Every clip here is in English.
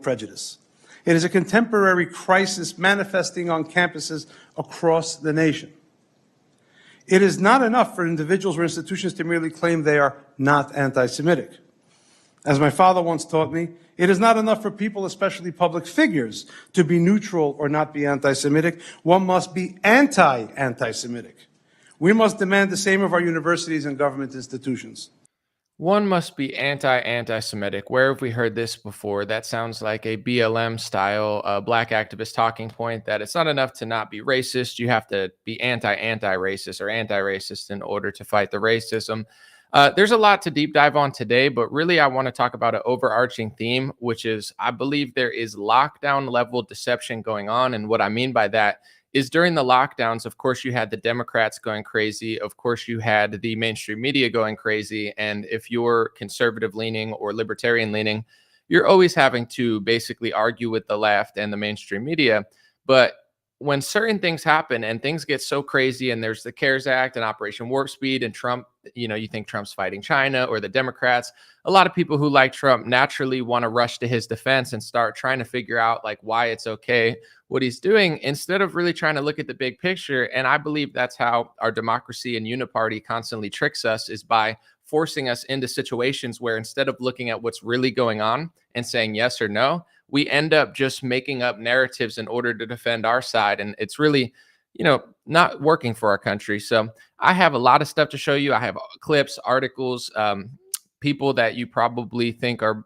prejudice. It is a contemporary crisis manifesting on campuses across the nation. It is not enough for individuals or institutions to merely claim they are not anti-Semitic. As my father once taught me, it is not enough for people, especially public figures, to be neutral or not be anti-Semitic. One must be anti-Semitic. We must demand the same of our universities and government institutions. One must be anti-Semitic. Where have we heard this before? That sounds like a BLM style black activist talking point, that it's not enough to not be racist. You have to be anti-racist or anti-racist in order to fight the racism. There's a lot to deep dive on today, but really I want to talk about an overarching theme, which is I believe there is lockdown level deception going on. And what I mean by that is during the lockdowns, of course, you had the Democrats going crazy. Of course, you had the mainstream media going crazy. And if you're conservative leaning or libertarian leaning, you're always having to basically argue with the left and the mainstream media. But when certain things happen and things get so crazy, and there's the CARES Act and Operation Warp Speed and Trump, you think Trump's fighting China or the Democrats, a lot of people who like Trump naturally want to rush to his defense and start trying to figure out like why it's okay what he's doing, instead of really trying to look at the big picture. And I believe that's how our democracy and uniparty constantly tricks us, is by forcing us into situations where instead of looking at what's really going on and saying yes or no, we end up just making up narratives in order to defend our side. And it's really, not working for our country. So I have a lot of stuff to show you. I have clips, articles, people that you probably think are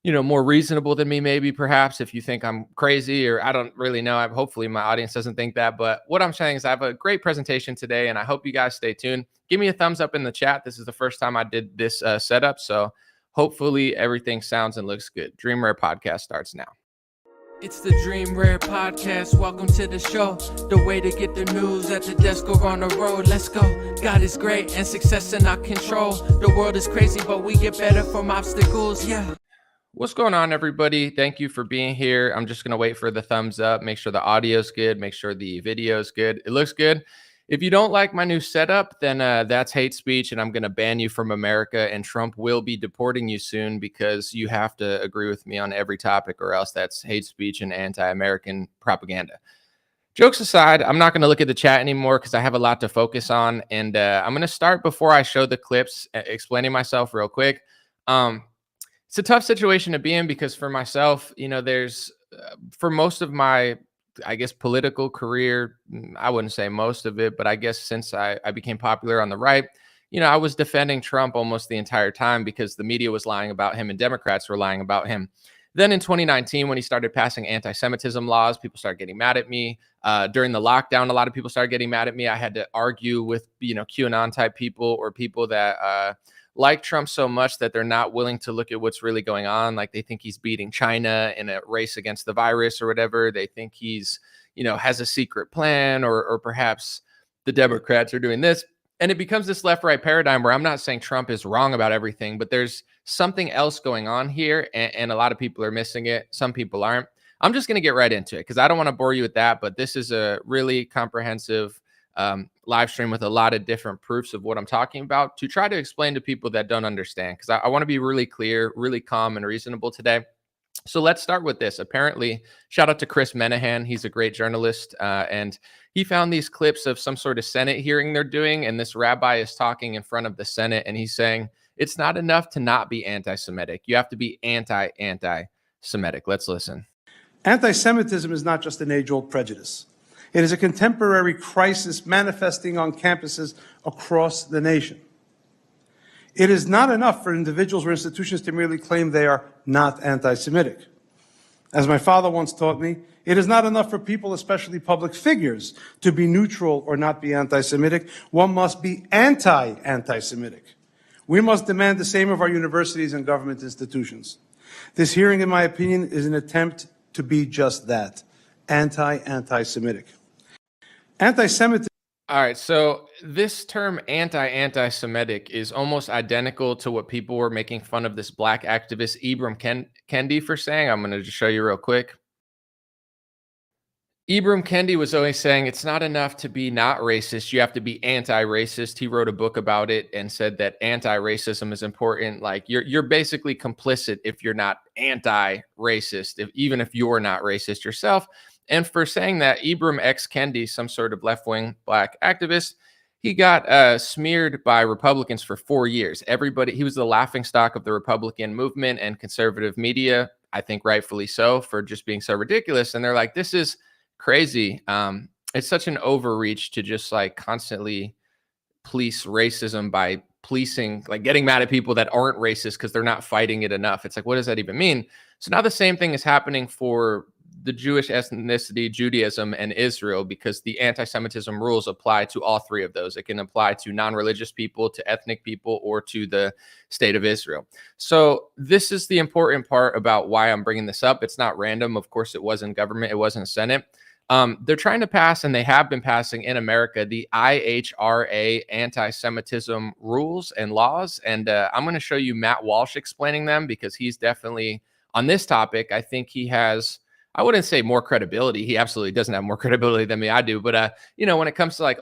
more reasonable than me, maybe, perhaps, if you think I'm crazy, or I don't really know. Hopefully my audience doesn't think that. But what I'm saying is I have a great presentation today, and I hope you guys stay tuned. Give me a thumbs up in the chat. This is the first time I did this setup, so hopefully everything sounds and looks good. Dream Rare Podcast starts now. It's the Dream Rare Podcast. Welcome to the show. The way to get the news at the desk or on the road. Let's go. God is great and success in our control. The world is crazy, but we get better from obstacles. Yeah. What's going on, everybody? Thank you for being here. I'm just going to wait for the thumbs up, make sure the audio's good, make sure the video's good. It looks good. If you don't like my new setup, then that's hate speech, and I'm going to ban you from America, and Trump will be deporting you soon because you have to agree with me on every topic, or else that's hate speech and anti-American propaganda. Jokes aside, I'm not going to look at the chat anymore because I have a lot to focus on, and I'm going to start before I show the clips, explaining myself real quick. It's a tough situation to be in because for myself, there's for most of my, I guess, political career, I wouldn't say most of it, but I guess since I became popular on the right, I was defending Trump almost the entire time because the media was lying about him and Democrats were lying about him. Then in 2019, when he started passing anti-Semitism laws, people started getting mad at me. During the lockdown, a lot of people started getting mad at me. I had to argue with, QAnon type people, or people that like Trump so much that they're not willing to look at what's really going on. Like they think he's beating China in a race against the virus or whatever. They think he's, has a secret plan, or perhaps the Democrats are doing this. And it becomes this left-right paradigm where I'm not saying Trump is wrong about everything, but there's something else going on here. And a lot of people are missing it. Some people aren't. I'm just going to get right into it because I don't want to bore you with that. But this is a really comprehensive live stream with a lot of different proofs of what I'm talking about, to try to explain to people that don't understand, because I want to be really clear, really calm and reasonable today. So let's start with this. Apparently, shout out to Chris Menahan. He's a great journalist, and he found these clips of some sort of Senate hearing they're doing, and this rabbi is talking in front of the Senate, and he's saying it's not enough to not be anti-Semitic. You have to be anti-Semitic. Let's listen. Anti-Semitism is not just an age-old prejudice. It is a contemporary crisis manifesting on campuses across the nation. It is not enough for individuals or institutions to merely claim they are not anti-Semitic. As my father once taught me, it is not enough for people, especially public figures, to be neutral or not be anti-Semitic. One must be anti-Semitic. We must demand the same of our universities and government institutions. This hearing, in my opinion, is an attempt to be just that, anti-Semitic. Anti-Semitism. All right, so this term anti-Semitic is almost identical to what people were making fun of this black activist Ibram Kendi for saying. I'm going to just show you real quick. Ibram Kendi was always saying it's not enough to be not racist. You have to be anti-racist. He wrote a book about it and said that anti-racism is important. Like you're basically complicit if you're not anti-racist, even if you're not racist yourself. And for saying that, Ibram X. Kendi, some sort of left-wing black activist, he got smeared by Republicans for 4 years. He was the laughingstock of the Republican movement and conservative media. I think rightfully so, for just being so ridiculous. And they're like, this is crazy. It's such an overreach to just like constantly police racism by policing, like getting mad at people that aren't racist because they're not fighting it enough. It's like, what does that even mean? So now the same thing is happening for the Jewish ethnicity, Judaism, and Israel, because the anti-Semitism rules apply to all three of those. It can apply to non-religious people, to ethnic people, or to the state of Israel. So this is the important part about why I'm bringing this up. It's not random. Of course, it wasn't government. It wasn't Senate. They're trying to pass, and they have been passing in America, the IHRA anti-Semitism rules and laws. And I'm going to show you Matt Walsh explaining them because he's definitely on this topic. I think he has, I wouldn't say more credibility. He absolutely doesn't have more credibility than me. I do. But, when it comes to like,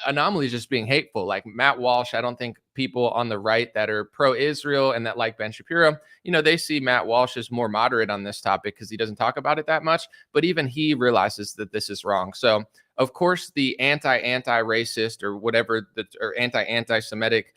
anomalies just being hateful, like Matt Walsh, I don't think people on the right that are pro-Israel and that like Ben Shapiro, they see Matt Walsh as more moderate on this topic because he doesn't talk about it that much. But even he realizes that this is wrong. So, of course, the anti-racist or whatever, or anti-Semitic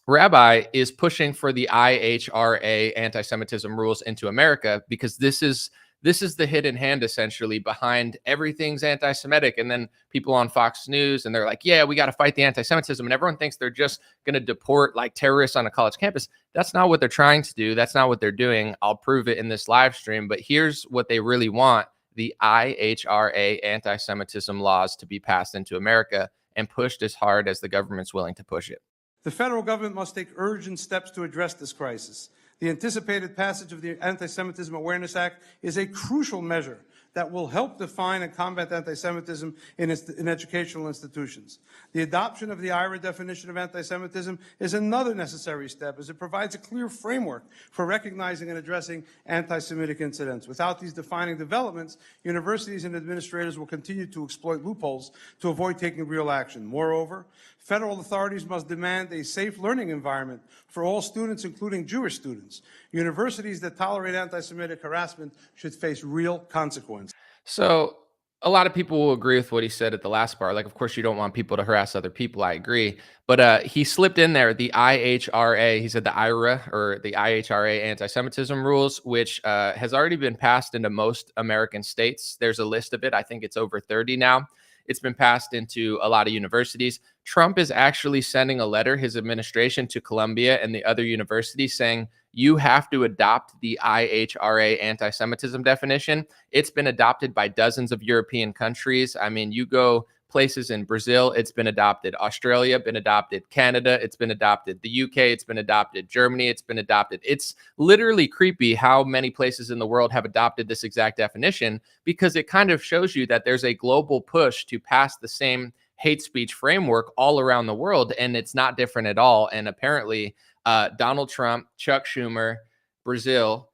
rabbi is pushing for the IHRA anti-Semitism rules into America because this is the hidden hand essentially behind everything's anti-Semitic. And then people on Fox News and they're like, yeah, we got to fight the anti-Semitism. And everyone thinks they're just going to deport like terrorists on a college campus. That's not what they're trying to do. That's not what they're doing. I'll prove it in this live stream. But here's what they really want: the IHRA anti-Semitism laws to be passed into America and pushed as hard as the government's willing to push it. The federal government must take urgent steps to address this crisis. The anticipated passage of the Anti-Semitism Awareness Act is a crucial measure that will help define and combat anti-Semitism in educational institutions. The adoption of the IRA definition of anti-Semitism is another necessary step, as it provides a clear framework for recognizing and addressing anti-Semitic incidents. Without these defining developments, universities and administrators will continue to exploit loopholes to avoid taking real action. Moreover, federal authorities must demand a safe learning environment for all students, including Jewish students. Universities that tolerate anti-Semitic harassment should face real consequences. So a lot of people will agree with what he said at the last part. Like, of course, you don't want people to harass other people. I agree. But he slipped in there the IHRA. He said the IRA, or the IHRA anti-Semitism rules, which has already been passed into most American states. There's a list of it. I think it's over 30 now. It's been passed into a lot of universities. Trump is actually sending a letter, his administration, to Columbia and the other universities saying, you have to adopt the IHRA anti-Semitism definition. It's been adopted by dozens of European countries. I mean, you go places in Brazil, it's been adopted. Australia, been adopted. Canada, it's been adopted. The UK, it's been adopted. Germany, it's been adopted. It's literally creepy how many places in the world have adopted this exact definition, because it kind of shows you that there's a global push to pass the same hate speech framework all around the world, and it's not different at all. And apparently, Donald Trump, Chuck Schumer, Brazil,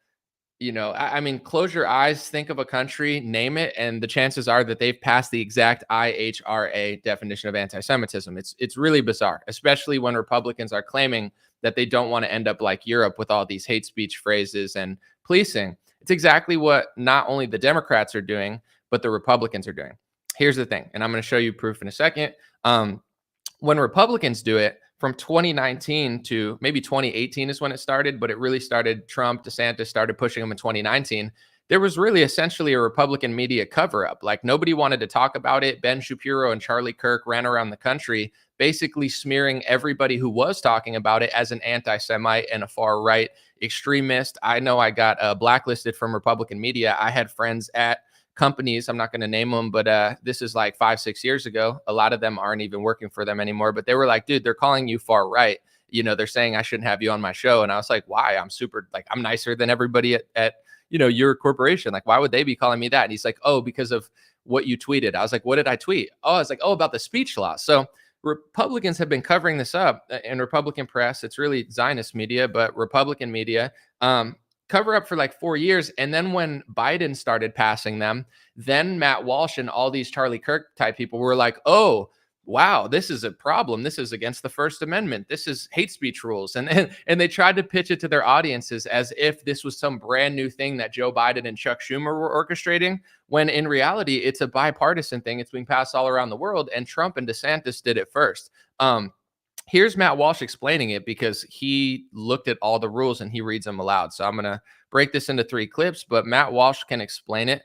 I mean, close your eyes, think of a country, name it, and the chances are that they've passed the exact IHRA definition of anti-Semitism. It's really bizarre, especially when Republicans are claiming that they don't want to end up like Europe with all these hate speech phrases and policing. It's exactly what not only the Democrats are doing, but the Republicans are doing. Here's the thing, and I'm going to show you proof in a second. When Republicans do it, from 2019 to maybe 2018 is when it started, but it really started, Trump, DeSantis started pushing them in 2019. There was really essentially a Republican media cover-up. Like, nobody wanted to talk about it. Ben Shapiro and Charlie Kirk ran around the country basically smearing everybody who was talking about it as an anti-Semite and a far-right extremist. I know I got blacklisted from Republican media. I had friends at companies, I'm not going to name them, but this is like 5-6 years ago. A lot of them aren't even working for them anymore, but they were like, dude, they're calling you far right. They're saying I shouldn't have you on my show. And I was like, why? I'm nicer than everybody at your corporation. Like, why would they be calling me that? And he's like, oh, because of what you tweeted. I was like, what did I tweet? Oh, I was like, oh, about the speech law. So Republicans have been covering this up in Republican press. It's really Zionist media, but Republican media. cover up for like 4 years. And then when Biden started passing them, then Matt Walsh and all these Charlie Kirk type people were like, oh, wow, this is a problem. This is against the First Amendment. This is hate speech rules. And they tried to pitch it to their audiences as if this was some brand new thing that Joe Biden and Chuck Schumer were orchestrating, when in reality, it's a bipartisan thing. It's being passed all around the world, and Trump and DeSantis did it first. Here's Matt Walsh explaining it because he looked at all the rules and he reads them aloud. So I'm going to break this into 3 clips, but Matt Walsh can explain it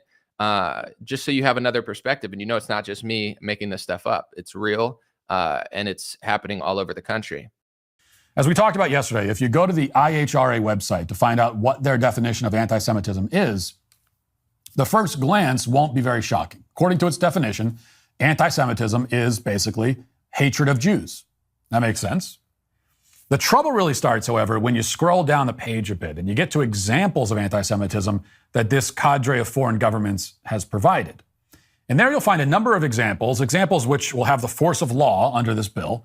just so you have another perspective. And you know, it's not just me making this stuff up. It's real and it's happening all over the country. As we talked about yesterday, if you go to the IHRA website to find out what their definition of anti-Semitism is, the first glance won't be very shocking. According to its definition, anti-Semitism is basically hatred of Jews. That makes sense. The trouble really starts, however, when you scroll down the page a bit and you get to examples of anti-Semitism that this cadre of foreign governments has provided. And there you'll find a number of examples which will have the force of law under this bill.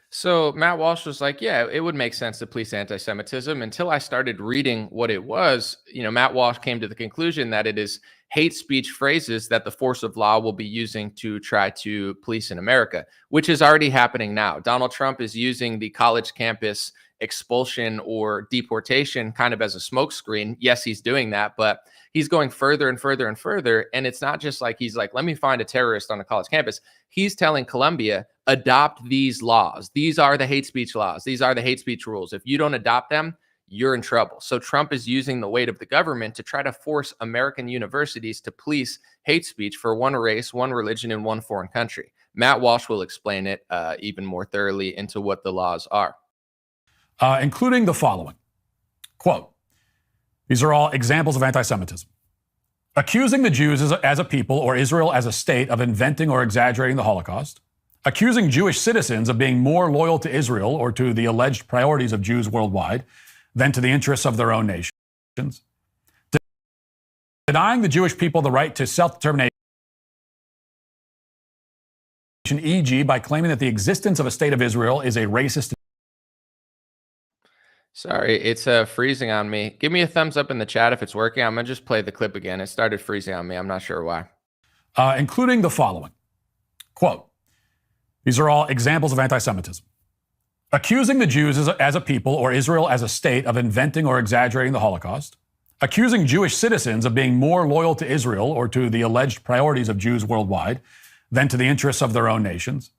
So Matt Walsh was like, yeah, it would make sense to police anti-Semitism. Until I started reading what it was, you know, Matt Walsh came to the conclusion that it is hate speech phrases that the force of law will be using to try to police in America, which is already happening now. Donald Trump is using the college campus expulsion or deportation kind of as a smokescreen. Yes, he's doing that, but he's going further and further and further. And it's not just like he's like, let me find a terrorist on a college campus. He's telling Columbia, adopt these laws. These are the hate speech laws. These are the hate speech rules. If you don't adopt them, you're in trouble. So Trump is using the weight of the government to try to force American universities to police hate speech for one race, one religion, and one foreign country. Matt Walsh will explain it even more thoroughly into what the laws are. Including the following. Quote, these are all examples of anti-Semitism. Accusing the Jews as a people or Israel as a state of inventing or exaggerating the Holocaust. Accusing Jewish citizens of being more loyal to Israel or to the alleged priorities of Jews worldwide than to the interests of their own nations. Denying the Jewish people the right to self-determination, e.g. by claiming that the existence of a state of Israel is a racist. Sorry, it's freezing on me. Give me a thumbs up in the chat if it's working. I'm going to just play the clip again. It started freezing on me. I'm not sure why. Including the following. Quote, these are all examples of anti-Semitism. Accusing the Jews as a people or Israel as a state of inventing or exaggerating the Holocaust. Accusing Jewish citizens of being more loyal to Israel or to the alleged priorities of Jews worldwide than to the interests of their own nations.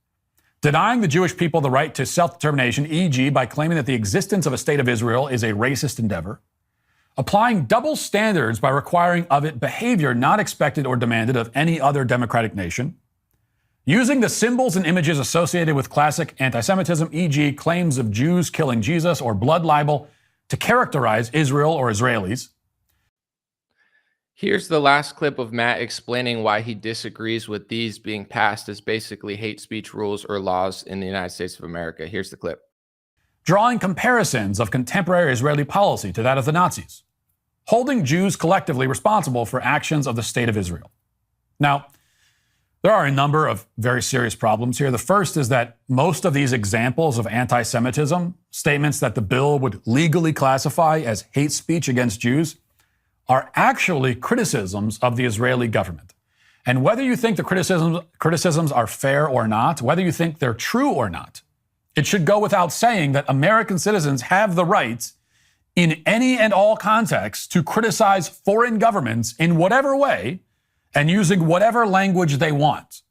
Denying the Jewish people the right to self-determination, e.g. by claiming that the existence of a state of Israel is a racist endeavor. Applying double standards by requiring of it behavior not expected or demanded of any other democratic nation. Using the symbols and images associated with classic anti-Semitism, e.g. claims of Jews killing Jesus or blood libel, to characterize Israel or Israelis. Here's the last clip of Matt explaining why he disagrees with these being passed as basically hate speech rules or laws in the United States of America. Here's the clip. Drawing comparisons of contemporary Israeli policy to that of the Nazis. Holding Jews collectively responsible for actions of the state of Israel. Now, there are a number of very serious problems here. The first is that most of these examples of anti-Semitism, statements that the bill would legally classify as hate speech against Jews, are actually criticisms of the Israeli government. And whether you think the criticisms are fair or not, whether you think they're true or not, it should go without saying that American citizens have the right in any and all contexts to criticize foreign governments in whatever way and using whatever language they want.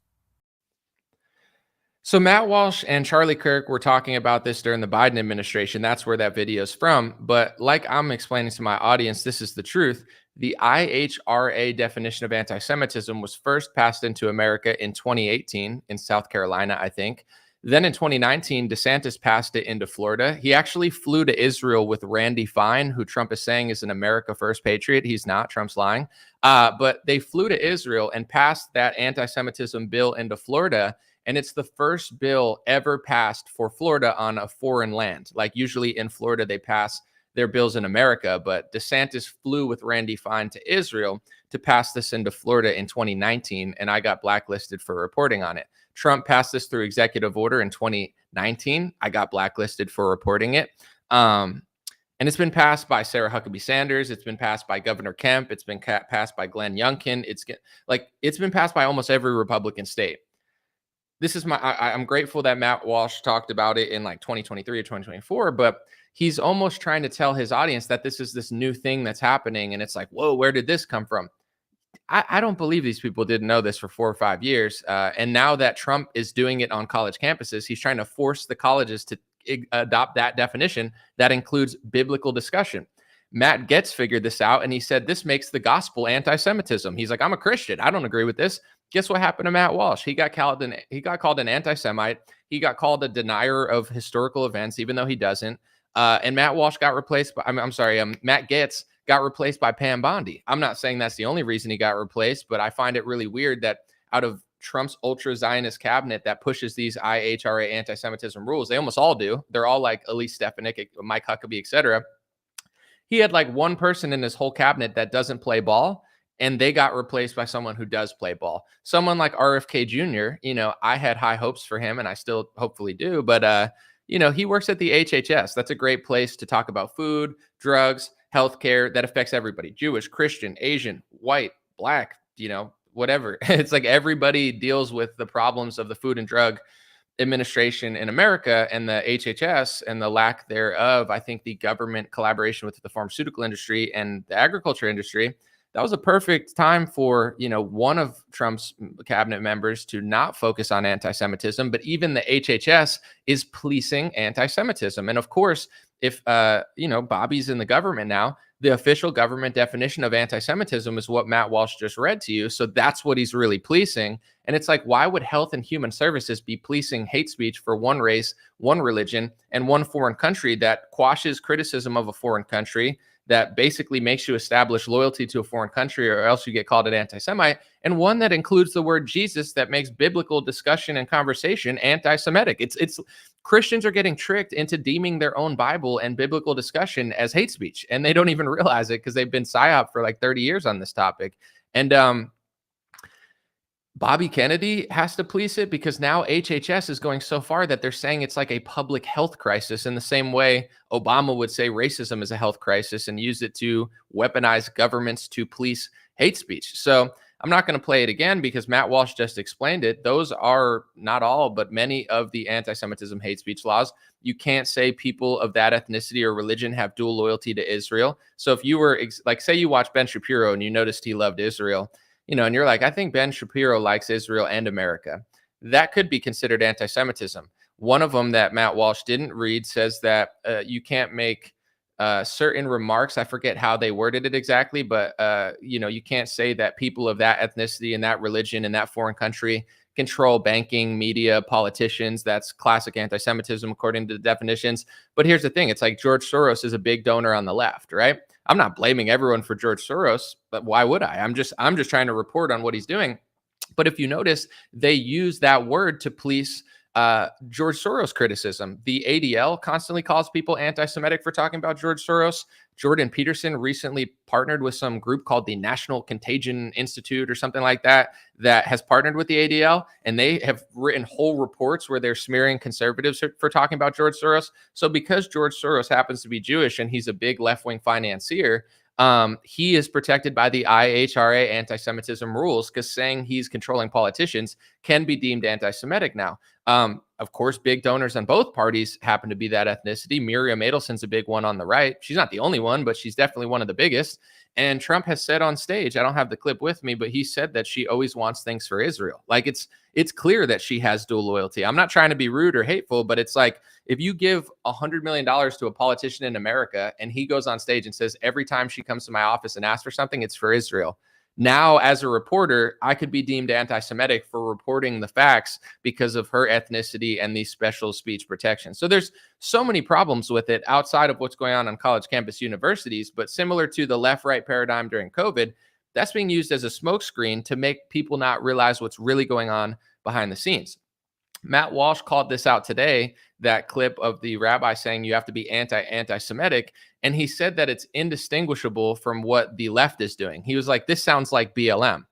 So Matt Walsh and Charlie Kirk were talking about this during the Biden administration. That's where that video is from. But like I'm explaining to my audience, this is the truth. The IHRA definition of anti-Semitism was first passed into America in 2018 in South Carolina, I think. Then in 2019, DeSantis passed it into Florida. He actually flew to Israel with Randy Fine, who Trump is saying is an America First patriot. He's not. Trump's lying. But they flew to Israel and passed that anti-Semitism bill into Florida. And it's the first bill ever passed for Florida on a foreign land. Like usually in Florida, they pass their bills in America. But DeSantis flew with Randy Fine to Israel to pass this into Florida in 2019. And I got blacklisted for reporting on it. Trump passed this through executive order in 2019. I got blacklisted for reporting it. And And it's been passed by Sarah Huckabee Sanders. It's been passed by Governor Kemp. It's been passed by Glenn Youngkin. It's been passed by almost every Republican state. This is I'm grateful that Matt Walsh talked about it in like 2023 or 2024, but he's almost trying to tell his audience that this is this new thing that's happening. And it's like, whoa, where did this come from? I don't believe these people didn't know this for 4 or 5 years. And now that Trump is doing it on college campuses, he's trying to force the colleges to adopt that definition that includes biblical discussion. Matt Gaetz figured this out, and he said this makes the gospel anti-Semitism. He's like, I'm a Christian. I don't agree with this. Guess what happened to Matt Walsh? He got called an anti-Semite. He got called a denier of historical events, even though he doesn't. And Matt Walsh got replaced by, Matt Gaetz got replaced by Pam Bondi. I'm not saying that's the only reason he got replaced, but I find it really weird that out of Trump's ultra-Zionist cabinet that pushes these IHRA anti-Semitism rules, they almost all do. They're all like Elise Stefanik, Mike Huckabee, etc. He had like one person in his whole cabinet that doesn't play ball, and they got replaced by someone who does play ball. Someone like RFK Jr., I had high hopes for him, and I still hopefully do, but he works at the HHS. That's a great place to talk about food, drugs, healthcare that affects everybody: Jewish, Christian, Asian, white, black, whatever. It's like everybody deals with the problems of the Food and Drug Administration in America, and the HHS and the lack thereof. I think the government collaboration with the pharmaceutical industry and the agriculture industry, that was a perfect time for, one of Trump's cabinet members to not focus on anti-Semitism, but even the HHS is policing anti-Semitism. And of course, if, Bobby's in the government now, the official government definition of anti-Semitism is what Matt Walsh just read to you. So that's what he's really policing. And it's like, why would Health and Human Services be policing hate speech for one race, one religion, and one foreign country that quashes criticism of a foreign country, that basically makes you establish loyalty to a foreign country, or else you get called an anti-Semite, and one that includes the word Jesus that makes biblical discussion and conversation anti-Semitic? It's Christians are getting tricked into deeming their own Bible and biblical discussion as hate speech, and they don't even realize it because they've been psyop for like 30 years on this topic. And Bobby Kennedy has to police it because now HHS is going so far that they're saying it's like a public health crisis, in the same way Obama would say racism is a health crisis and use it to weaponize governments to police hate speech. So I'm not going to play it again because Matt Walsh just explained it. Those are not all, but many of the anti-Semitism hate speech laws. You can't say people of that ethnicity or religion have dual loyalty to Israel. So if you were say you watch Ben Shapiro and you noticed he loved Israel, and you're like, I think Ben Shapiro likes Israel and America, that could be considered anti-Semitism. One of them that Matt Walsh didn't read says that you can't make certain remarks. I forget how they worded it exactly, but you can't say that people of that ethnicity and that religion and that foreign country control banking, media, politicians. That's classic anti-Semitism according to the definitions. But here's the thing. It's like George Soros is a big donor on the left, right? I'm not blaming everyone for George Soros, but why would I? I'm just trying to report on what he's doing. But if you notice, they use that word to police George Soros criticism. The ADL constantly calls people anti-Semitic for talking about George Soros. Jordan Peterson recently partnered with some group called the National Contagion Institute or something like that has partnered with the ADL, and they have written whole reports where they're smearing conservatives for talking about George Soros. So because George Soros happens to be Jewish and he's a big left-wing financier, he is protected by the IHRA anti-Semitism rules, because saying he's controlling politicians can be deemed anti-Semitic now. Of course, big donors on both parties happen to be that ethnicity. Miriam Adelson's a big one on the right. She's not the only one, but she's definitely one of the biggest. And Trump has said on stage, I don't have the clip with me, but he said that she always wants things for Israel. Like it's clear that she has dual loyalty. I'm not trying to be rude or hateful, but it's like, if you give $100 million to a politician in America and he goes on stage and says, every time she comes to my office and asks for something, it's for Israel. Now, as a reporter, I could be deemed anti-Semitic for reporting the facts because of her ethnicity and these special speech protections. So there's so many problems with it outside of what's going on college campus universities. But similar to the left-right paradigm during COVID, that's being used as a smokescreen to make people not realize what's really going on behind the scenes. Matt Walsh called this out today, that clip of the rabbi saying you have to be anti-Semitic. And he said that it's indistinguishable from what the left is doing. He was like, this sounds like BLM.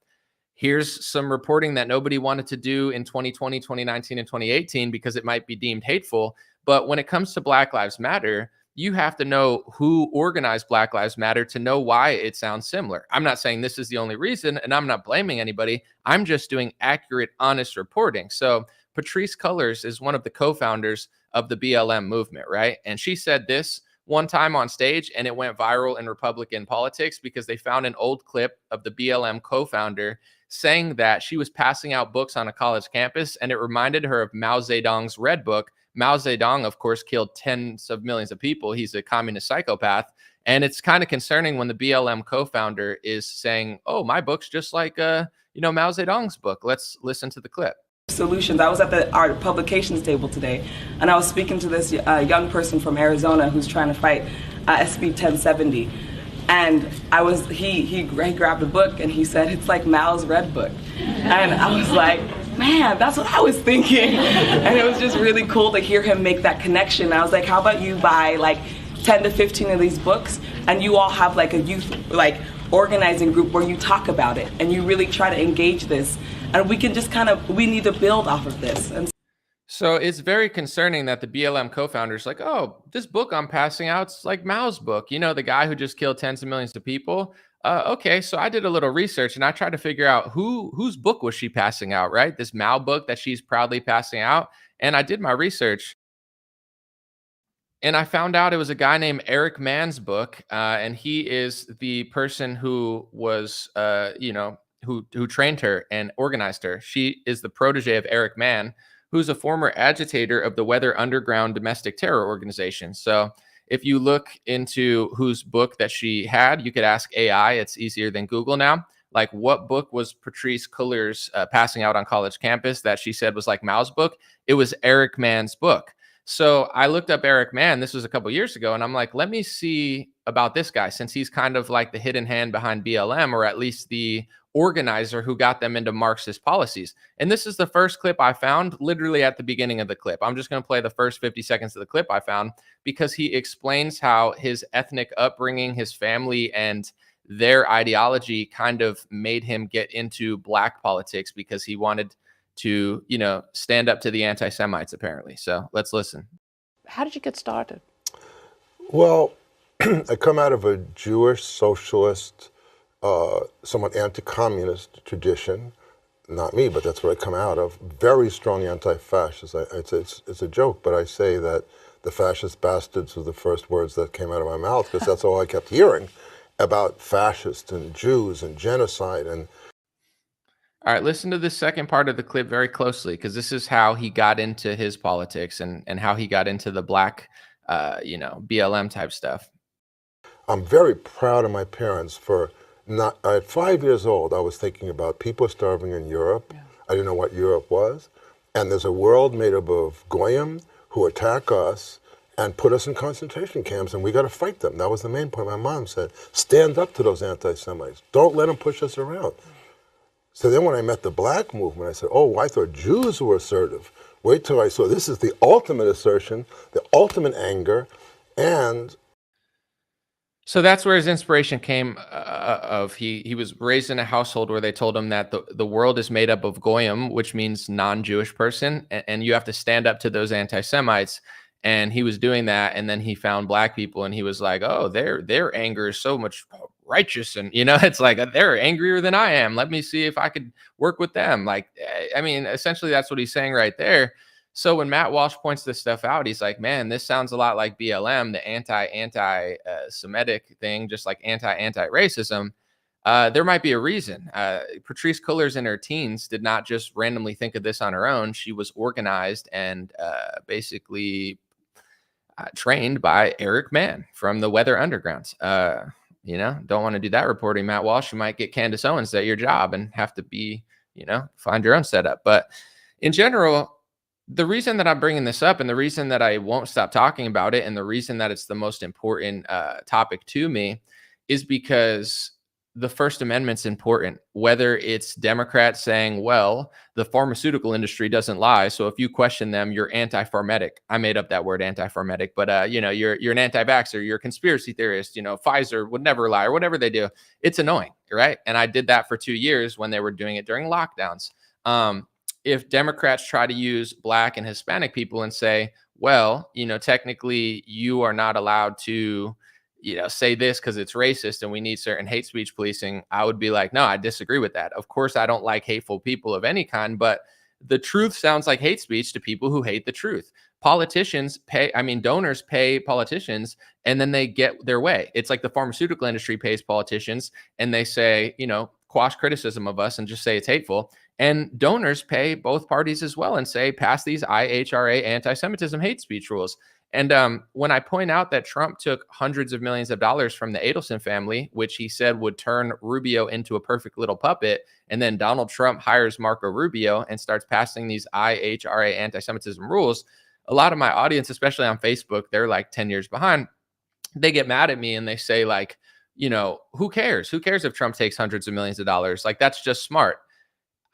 Here's some reporting that nobody wanted to do in 2020, 2019, and 2018 because it might be deemed hateful. But when it comes to Black Lives Matter, you have to know who organized Black Lives Matter to know why it sounds similar. I'm not saying this is the only reason, and I'm not blaming anybody. I'm just doing accurate, honest reporting. So Patrisse Cullors is one of the co-founders of the BLM movement, right? And she said this one time on stage, and it went viral in Republican politics because they found an old clip of the BLM co-founder saying that she was passing out books on a college campus, and it reminded her of Mao Zedong's Red Book. Mao Zedong, of course, killed tens of millions of people. He's a communist psychopath. And it's kind of concerning when the BLM co-founder is saying, oh, my book's just like, Mao Zedong's book. Let's listen to the clip. Solutions. I was at the art publications table today, and I was speaking to this young person from Arizona who's trying to fight SB 1070. And he grabbed a book and he said, it's like Mao's Red Book. And I was like, man, that's what I was thinking. And it was just really cool to hear him make that connection. I was like, how about you buy like 10 to 15 of these books and you all have like a youth organizing group where you talk about it and you really try to engage this. And we can just we need to build off of this. And so it's very concerning that the BLM co-founder is like, oh, this book I'm passing out, it's like Mao's book, the guy who just killed tens of millions of people. Okay, so I did a little research and I tried to figure out whose book was she passing out, right? This Mao book that she's proudly passing out. And I did my research and I found out it was a guy named Eric Mann's book. And he is the person who was, who trained her and organized her. She is the protege of Eric Mann, who's a former agitator of the Weather Underground domestic terror organization. So if you look into whose book that she had, you could ask AI. It's easier than Google now. Like, what book was Patrisse Cullors passing out on college campus that she said was like Mao's book? It was Eric Mann's book. So I looked up Eric Mann. This was a couple years ago. And I'm like, let me see about this guy, since he's kind of like the hidden hand behind BLM, or at least the organizer who got them into Marxist policies. And this is the first clip I found literally at the beginning of the clip. I'm just going to play the first 50 seconds of the clip I found because he explains how his ethnic upbringing, his family, and their ideology kind of made him get into Black politics because he wanted to, stand up to the anti-Semites, apparently. So let's listen. How did you get started? Well, I come out of a Jewish, socialist, somewhat anti-communist tradition. Not me, but that's what I come out of. Very strong anti-fascist. It's a joke, but I say that the fascist bastards were the first words that came out of my mouth because that's all I kept hearing about fascists and Jews and genocide. And all right, listen to the second part of the clip very closely, because this is how he got into his politics and how he got into the Black, BLM type stuff. I'm very proud of my parents for not. At 5 years old, I was thinking about people starving in Europe. Yeah. I didn't know what Europe was. And there's a world made up of Goyim who attack us and put us in concentration camps, and we got to fight them. That was the main point. My mom said, stand up to those anti-Semites. Don't let them push us around. So then when I met the Black movement, I said, oh, I thought Jews were assertive. Wait till I saw this is the ultimate assertion, the ultimate anger, and... So that's where his inspiration came of. He was raised in a household where they told him that the world is made up of Goyim, which means non-Jewish person, and you have to stand up to those anti-Semites. And he was doing that, and then he found Black people, and he was like, oh, their anger is so much righteous, and it's like they're angrier than I am. Let me see if I could work with them. Like, I mean, essentially that's what he's saying right there. So when Matt Walsh points this stuff out, he's like, man, this sounds a lot like BLM, the anti-Semitic thing, just like anti-racism. There might be a reason. Patrisse Cullors in her teens did not just randomly think of this on her own. She was organized and basically trained by Eric Mann from the Weather Underground. Don't want to do that reporting, Matt Walsh. You might get Candace Owens at your job and have to be, find your own setup. But in general, the reason that I'm bringing this up and the reason that I won't stop talking about it and the reason that it's the most important topic to me is because the First Amendment's important, whether it's Democrats saying, well, the pharmaceutical industry doesn't lie, so if you question them, you're anti-pharmatic. I made up that word, anti-pharmatic, but you're an anti-vaxxer, you're a conspiracy theorist, Pfizer would never lie, or whatever they do. It's annoying, right? And I did that for 2 years when they were doing it during lockdowns. If Democrats try to use Black and Hispanic people and say, well, technically you are not allowed to, say this because it's racist and we need certain hate speech policing, I would be like, no, I disagree with that. Of course, I don't like hateful people of any kind, but the truth sounds like hate speech to people who hate the truth. Politicians pay, donors pay politicians and then they get their way. It's like the pharmaceutical industry pays politicians and they say, quash criticism of us and just say it's hateful. And donors pay both parties as well and say, pass these IHRA anti-Semitism hate speech rules. And when I point out that Trump took hundreds of millions of dollars from the Adelson family, which he said would turn Rubio into a perfect little puppet, and then Donald Trump hires Marco Rubio and starts passing these IHRA anti-Semitism rules, a lot of my audience, especially on Facebook, they're like 10 years behind. They get mad at me and they say like, who cares? Who cares if Trump takes hundreds of millions of dollars? Like, that's just smart.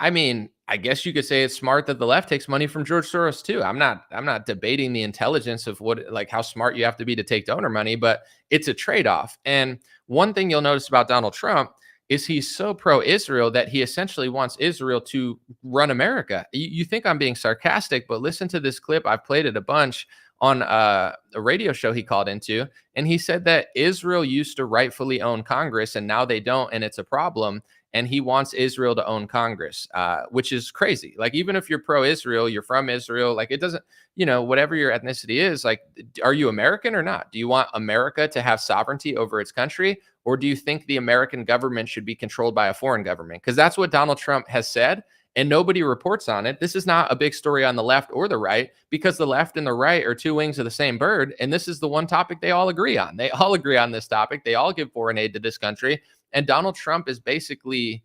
I guess you could say it's smart that the left takes money from George Soros too. I'm not debating the intelligence of how smart you have to be to take donor money, but it's a trade-off. And one thing you'll notice about Donald Trump is he's so pro-Israel that he essentially wants Israel to run America. You think I'm being sarcastic, but listen to this clip. I've played it a bunch on a radio show he called into, and he said that Israel used to rightfully own Congress and now they don't, and it's a problem. And he wants Israel to own Congress, which is crazy. Like, even if you're pro-Israel, you're from Israel, like, it doesn't, whatever your ethnicity is, like, are you American or not? Do you want America to have sovereignty over its country? Or do you think the American government should be controlled by a foreign government? Because that's what Donald Trump has said, and nobody reports on it. This is not a big story on the left or the right, because the left and the right are two wings of the same bird. And this is the one topic they all agree on. They all agree on this topic. They all give foreign aid to this country. And Donald Trump is basically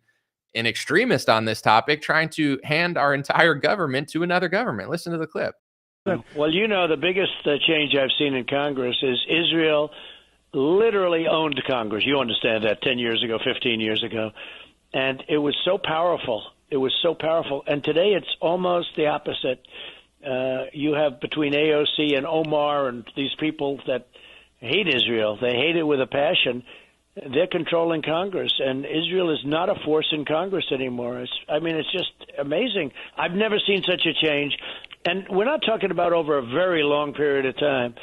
an extremist on this topic, trying to hand our entire government to another government. Listen to the clip. Well, the biggest change I've seen in Congress is Israel literally owned Congress. You understand that 10 years ago, 15 years ago. And it was so powerful. It was so powerful. And today it's almost the opposite. You have between AOC and Omar and these people that hate Israel. They hate it with a passion. They're controlling Congress, and Israel is not a force in Congress anymore. It's just amazing. I've never seen such a change. And we're not talking about over a very long period of time,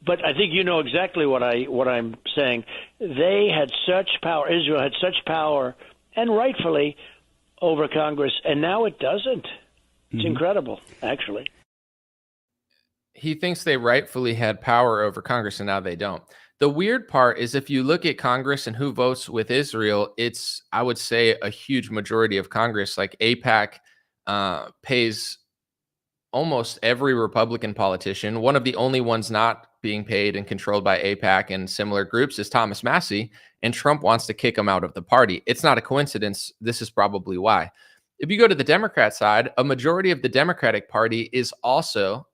but I think you know exactly what I'm saying. They had such power, Israel had such power, and rightfully, over Congress, and now it doesn't. It's incredible, actually. He thinks they rightfully had power over Congress, and now they don't. The weird part is, if you look at Congress and who votes with Israel, it's, I would say, a huge majority of Congress. Like, AIPAC pays almost every Republican politician. One of the only ones not being paid and controlled by AIPAC and similar groups is Thomas Massie, and Trump wants to kick him out of the party. It's not a coincidence. This is probably why. If you go to the Democrat side, a majority of the Democratic Party is also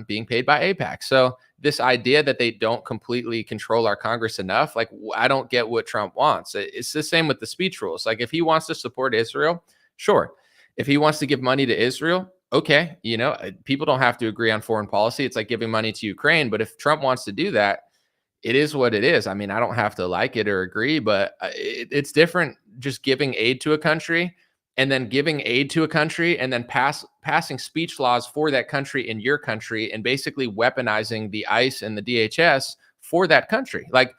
being paid by AIPAC. So this idea that they don't completely control our Congress enough, like, I don't get what Trump wants. It's the same with the speech rules. Like, if he wants to support Israel, sure. If he wants to give money to Israel, okay. People don't have to agree on foreign policy. It's like giving money to Ukraine. But if Trump wants to do that, it is what it is. I don't have to like it or agree, but it's different just giving aid to a country and then giving aid to a country and then passing speech laws for that country in your country and basically weaponizing the ICE and the DHS for that country. Like,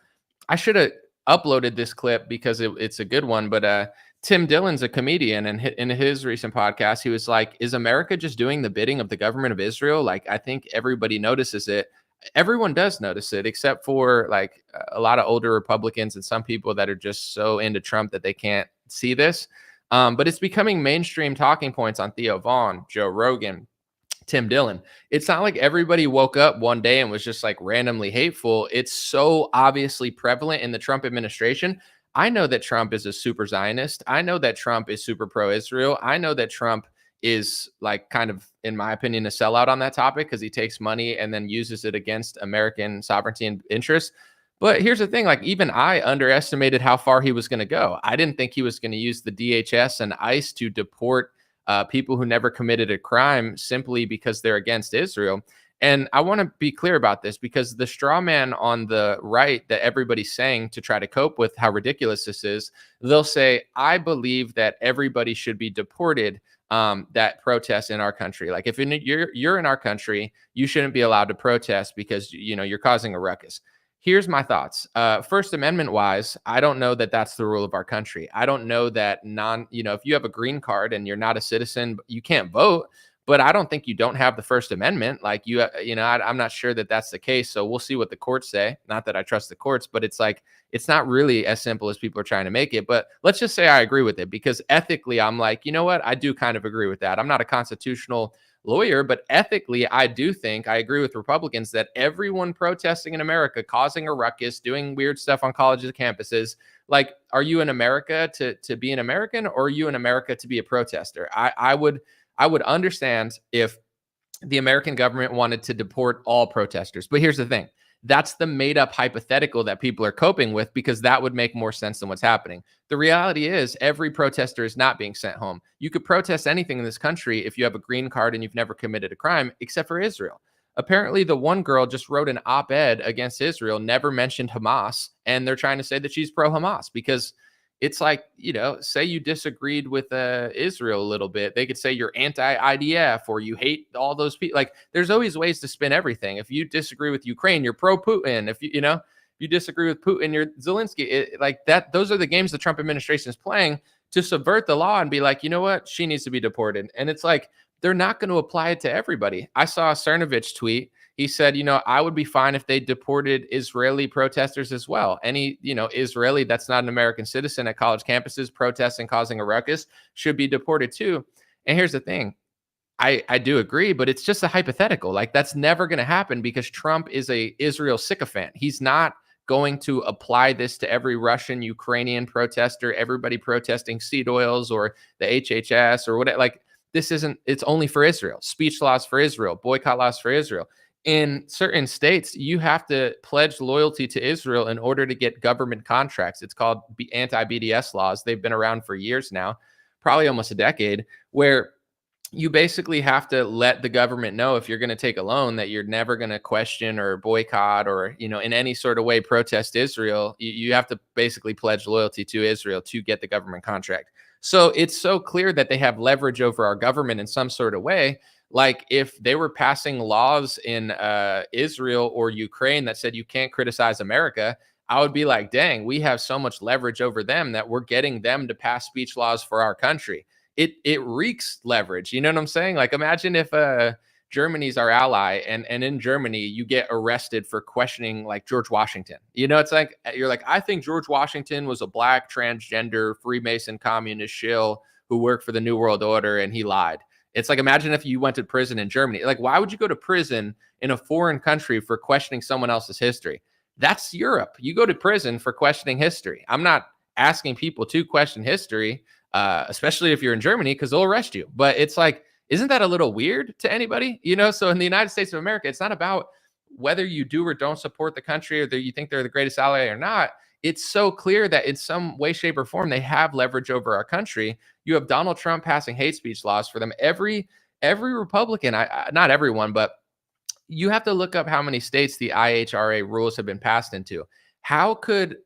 I should have uploaded this clip because it's a good one, but Tim Dillon's a comedian, and in his recent podcast, he was like, is America just doing the bidding of the government of Israel? Like, I think everybody notices it. Everyone does notice it, except for like a lot of older Republicans and some people that are just so into Trump that they can't see this. But it's becoming mainstream talking points on Theo Vaughn, Joe Rogan, Tim Dillon. It's not like everybody woke up one day and was just like randomly hateful. It's so obviously prevalent in the Trump administration. I know that Trump is a super Zionist. I know that Trump is super pro-Israel. I know that Trump is, like, kind of, in my opinion, a sellout on that topic because he takes money and then uses it against American sovereignty and interests. But here's the thing, like, even I underestimated how far he was going to go. I didn't think he was going to use the DHS and ICE to deport people who never committed a crime simply because they're against Israel. And I want to be clear about this, because the straw man on the right that everybody's saying to try to cope with how ridiculous this is, they'll say, I believe that everybody should be deported that protest in our country. Like if you're in our country, you shouldn't be allowed to protest because you're causing a ruckus. Here's my thoughts. First Amendment wise, I don't know that that's the rule of our country. I don't know that if you have a green card and you're not a citizen, you can't vote. But I don't think you don't have the First Amendment. Like I'm not sure that that's the case. So we'll see what the courts say. Not that I trust the courts, but it's not really as simple as people are trying to make it. But let's just say I agree with it, because ethically, I'm like, you know what? I do kind of agree with that. I'm not a constitutional lawyer, but ethically, I do think I agree with Republicans that everyone protesting in America, causing a ruckus, doing weird stuff on colleges campuses, like, are you in America to be an American, or are you in America to be a protester? I would understand if the American government wanted to deport all protesters. But here's the thing. That's the made up hypothetical that people are coping with, because that would make more sense than what's happening. The reality is every protester is not being sent home. You could protest anything in this country if you have a green card and you've never committed a crime, except for Israel. Apparently, the one girl just wrote an op-ed against Israel, never mentioned Hamas, and they're trying to say that she's pro-Hamas, because it's like, say you disagreed with Israel a little bit. They could say you're anti-IDF or you hate all those people. Like, there's always ways to spin everything. If you disagree with Ukraine, you're pro-Putin. If you disagree with Putin, you're Zelensky. Like that. Those are the games the Trump administration is playing to subvert the law and be like, you know what? She needs to be deported. And it's like, they're not going to apply it to everybody. I saw a Cernovich tweet. He said, I would be fine if they deported Israeli protesters as well. Any, Israeli that's not an American citizen at college campuses protesting, causing a ruckus, should be deported too. And here's the thing. I do agree, but it's just a hypothetical. Like, that's never going to happen, because Trump is a Israel sycophant. He's not going to apply this to every Russian, Ukrainian protester, everybody protesting seed oils or the HHS or whatever. Like, it's only for Israel. Speech laws for Israel, boycott laws for Israel. In certain states, you have to pledge loyalty to Israel in order to get government contracts. It's called anti-BDS laws. They've been around for years now, probably almost a decade, where you basically have to let the government know, if you're going to take a loan, that you're never going to question or boycott or, in any sort of way protest Israel. You have to basically pledge loyalty to Israel to get the government contract. So it's so clear that they have leverage over our government in some sort of way. Like, if they were passing laws in Israel or Ukraine that said you can't criticize America, I would be like, dang, we have so much leverage over them that we're getting them to pass speech laws for our country. It reeks leverage. You know what I'm saying? Like, imagine if Germany's our ally, and in Germany you get arrested for questioning like George Washington. It's like, you're like, I think George Washington was a black transgender Freemason communist shill who worked for the New World Order and he lied. It's like, imagine if you went to prison in Germany. Like, why would you go to prison in a foreign country for questioning someone else's history? That's Europe. You go to prison for questioning history. I'm not asking people to question history, especially if you're in Germany, because they'll arrest you. But it's like, isn't that a little weird to anybody? So in the United States of America, it's not about whether you do or don't support the country, or that you think they're the greatest ally or not. It's so clear that in some way, shape, or form, they have leverage over our country. You have Donald Trump passing hate speech laws for them. Every Republican, not everyone, but you have to look up how many states the IHRA rules have been passed into. How could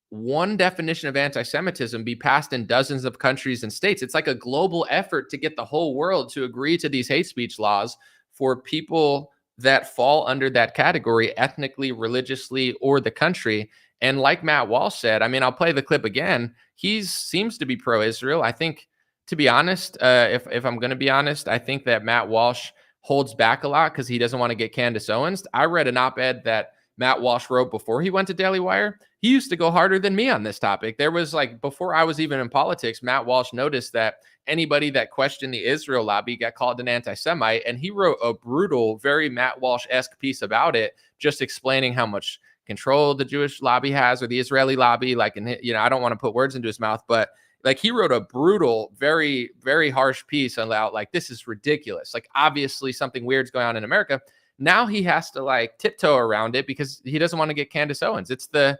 one definition of anti-Semitism be passed in dozens of countries and states? It's like a global effort to get the whole world to agree to these hate speech laws for people that fall under that category, ethnically, religiously, or the country. And like Matt Walsh said, I mean, I'll play the clip again. He seems to be pro-Israel. I think, to be honest, if I'm going to be honest, I think that Matt Walsh holds back a lot because he doesn't want to get Candace Owens. I read an op-ed that Matt Walsh wrote before he went to Daily Wire. He used to go harder than me on this topic. There was like, before I was even in politics, Matt Walsh noticed that anybody that questioned the Israel lobby got called an anti-Semite. And he wrote a brutal, very Matt Walsh-esque piece about it, just explaining how much control the Jewish lobby has, or the Israeli lobby. Like, and I don't want to put words into his mouth, but like, he wrote a brutal, very, very harsh piece about like, this is ridiculous. Like, obviously something weird's going on in America. Now he has to like tiptoe around it because he doesn't want to get Candace Owens. It's the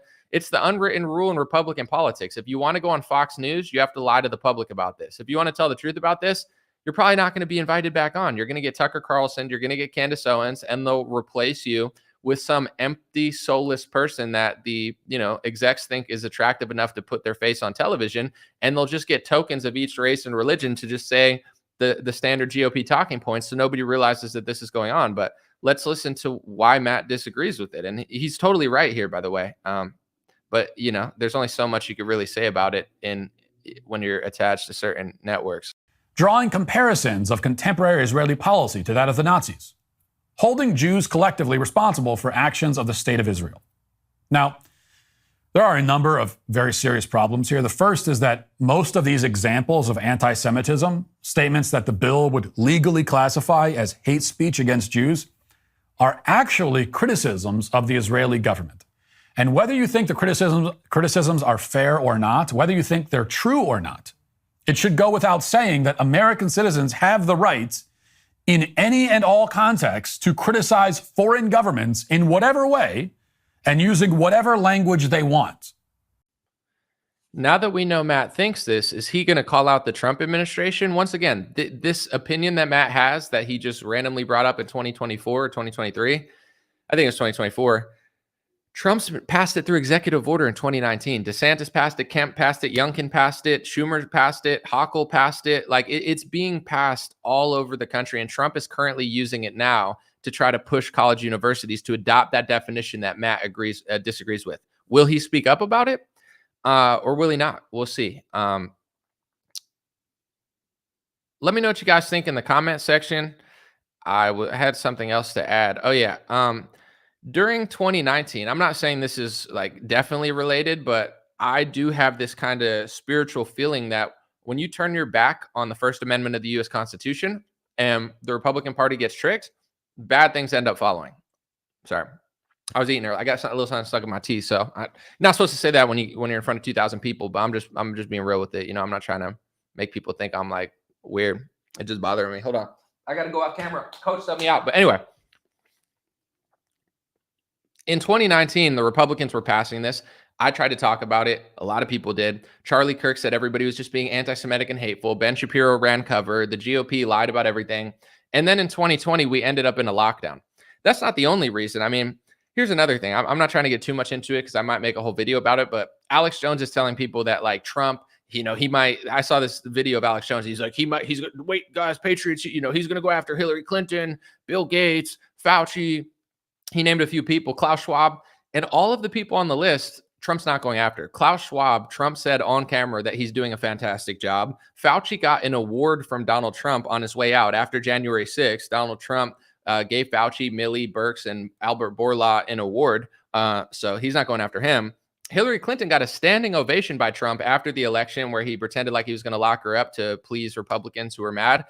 unwritten rule in Republican politics. If you want to go on Fox News, you have to lie to the public about this. If you want to tell the truth about this, you're probably not going to be invited back on. You're going to get Tucker Carlson, you're going to get Candace Owens, and they'll replace you with some empty, soulless person that the execs think is attractive enough to put their face on television, and they'll just get tokens of each race and religion to just say the standard GOP talking points, so nobody realizes that this is going on. But let's listen to why Matt disagrees with it. And he's totally right here, by the way. But there's only so much you could really say about it when you're attached to certain networks. Drawing comparisons of contemporary Israeli policy to that of the Nazis, holding Jews collectively responsible for actions of the state of Israel. Now, there are a number of very serious problems here. The first is that most of these examples of anti-Semitism, statements that the bill would legally classify as hate speech against Jews, are actually criticisms of the Israeli government. And whether you think the criticisms are fair or not, whether you think they're true or not, it should go without saying that American citizens have the right in any and all contexts to criticize foreign governments in whatever way and using whatever language they want. Now that we know Matt thinks this, is he going to call out the Trump administration? Once again, this opinion that Matt has that he just randomly brought up in 2024 or 2023, I think it's 2024, Trump's passed it through executive order in 2019. DeSantis passed it, Kemp passed it, Youngkin passed it, Schumer passed it, Hochul passed it. Like it's being passed all over the country, and Trump is currently using it now to try to push college universities to adopt that definition that Matt disagrees with. Will he speak up about it, or will he not? We'll see. Let me know what you guys think in the comment section. I had something else to add. Oh yeah. During 2019, I'm not saying this is like definitely related, but I do have this kind of spiritual feeling that when you turn your back on the First Amendment of the U.S. Constitution and the Republican Party gets tricked, bad things end up following. Sorry, I was eating earlier. I got a little something stuck in my teeth, so I'm not supposed to say that when you're in front of 2,000 people. But I'm just being real with it. I'm not trying to make people think I'm like weird. It just bothering me. Hold on, I got to go off camera. Coach sent me out. But anyway. In 2019, the Republicans were passing this. I tried to talk about it. A lot of people did. Charlie Kirk said everybody was just being anti-Semitic and hateful. Ben Shapiro ran cover. The GOP lied about everything. And then in 2020, we ended up in a lockdown. That's not the only reason. I mean, here's another thing. I'm not trying to get too much into it because I might make a whole video about it. But Alex Jones is telling people that like Trump, he might. I saw this video of Alex Jones. He's like, he's wait, guys, Patriots. He's going to go after Hillary Clinton, Bill Gates, Fauci. He named a few people, Klaus Schwab, and all of the people on the list, Trump's not going after. Klaus Schwab, Trump said on camera that he's doing a fantastic job. Fauci got an award from Donald Trump on his way out. After January 6th, Donald Trump gave Fauci, Millie Burks, and Albert Bourla an award. So he's not going after him. Hillary Clinton got a standing ovation by Trump after the election where he pretended like he was going to lock her up to please Republicans who were mad.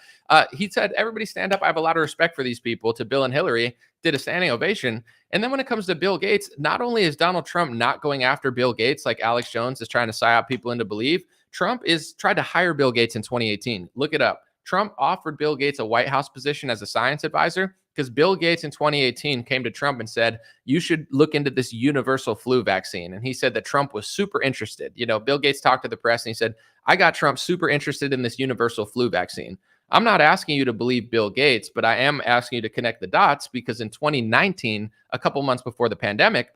He said, everybody stand up. I have a lot of respect for these people. To Bill and Hillary, did a standing ovation. And then when it comes to Bill Gates, not only is Donald Trump not going after Bill Gates like Alex Jones is trying to psyop people into believe, Trump is tried to hire Bill Gates in 2018. Look it up. Trump offered Bill Gates a White House position as a science advisor because Bill Gates in 2018 came to Trump and said, you should look into this universal flu vaccine. And he said that Trump was super interested. Bill Gates talked to the press and he said, I got Trump super interested in this universal flu vaccine. I'm not asking you to believe Bill Gates, but I am asking you to connect the dots because in 2019, a couple months before the pandemic,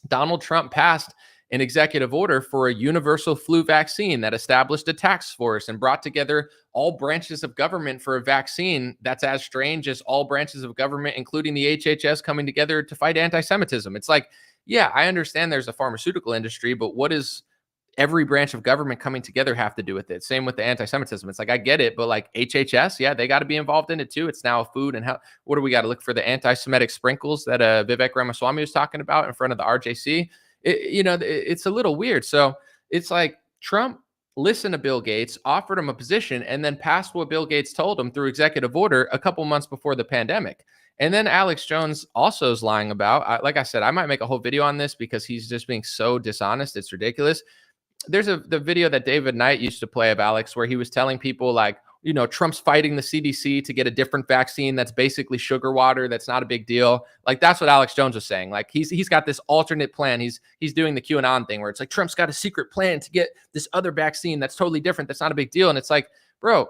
Donald Trump passed an executive order for a universal flu vaccine that established a task force and brought together all branches of government for a vaccine that's as strange as all branches of government, including the HHS, coming together to fight anti-Semitism. It's like, yeah, I understand there's a pharmaceutical industry, but what does every branch of government coming together have to do with it? Same with the anti-Semitism. It's like, I get it, but like HHS, yeah, they got to be involved in it too. It's now food. And what do we got to look for? The anti-Semitic sprinkles that Vivek Ramaswamy was talking about in front of the RJC. It's a little weird. So it's like Trump listened to Bill Gates, offered him a position, and then passed what Bill Gates told him through executive order a couple months before the pandemic. And then Alex Jones also is lying about, like I said, I might make a whole video on this because he's just being so dishonest. It's ridiculous. There's the video that David Knight used to play of Alex where he was telling people like, Trump's fighting the CDC to get a different vaccine that's basically sugar water. That's not a big deal. Like, that's what Alex Jones was saying. Like, he's got this alternate plan. He's doing the QAnon thing where it's like Trump's got a secret plan to get this other vaccine that's totally different. That's not a big deal. And it's like, bro,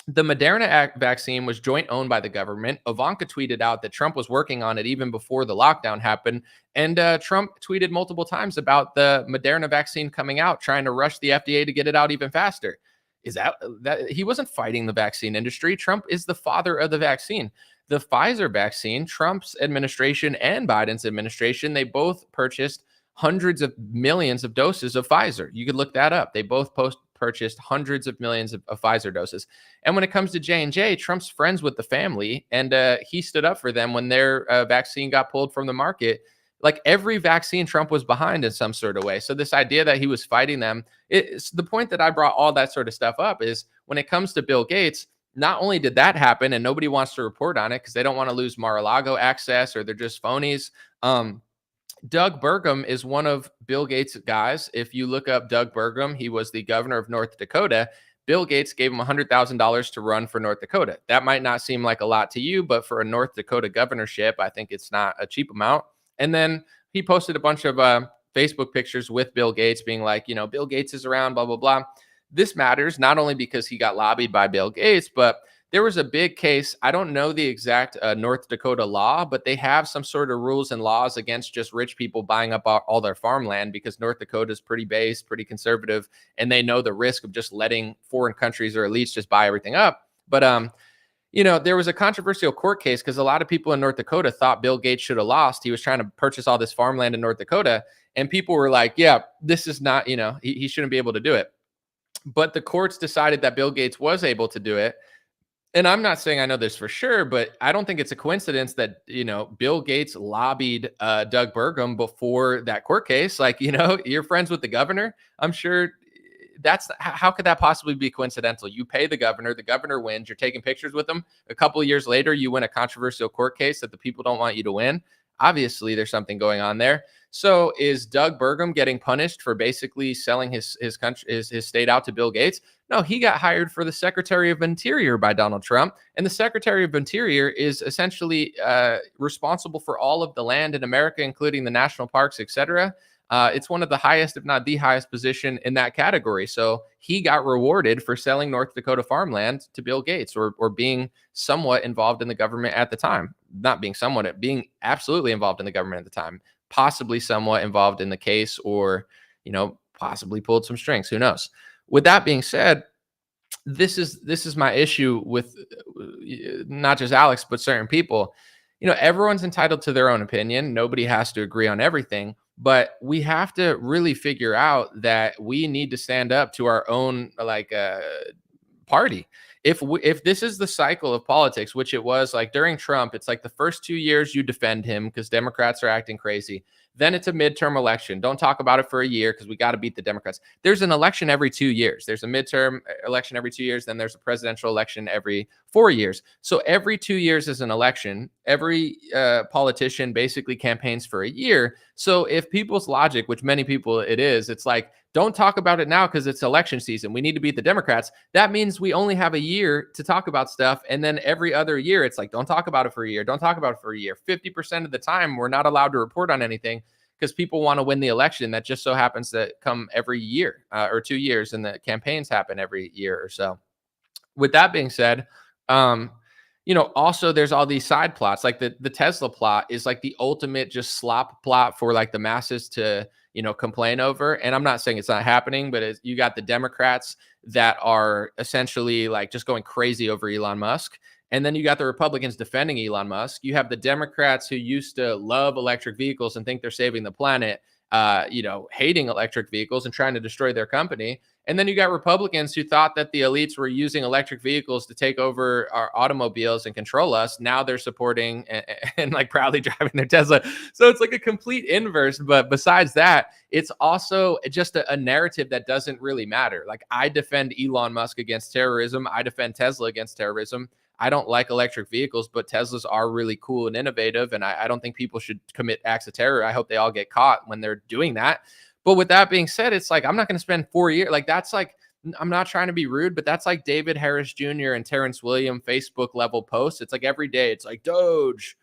the Moderna vaccine was joint owned by the government. Ivanka tweeted out that Trump was working on it even before the lockdown happened. And Trump tweeted multiple times about the Moderna vaccine coming out, trying to rush the FDA to get it out even faster. Is that he wasn't fighting the vaccine industry? Trump is the father of the vaccine. The Pfizer vaccine, Trump's administration and Biden's administration, they both purchased hundreds of millions of doses of Pfizer. You could look that up. They both purchased hundreds of millions of Pfizer doses. And when it comes to J&J, Trump's friends with the family, and he stood up for them when their vaccine got pulled from the market. Like every vaccine, Trump was behind in some sort of way. So this idea that he was fighting them, it's the point that I brought all that sort of stuff up is when it comes to Bill Gates, not only did that happen and nobody wants to report on it because they don't want to lose Mar-a-Lago access or they're just phonies. Doug Burgum is one of Bill Gates' guys. If you look up Doug Burgum, he was the governor of North Dakota. Bill Gates gave him $100,000 to run for North Dakota. That might not seem like a lot to you, but for a North Dakota governorship, I think it's not a cheap amount. And then he posted a bunch of Facebook pictures with Bill Gates being like, Bill Gates is around, blah, blah, blah. This matters not only because he got lobbied by Bill Gates, but there was a big case. I don't know the exact North Dakota law, but they have some sort of rules and laws against just rich people buying up all their farmland because North Dakota is pretty base, pretty conservative, and they know the risk of just letting foreign countries or elites just buy everything up. But there was a controversial court case because a lot of people in North Dakota thought Bill Gates should have lost. He was trying to purchase all this farmland in North Dakota. And people were like, yeah, this is not, he shouldn't be able to do it. But the courts decided that Bill Gates was able to do it. And I'm not saying I know this for sure, but I don't think it's a coincidence that, Bill Gates lobbied Doug Burgum before that court case. Like, you're friends with the governor. I'm sure how could that possibly be coincidental? You pay the governor wins, you're taking pictures with him. A couple of years later, you win a controversial court case that the people don't want you to win. Obviously, there's something going on there. So is Doug Burgum getting punished for basically selling his country, his state out to Bill Gates? No, he got hired for the Secretary of Interior by Donald Trump. And the Secretary of Interior is essentially responsible for all of the land in America, including the national parks, etc. It's one of the highest, if not the highest position in that category. So he got rewarded for selling North Dakota farmland to Bill Gates or being somewhat involved in the government at the time. Not being somewhat, being absolutely involved in the government at the time. Possibly somewhat involved in the case or, possibly pulled some strings. Who knows? With that being said, this is my issue with not just Alex, but certain people. Everyone's entitled to their own opinion. Nobody has to agree on everything. But we have to really figure out that we need to stand up to our own party. If this is the cycle of politics, which it was like during Trump, it's like the first 2 years you defend him because Democrats are acting crazy. Then it's a midterm election. Don't talk about it for a year because we got to beat the Democrats. There's an election every 2 years. There's a midterm election every 2 years. Then there's a presidential election every 4 years. So every 2 years is an election. Every politician basically campaigns for a year. So if people's logic, which many people it is, it's like, don't talk about it now because it's election season. We need to beat the Democrats. That means we only have a year to talk about stuff. And then every other year, it's like, don't talk about it for a year. Don't talk about it for a year. 50% of the time, we're not allowed to report on anything because people want to win the election. That just so happens to come every year or 2 years, and the campaigns happen every year or so. With that being said, also there's all these side plots. Like the Tesla plot is like the ultimate just slop plot for like the masses to, complain over. And I'm not saying it's not happening, but you got the Democrats that are essentially like just going crazy over Elon Musk. And then you got the Republicans defending Elon Musk. You have the Democrats who used to love electric vehicles and think they're saving the planet, hating electric vehicles and trying to destroy their company. And then you got Republicans who thought that the elites were using electric vehicles to take over our automobiles and control us. Now they're supporting and like proudly driving their Tesla. So it's like a complete inverse. But besides that, it's also just a narrative that doesn't really matter. Like I defend Elon Musk against terrorism. I defend Tesla against terrorism. I don't like electric vehicles, but Teslas are really cool and innovative. And I don't think people should commit acts of terror. I hope they all get caught when they're doing that. But with that being said, it's like, I'm not going to spend 4 years. Like that's like, I'm not trying to be rude, but that's like David Harris Jr. and Terrence Williams Facebook level posts. It's like every day it's like Doge,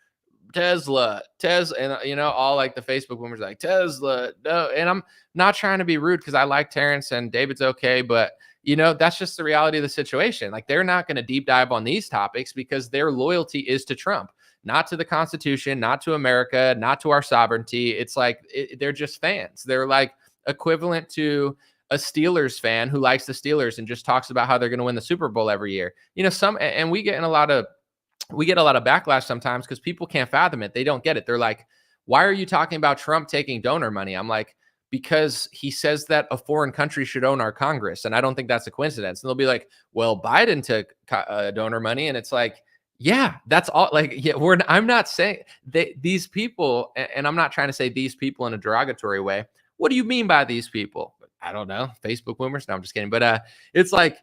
Tesla, and all like the Facebook boomers like Tesla. No. And I'm not trying to be rude because I like Terrence and David's okay, but that's just the reality of the situation. Like they're not going to deep dive on these topics because their loyalty is to Trump, not to the Constitution, not to America, not to our sovereignty. It's like they're just fans. They're like equivalent to a Steelers fan who likes the Steelers and just talks about how they're going to win the Super Bowl every year. And we get a lot of backlash sometimes because people can't fathom it. They don't get it. They're like, why are you talking about Trump taking donor money? I'm like, because he says that a foreign country should own our Congress. And I don't think that's a coincidence. And they'll be like, well, Biden took donor money. And it's like, yeah, that's all. Like, yeah, I'm not saying these people, and I'm not trying to say these people in a derogatory way. What do you mean by these people? I don't know. Facebook boomers? No, I'm just kidding. But it's like,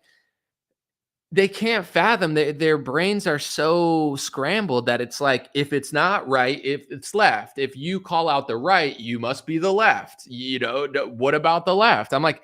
they can't fathom that their brains are so scrambled that it's like, if it's not right, if it's left, if you call out the right, you must be the left. What about the left? I'm like,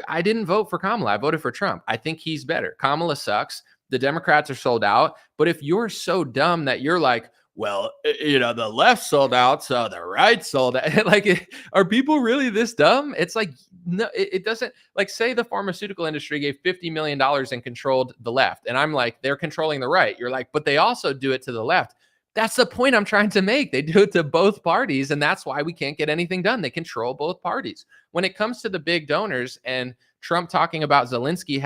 I didn't vote for Kamala. I voted for Trump. I think he's better. Kamala sucks. The Democrats are sold out. But if you're so dumb that you're like, well, the left sold out, so the right sold out. Like, are people really this dumb? It's like, no, it doesn't. Like, say the pharmaceutical industry gave $50 million and controlled the left. And I'm like, they're controlling the right. You're like, but they also do it to the left. That's the point I'm trying to make. They do it to both parties. And that's why we can't get anything done. They control both parties. When it comes to the big donors and Trump talking about Zelensky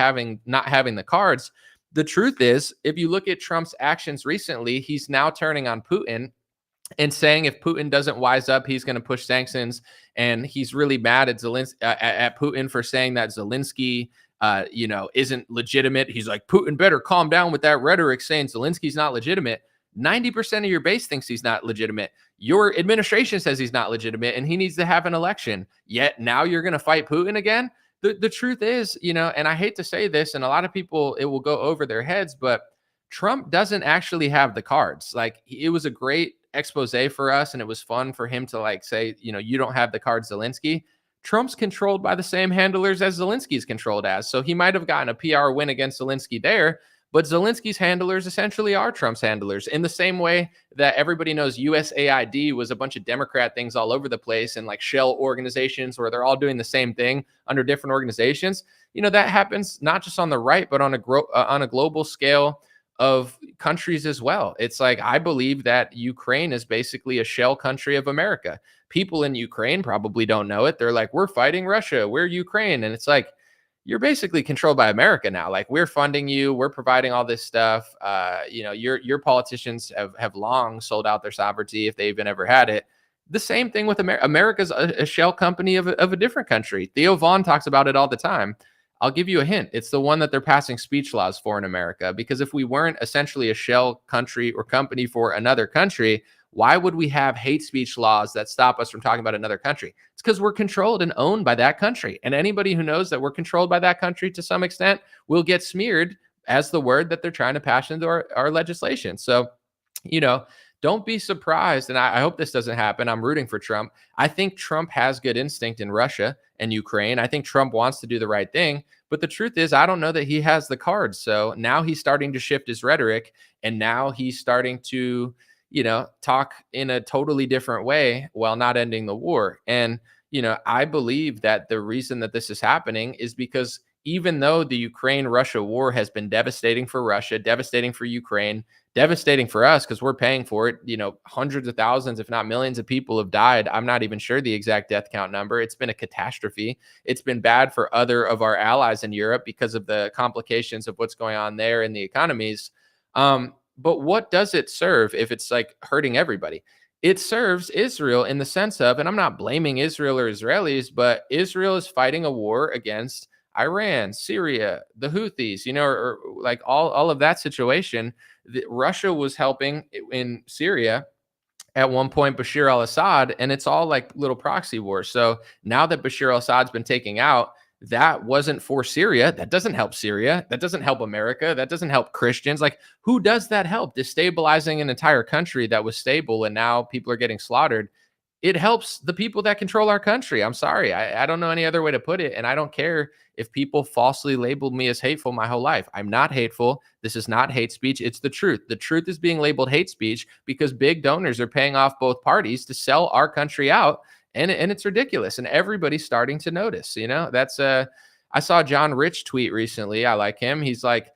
not having the cards, the truth is, if you look at Trump's actions recently, he's now turning on Putin and saying if Putin doesn't wise up, he's going to push sanctions. And he's really mad at at Putin for saying that Zelensky, isn't legitimate. He's like, Putin better calm down with that rhetoric saying Zelensky's not legitimate. 90% of your base thinks he's not legitimate. Your administration says he's not legitimate and he needs to have an election. Yet now you're going to fight Putin again? The truth is, and I hate to say this, and a lot of people, it will go over their heads, but Trump doesn't actually have the cards. Like, it was a great expose for us, and it was fun for him to like say, you don't have the cards, Zelensky. Trump's controlled by the same handlers as Zelensky's controlled as. So he might have gotten a PR win against Zelensky there, but Zelensky's handlers essentially are Trump's handlers, in the same way that everybody knows USAID was a bunch of Democrat things all over the place and like shell organizations where they're all doing the same thing under different organizations. That happens not just on the right, but on a global scale of countries as well. It's like, I believe that Ukraine is basically a shell country of America. People in Ukraine probably don't know it. They're like, we're fighting Russia, we're Ukraine. And it's like, you're basically controlled by America now. Like, we're funding you, we're providing all this stuff. Your politicians have long sold out their sovereignty if they even ever had it. The same thing with America. America's a shell company of a different country. Theo Vaughn talks about it all the time. I'll give you a hint. It's the one that they're passing speech laws for in America. Because if we weren't essentially a shell country or company for another country, why would we have hate speech laws that stop us from talking about another country? It's because we're controlled and owned by that country. And anybody who knows that we're controlled by that country to some extent will get smeared as the word that they're trying to pass into our legislation. So, don't be surprised. And I hope this doesn't happen. I'm rooting for Trump. I think Trump has good instinct in Russia and Ukraine. I think Trump wants to do the right thing. But the truth is, I don't know that he has the cards. So now he's starting to shift his rhetoric. And now he's starting to talk in a totally different way while not ending the war. And, I believe that the reason that this is happening is because even though the Ukraine-Russia war has been devastating for Russia, devastating for Ukraine, devastating for us because we're paying for it, hundreds of thousands, if not millions of people have died. I'm not even sure the exact death count number. It's been a catastrophe. It's been bad for other of our allies in Europe because of the complications of what's going on there in the economies. But what does it serve if it's like hurting everybody? It serves Israel in the sense of, and I'm not blaming Israel or Israelis, but Israel is fighting a war against Iran, Syria, the Houthis, or like all of that situation. Russia was helping in Syria at one point, Bashar al-Assad, and it's all like little proxy wars. So now that Bashar al-Assad's been taken out, that wasn't for Syria. That doesn't help Syria. That doesn't help America. That doesn't help Christians. Like, who does that help? Destabilizing an entire country that was stable and now people are getting slaughtered. It helps the people that control our country. I'm sorry. I don't know any other way to put it. And I don't care if people falsely labeled me as hateful my whole life. I'm not hateful. This is not hate speech. It's the truth. The truth is being labeled hate speech because big donors are paying off both parties to sell our country out. And it's ridiculous. And everybody's starting to notice, that's I saw John Rich tweet recently. I like him. He's like,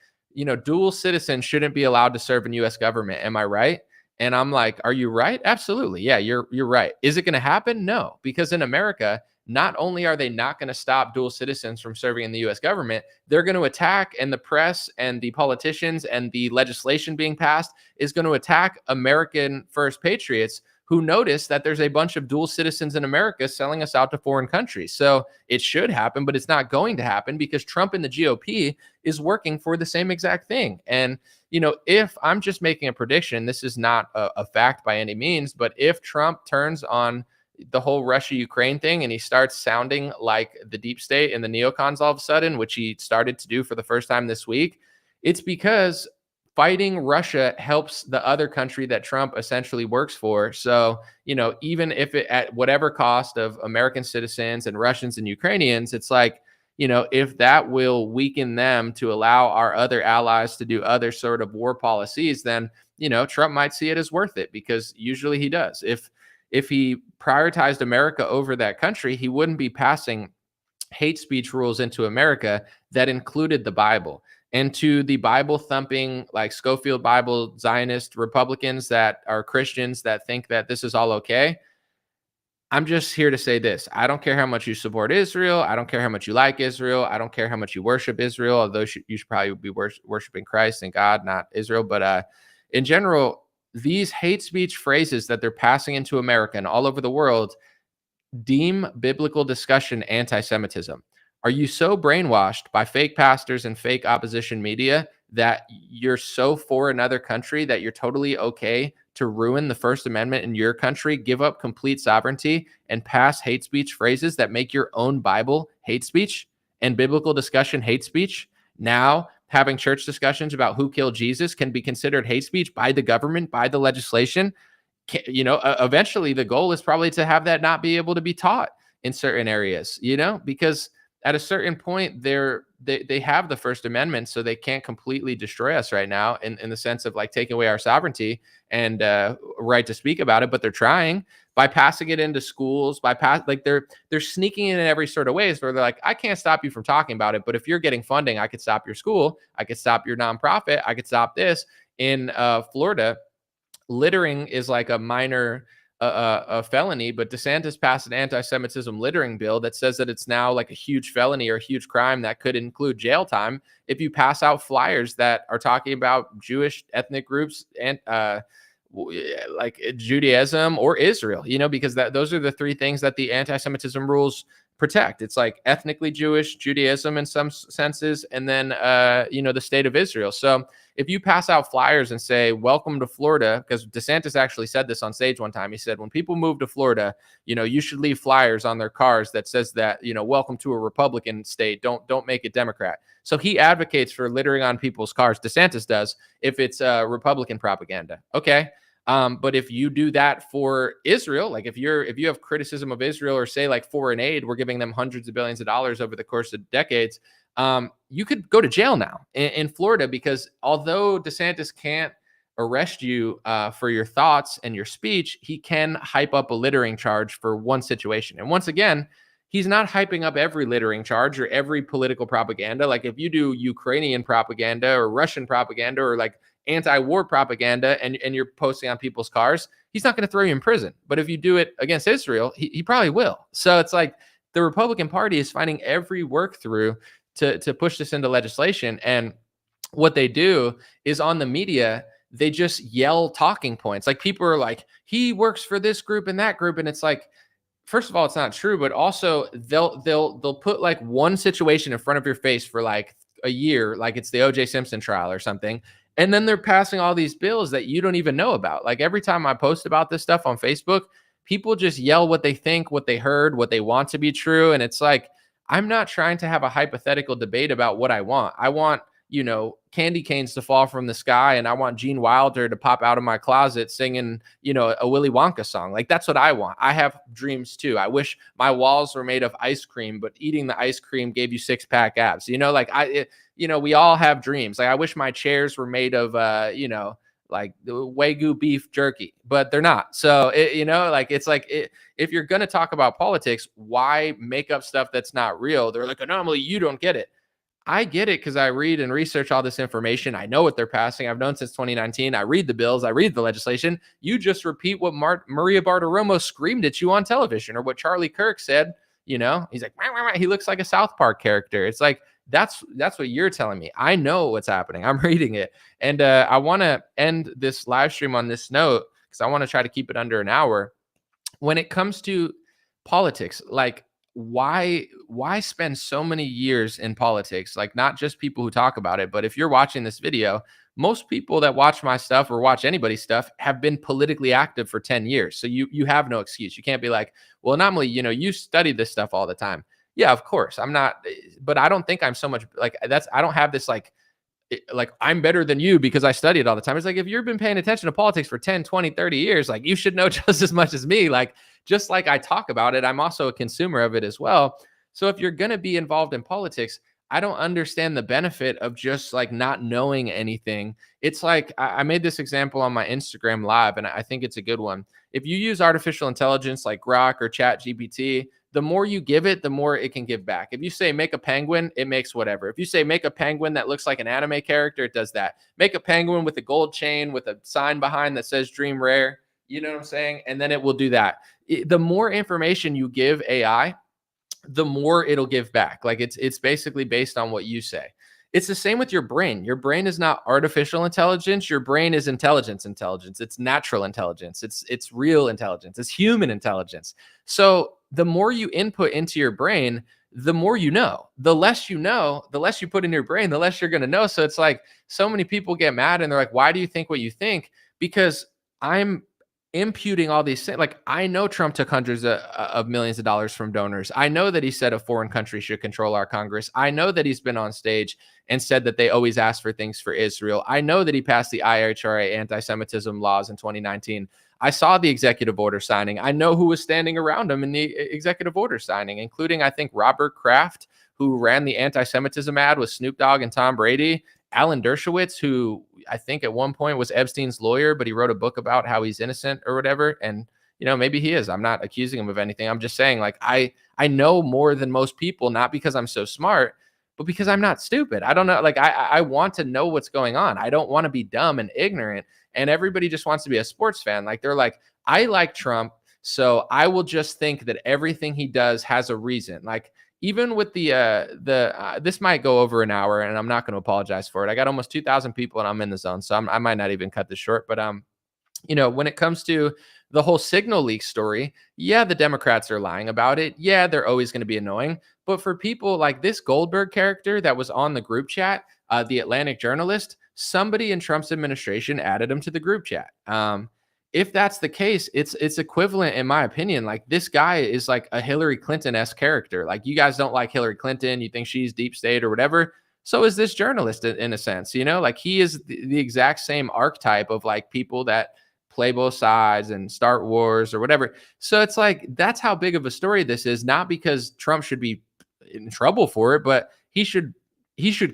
dual citizens shouldn't be allowed to serve in U.S. government. Am I right? And I'm like, are you right? Absolutely. Yeah, you're right. Is it going to happen? No, because in America, not only are they not going to stop dual citizens from serving in the US government, they're going to attack, and the press and the politicians and the legislation being passed is going to attack American first patriots who notice that there's a bunch of dual citizens in America selling us out to foreign countries. So it should happen, but it's not going to happen because Trump and the GOP is working for the same exact thing. And, if I'm just making a prediction, this is not a fact by any means, but if Trump turns on the whole Russia-Ukraine thing and he starts sounding like the deep state and the neocons all of a sudden, which he started to do for the first time this week, it's because fighting Russia helps the other country that Trump essentially works for. So, even if it at whatever cost of American citizens and Russians and Ukrainians, it's like, if that will weaken them to allow our other allies to do other sort of war policies, then, Trump might see it as worth it, because usually he does. If he prioritized America over that country, he wouldn't be passing hate speech rules into America that included the Bible. And to the Bible thumping, like Schofield Bible Zionist Republicans that are Christians that think that this is all okay, I'm just here to say this. I don't care how much you support Israel. I don't care how much you like Israel. I don't care how much you worship Israel, although you should probably be worshiping Christ and God, not Israel. But in general, these hate speech phrases that they're passing into America and all over the world deem biblical discussion anti-Semitism. Are you so brainwashed by fake pastors and fake opposition media that you're so for another country that you're totally okay to ruin the First Amendment in your country, give up complete sovereignty, and pass hate speech phrases that make your own Bible hate speech and biblical discussion hate speech? Now, having church discussions about who killed Jesus can be considered hate speech by the government, by the legislation. Eventually the goal is probably to have that not be able to be taught in certain areas, because at a certain point they have the First Amendment, so they can't completely destroy us right now in the sense of like taking away our sovereignty and right to speak about it, but they're trying by passing it into schools, they're sneaking in every sort of ways where they're like, I can't stop you from talking about it, but if you're getting funding, I could stop your school, I could stop your nonprofit, I could stop this. In Florida, littering is like a minor a felony, but DeSantis passed an anti-Semitism littering bill that says that it's now like a huge felony or a huge crime that could include jail time if you pass out flyers that are talking about Jewish ethnic groups and like Judaism or Israel, because those are the three things that the anti-Semitism rules protect. It's like ethnically Jewish, Judaism in some senses, and then the state of Israel. So if you pass out flyers and say, welcome to Florida, because DeSantis actually said this on stage one time. He said, when people move to Florida, you should leave flyers on their cars that says that, welcome to a Republican state. Don't make it Democrat. So he advocates for littering on people's cars. DeSantis does if it's Republican propaganda. Okay. But if you do that for Israel, like if you have criticism of Israel or say like foreign aid, we're giving them hundreds of billions of dollars over the course of decades, you could go to jail now in Florida, because although DeSantis can't arrest you for your thoughts and your speech, he can hype up a littering charge for one situation. And once again, he's not hyping up every littering charge or every political propaganda. Like if you do Ukrainian propaganda or Russian propaganda or like anti-war propaganda and you're posting on people's cars, he's not going to throw you in prison. But if you do it against Israel, he probably will. So it's like the Republican Party is finding every work through to push this into legislation. And what they do is on the media, they just yell talking points. Like people are like, he works for this group and that group. And it's like, first of all, it's not true, but also they'll put like one situation in front of your face for like a year, like it's the O.J. Simpson trial or something. And then they're passing all these bills that you don't even know about. Like every time I post about this stuff on Facebook, people just yell what they think, what they heard, what they want to be true. And it's like, I'm not trying to have a hypothetical debate about what I want. I want, candy canes to fall from the sky, and I want Gene Wilder to pop out of my closet singing, a Willy Wonka song. Like that's what I want. I have dreams too. I wish my walls were made of ice cream, but eating the ice cream gave you 6-pack abs. We all have dreams. Like I wish my chairs were made of, like the Wagyu beef jerky, but they're not. So, if you're going to talk about politics, why make up stuff that's not real? They're like, anomaly, you don't get it. I get it because I read and research all this information. I know what they're passing. I've known since 2019. I read the bills. I read the legislation. You just repeat what Maria Bartiromo screamed at you on television or what Charlie Kirk said, You know, he's like, "Wah, wah, wah." He looks like a South Park character. It's like, that's what you're telling me. I know what's happening. I'm reading it. And I want to end this live stream on this note because I want to try to keep it under an hour. When it comes to politics, like, why spend so many years in politics? Like, not just people who talk about it, but if you're watching this video, most people that watch my stuff or watch anybody's stuff have been politically active for 10 years. So you have no excuse. You can't be like, well, normally, you study this stuff all the time. Yeah, of course. I'm not, but I don't think I'm so much like I don't have this like I'm better than you because I study it all the time. It's like, if you've been paying attention to politics for 10, 20, 30 years, like, you should know just as much as me. Like, just like I talk about it, I'm also a consumer of it as well. So if you're going to be involved in politics, I don't understand the benefit of just like not knowing anything. It's like, I made this example on my Instagram live, and I think it's a good one. If you use artificial intelligence like Grok or Chat GPT, the more you give it, the more it can give back. If you say make a penguin, it makes whatever. If you say make a penguin that looks like an anime character, it does that. Make a penguin with a gold chain with a sign behind that says dream rare. You know what I'm saying? And then it will do that. The more information you give AI, the more it'll give back. Like, it's basically based on what you say. It's the same with your brain. Your brain is not artificial intelligence. Your brain is intelligence. It's natural intelligence. It's real intelligence. It's human intelligence. So the more you input into your brain, the more you know. The less you know, the less you put in your brain, the less you're going to know. So it's like, so many people get mad and they're like, why do you think what you think? Because I'm imputing all these things. Like, I know Trump took hundreds of millions of dollars from donors. I know that he said a foreign country should control our Congress. I know that he's been on stage and said that they always ask for things for Israel. I know that he passed the IHRA anti-Semitism laws in 2019. I saw the executive order signing. I know who was standing around him in the executive order signing, including, I think, Robert Kraft, who ran the anti-Semitism ad with Snoop Dogg and Tom Brady. Alan Dershowitz, who I think at one point was Epstein's lawyer, but he wrote a book about how he's innocent or whatever. And, maybe he is. I'm not accusing him of anything. I'm just saying, like, I know more than most people, not because I'm so smart, but because I'm not stupid. I don't know. Like, I want to know what's going on. I don't want to be dumb and ignorant. And everybody just wants to be a sports fan. Like, they're like, I like Trump, so I will just think that everything he does has a reason. Like, even with this might go over an hour, and I'm not going to apologize for it. I got almost 2,000 people and I'm in the zone, so I might not even cut this short. But when it comes to the whole signal leak story, yeah, the Democrats are lying about it. Yeah, they're always going to be annoying. But for people like this Goldberg character that was on the group chat, the Atlantic journalist, somebody in Trump's administration added him to the group chat. If that's the case, it's equivalent, in my opinion. Like, this guy is like a Hillary Clinton-esque character. Like, you guys don't like Hillary Clinton, you think she's deep state or whatever. So is this journalist in a sense, like, he is the exact same archetype of like people that play both sides and start wars or whatever. So it's like, that's how big of a story this is, not because Trump should be in trouble for it, but he should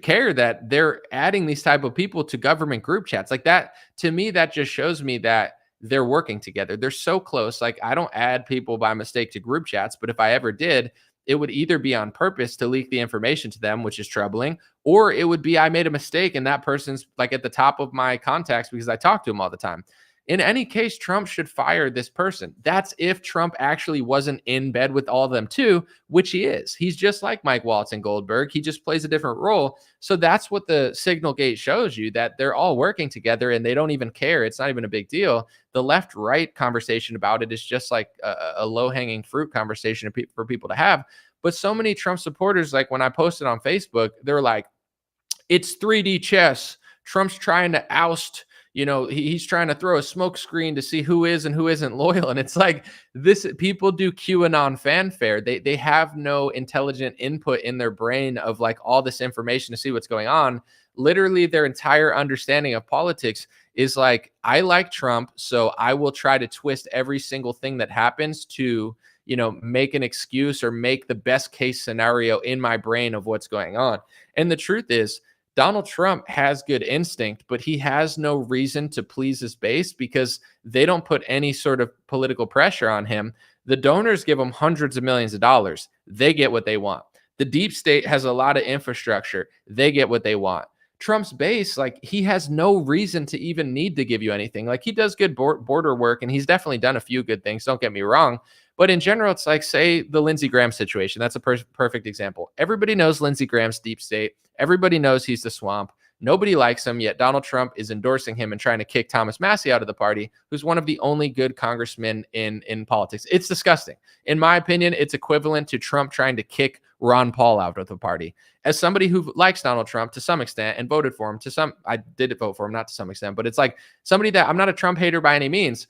care that they're adding these type of people to government group chats. Like, that, to me, that just shows me that they're working together. They're so close. Like, I don't add people by mistake to group chats, but if I ever did, it would either be on purpose to leak the information to them, which is troubling, or it would be I made a mistake and that person's like at the top of my contacts because I talk to him all the time. In any case, Trump should fire this person. That's if Trump actually wasn't in bed with all of them too, which he is. He's just like Mike Waltz and Goldberg. He just plays a different role. So that's what the Signal Gate shows you, that they're all working together and they don't even care. It's not even a big deal. The left-right conversation about it is just like a low-hanging fruit conversation for people to have. But so many Trump supporters, like when I posted on Facebook, they're like, it's 3D chess. Trump's trying to oust, he's trying to throw a smoke screen to see who is and who isn't loyal. And it's like, this, people do QAnon fanfare. They have no intelligent input in their brain of like all this information to see what's going on. Literally, their entire understanding of politics is like, I like Trump, so I will try to twist every single thing that happens to, make an excuse or make the best case scenario in my brain of what's going on. And the truth is, Donald Trump has good instinct, but he has no reason to please his base because they don't put any sort of political pressure on him. The donors give him hundreds of millions of dollars. They get what they want. The deep state has a lot of infrastructure. They get what they want. Trump's base, like, he has no reason to even need to give you anything. Like, he does good border work and he's definitely done a few good things. Don't get me wrong, But in general, it's like, say, the Lindsey Graham situation. That's a perfect example. Everybody knows Lindsey Graham's deep state. Everybody knows he's the swamp. Nobody likes him, yet Donald Trump is endorsing him and trying to kick Thomas Massie out of the party, who's one of the only good congressmen in politics. It's disgusting. In my opinion, it's equivalent to Trump trying to kick Ron Paul out of the party. As somebody who likes Donald Trump to some extent and voted for him I did vote for him, not to some extent, but it's like somebody that I'm not a Trump hater by any means.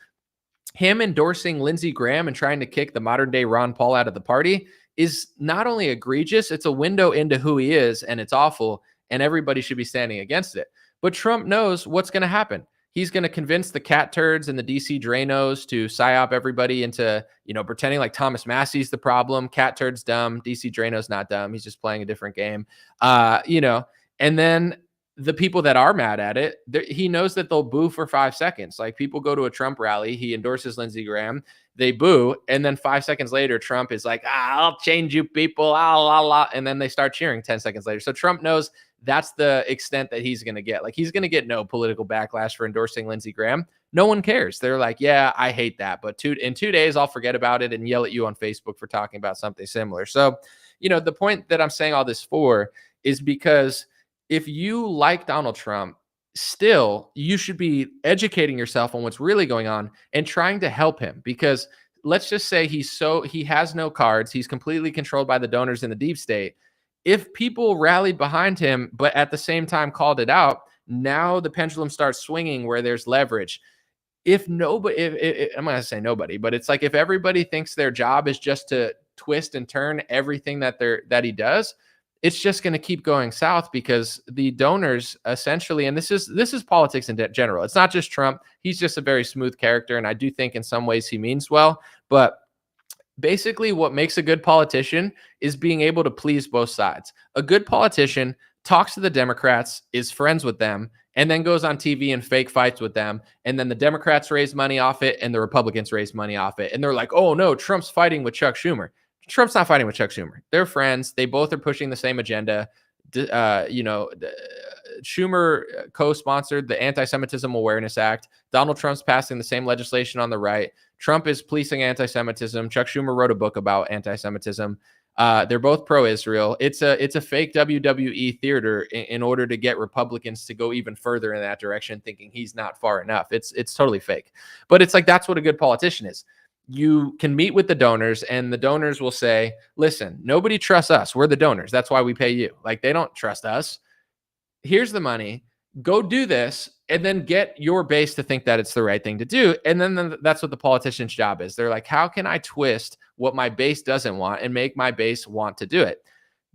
Him endorsing Lindsey Graham and trying to kick the modern day Ron Paul out of the party is not only egregious, it's a window into who he is, and it's awful, and everybody should be standing against it. But Trump knows what's going to happen. He's going to convince the cat turds and the DC Drainos to psyop everybody into, pretending like Thomas Massie's the problem. Cat turd's dumb. DC Draino's not dumb. He's just playing a different game. And then the people that are mad at it, he knows that they'll boo for 5 seconds. Like, people go to a Trump rally, he endorses Lindsey Graham, they boo, and then 5 seconds later, Trump is like, I'll change you people, and then they start cheering 10 seconds later. So Trump knows that's the extent that he's going to get. Like, he's going to get no political backlash for endorsing Lindsey Graham. No one cares. They're like, yeah, I hate that, but in 2 days, I'll forget about it and yell at you on Facebook for talking about something similar. So, the point that I'm saying all this for is because if you like Donald Trump, still, you should be educating yourself on what's really going on and trying to help him. Because let's just say he has no cards. He's completely controlled by the donors in the deep state. If people rallied behind him, but at the same time called it out, now the pendulum starts swinging where there's leverage. I'm going to say nobody, but it's like, if everybody thinks their job is just to twist and turn everything that he does, it's just going to keep going south, because the donors essentially, and this is politics in general. It's not just Trump. He's just a very smooth character, and I do think in some ways he means well. But basically, what makes a good politician is being able to please both sides. A good politician talks to the Democrats, is friends with them, and then goes on TV and fake fights with them. And then the Democrats raise money off it, and the Republicans raise money off it. And they're like, oh no, Trump's fighting with Chuck Schumer. Trump's not fighting with Chuck Schumer. They're friends. They both are pushing the same agenda. Schumer co-sponsored the Anti-Semitism Awareness Act. Donald Trump's passing the same legislation on the right. Trump is policing anti-Semitism. Chuck Schumer wrote a book about anti-Semitism. They're both pro-Israel. It's a fake WWE theater in order to get Republicans to go even further in that direction, thinking he's not far enough. It's totally fake. But it's like, that's what a good politician is. You can meet with the donors, and the donors will say, listen, nobody trusts us. We're the donors. That's why we pay you. Like, they don't trust us. Here's the money. Go do this, and then get your base to think that it's the right thing to do. And then that's what the politician's job is. They're like, how can I twist what my base doesn't want and make my base want to do it?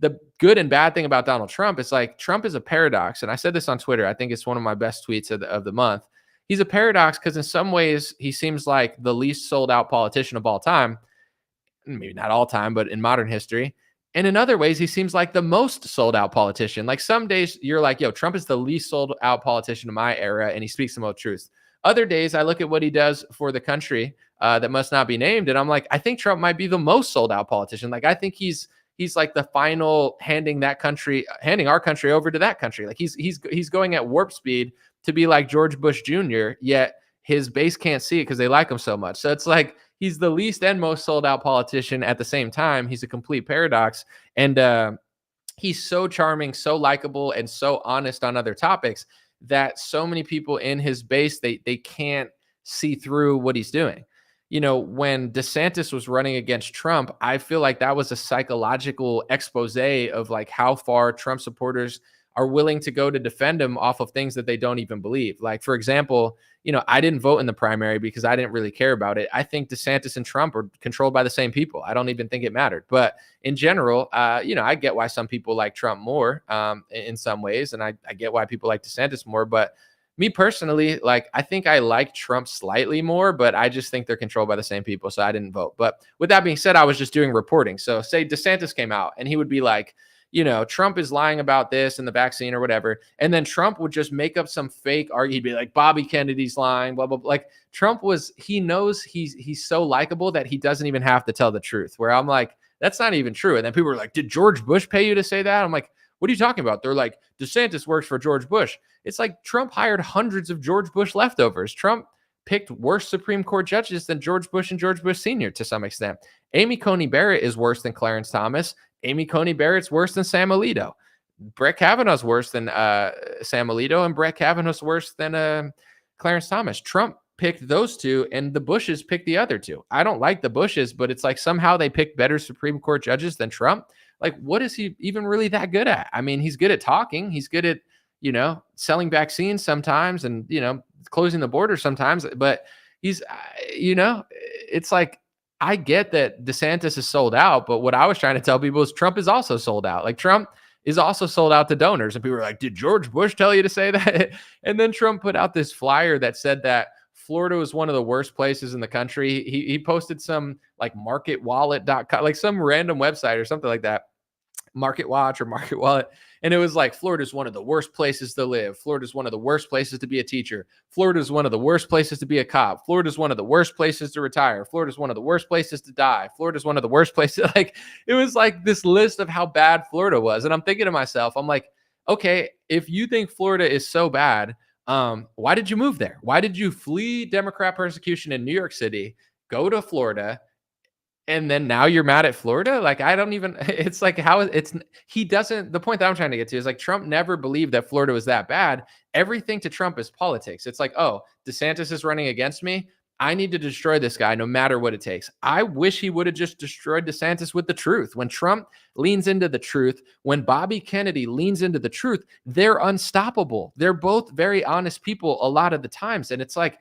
The good and bad thing about Donald Trump is, like, Trump is a paradox. And I said this on Twitter. I think it's one of my best tweets of the month. He's a paradox because in some ways he seems like the least sold out politician of all time. Maybe not all time, but in modern history. And in other ways, he seems like the most sold out politician. Like, some days you're like, yo, Trump is the least sold out politician of my era, and he speaks the most truth. Other days I look at what he does for the country that must not be named, and I'm like, I think Trump might be the most sold out politician. Like, I think he's like the final handing our country over to that country. Like, he's going at warp speed to be like George Bush Jr., yet his base can't see it because they like him so much. So it's like, he's the least and most sold out politician at the same time. He's a complete paradox. And he's so charming, so likable, and so honest on other topics that so many people in his base, they can't see through what he's doing. When DeSantis was running against Trump, I feel like that was a psychological expose of like how far Trump supporters are willing to go to defend him off of things that they don't even believe. Like, for example, I didn't vote in the primary because I didn't really care about it. I think DeSantis and Trump are controlled by the same people. I don't even think it mattered. But in general, I get why some people like Trump more in some ways, and I get why people like DeSantis more. But me personally, like, I think I like Trump slightly more, but I just think they're controlled by the same people, so I didn't vote. But with that being said, I was just doing reporting. So say DeSantis came out and he would be like, Trump is lying about this and the vaccine or whatever. And then Trump would just make up some fake argument. He'd be like, Bobby Kennedy's lying, blah, blah, blah. Like, he knows he's so likable that he doesn't even have to tell the truth, where I'm like, that's not even true. And then people are like, did George Bush pay you to say that? I'm like, what are you talking about? They're like, DeSantis works for George Bush. It's like Trump hired hundreds of George Bush leftovers. Trump picked worse Supreme Court judges than George Bush and George Bush Sr. to some extent. Amy Coney Barrett is worse than Clarence Thomas. Amy Coney Barrett's worse than Sam Alito. Brett Kavanaugh's worse than Sam Alito, and Brett Kavanaugh's worse than Clarence Thomas. Trump picked those two, and the Bushes picked the other two. I don't like the Bushes, but it's like somehow they picked better Supreme Court judges than Trump. Like, what is he even really that good at? I mean, he's good at talking. He's good at, selling vaccines sometimes and, closing the border sometimes. But he's, it's like, I get that DeSantis is sold out. But what I was trying to tell people is Trump is also sold out. Like, Trump is also sold out to donors. And people were like, did George Bush tell you to say that? And then Trump put out this flyer that said that Florida was one of the worst places in the country. He posted some like marketwallet.com, like some random website or something like that, Market Watch or Market Wallet. And it was like, Florida's one of the worst places to live. Florida's one of the worst places to be a teacher. Florida's one of the worst places to be a cop. Florida's one of the worst places to retire. Florida's one of the worst places to die. Florida's one of the worst places. Like, it was like this list of how bad Florida was. And I'm thinking to myself, I'm like, okay, if you think Florida is so bad, why did you move there? Why did you flee Democrat persecution in New York City, go to Florida, and then now you're mad at Florida? Like, I don't even, it's like, the point that I'm trying to get to is like, Trump never believed that Florida was that bad. Everything to Trump is politics. It's like, oh, DeSantis is running against me. I need to destroy this guy no matter what it takes. I wish he would have just destroyed DeSantis with the truth. When Trump leans into the truth, when Bobby Kennedy leans into the truth, they're unstoppable. They're both very honest people a lot of the times. And it's like,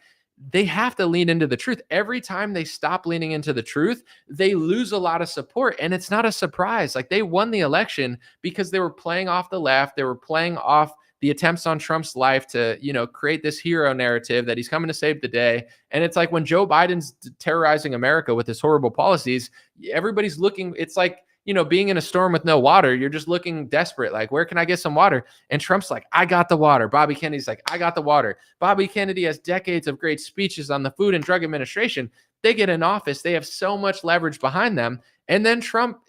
they have to lean into the truth. Every time they stop leaning into the truth, they lose a lot of support. And it's not a surprise. Like, they won the election because they were playing off the left. They were playing off the attempts on Trump's life to, create this hero narrative that he's coming to save the day. And it's like when Joe Biden's terrorizing America with his horrible policies, everybody's looking, it's like, being in a storm with no water, you're just looking desperate. Like, where can I get some water? And Trump's like, I got the water. Bobby Kennedy's like, I got the water. Bobby Kennedy has decades of great speeches on the Food and Drug Administration. They get in office. They have so much leverage behind them. And then Trump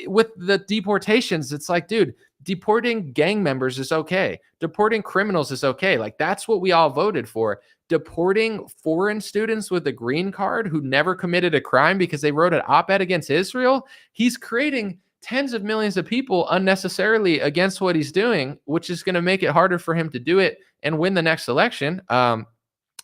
with the deportations, it's like, dude, deporting gang members is okay. Deporting criminals is okay. Like, that's what we all voted for. Deporting foreign students with a green card who never committed a crime because they wrote an op-ed against Israel. He's creating tens of millions of people unnecessarily against what he's doing, which is going to make it harder for him to do it and win the next election.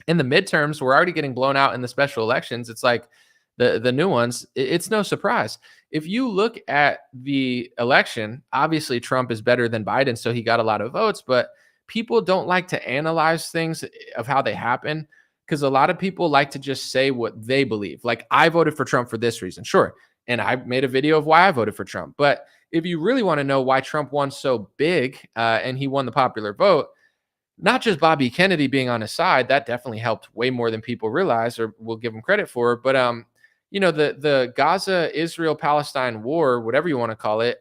In the midterms, we're already getting blown out in the special elections. It's like the new ones. It's no surprise. If you look at the election, obviously Trump is better than Biden, so he got a lot of votes, but people don't like to analyze things of how they happen because a lot of people like to just say what they believe. Like, I voted for Trump for this reason. Sure. And I made a video of why I voted for Trump. But if you really want to know why Trump won so big and he won the popular vote, not just Bobby Kennedy being on his side, that definitely helped way more than people realize or will give him credit for. But, the Gaza, Israel, Palestine war, whatever you want to call it,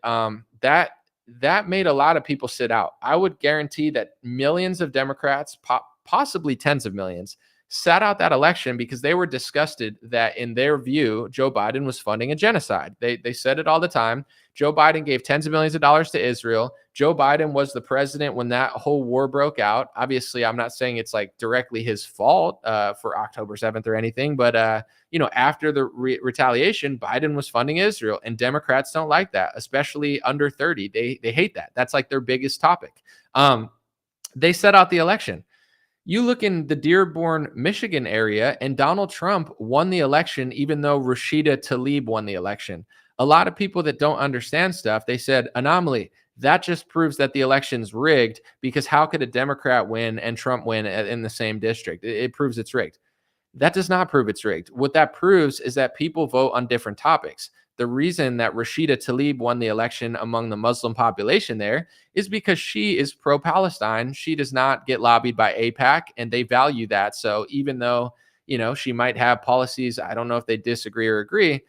that made a lot of people sit out. I would guarantee that millions of Democrats, possibly tens of millions, sat out that election because they were disgusted that, in their view, Joe Biden was funding a genocide. They said it all the time. Joe Biden gave tens of millions of dollars to Israel. Joe Biden was the president when that whole war broke out. Obviously, I'm not saying it's like directly his fault for October 7th or anything, but after the retaliation, Biden was funding Israel, and Democrats don't like that, especially under 30. They hate that. That's like their biggest topic. They set out the election. You look in the Dearborn, Michigan area, and Donald Trump won the election, even though Rashida Tlaib won the election. A lot of people that don't understand stuff, they said, anomaly. That just proves that the election's rigged, because how could a Democrat win and Trump win in the same district? It proves it's rigged. That does not prove it's rigged. What that proves is that people vote on different topics. The reason that Rashida Tlaib won the election among the Muslim population there is because she is pro-Palestine. She does not get lobbied by AIPAC, and they value that. So even though, she might have policies, I don't know if they disagree or agree,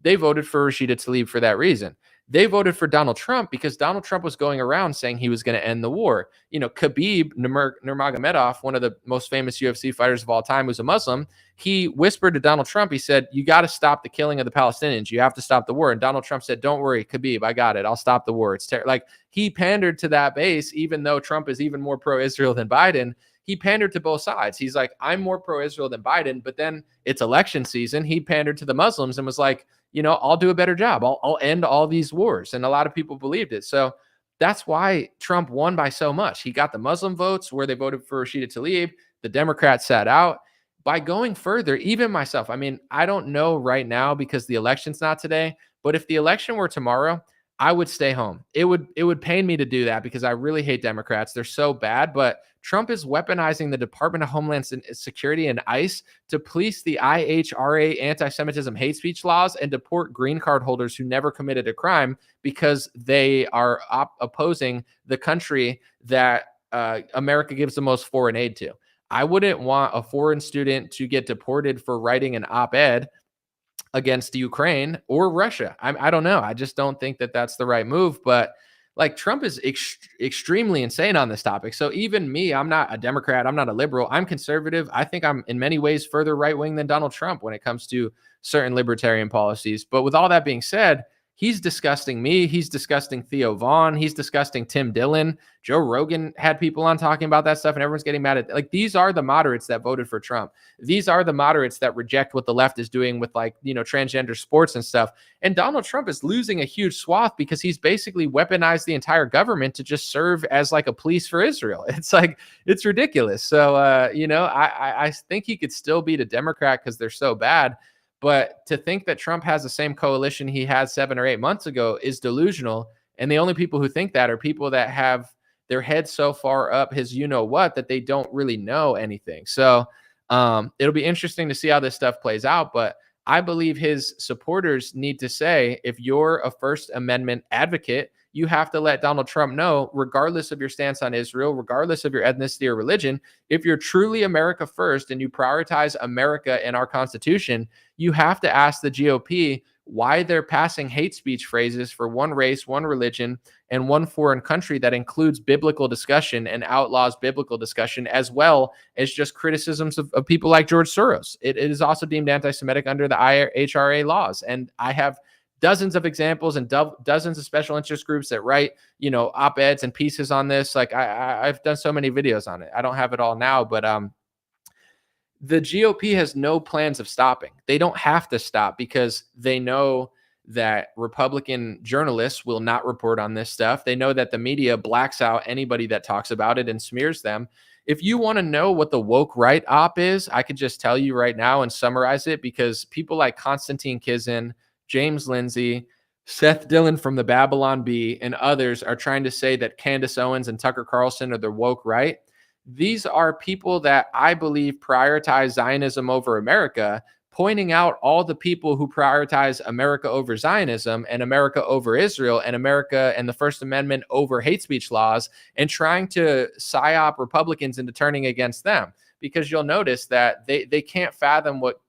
they voted for Rashida Tlaib for that reason. They voted for Donald Trump because Donald Trump was going around saying he was going to end the war. Khabib Nurmagomedov, one of the most famous UFC fighters of all time, who's a Muslim, he whispered to Donald Trump, he said, you got to stop the killing of the Palestinians. You have to stop the war. And Donald Trump said, don't worry, Khabib, I got it. I'll stop the war. It's like, he pandered to that base, even though Trump is even more pro-Israel than Biden. he pandered to both sides. He's like, I'm more pro-Israel than Biden, but then it's election season. He pandered to the Muslims and was like, I'll do a better job. I'll end all these wars. And a lot of people believed it. So that's why Trump won by so much. He got the Muslim votes where they voted for Rashida Tlaib. The Democrats sat out. By going further, even myself, I mean, I don't know right now because the election's not today, but if the election were tomorrow, I would stay home. It would pain me to do that because I really hate Democrats. They're so bad, but Trump is weaponizing the Department of Homeland Security and ICE to police the IHRA anti-Semitism hate speech laws and deport green card holders who never committed a crime because they are opposing the country that America gives the most foreign aid to. I wouldn't want a foreign student to get deported for writing an op-ed against Ukraine or Russia. I don't know. I just don't think that that's the right move. But like Trump is extremely insane on this topic. So even me, I'm not a Democrat. I'm not a liberal. I'm conservative. I think I'm in many ways further right-wing than Donald Trump when it comes to certain libertarian policies. But with all that being said, he's disgusting me. He's disgusting Theo Vaughn. He's disgusting Tim Dillon. Joe Rogan had people on talking about that stuff, and everyone's getting mad at. Like, these are the moderates that voted for Trump. These are the moderates that reject what the left is doing with, like, transgender sports and stuff. And Donald Trump is losing a huge swath because he's basically weaponized the entire government to just serve as like a police for Israel. It's like, it's ridiculous. So, I think he could still beat a Democrat because they're so bad. But to think that Trump has the same coalition he had 7 or 8 months ago is delusional. And the only people who think that are people that have their heads so far up his you-know-what that they don't really know anything. So it'll be interesting to see how this stuff plays out. But I believe his supporters need to say, if you're a First Amendment advocate, you have to let Donald Trump know, regardless of your stance on Israel, regardless of your ethnicity or religion, if you're truly America first and you prioritize America and our Constitution, you have to ask the GOP why they're passing hate speech phrases for one race, one religion, and one foreign country that includes biblical discussion and outlaws biblical discussion, as well as just criticisms of people like George Soros. It is also deemed anti-Semitic under the IHRA laws. And I have dozens of examples and dozens of special interest groups that write, op-eds and pieces on this. Like I've done so many videos on it. I don't have it all now, but the GOP has no plans of stopping. They don't have to stop because they know that Republican journalists will not report on this stuff. They know that the media blacks out anybody that talks about it and smears them. If you want to know what the woke right op is, I could just tell you right now and summarize it, because people like Konstantin Kizin, James Lindsay, Seth Dillon from the Babylon Bee, and others are trying to say that Candace Owens and Tucker Carlson are the woke right. These are people that I believe prioritize Zionism over America, pointing out all the people who prioritize America over Zionism and America over Israel and America and the First Amendment over hate speech laws, and trying to psyop Republicans into turning against them. Because you'll notice that they can't fathom what,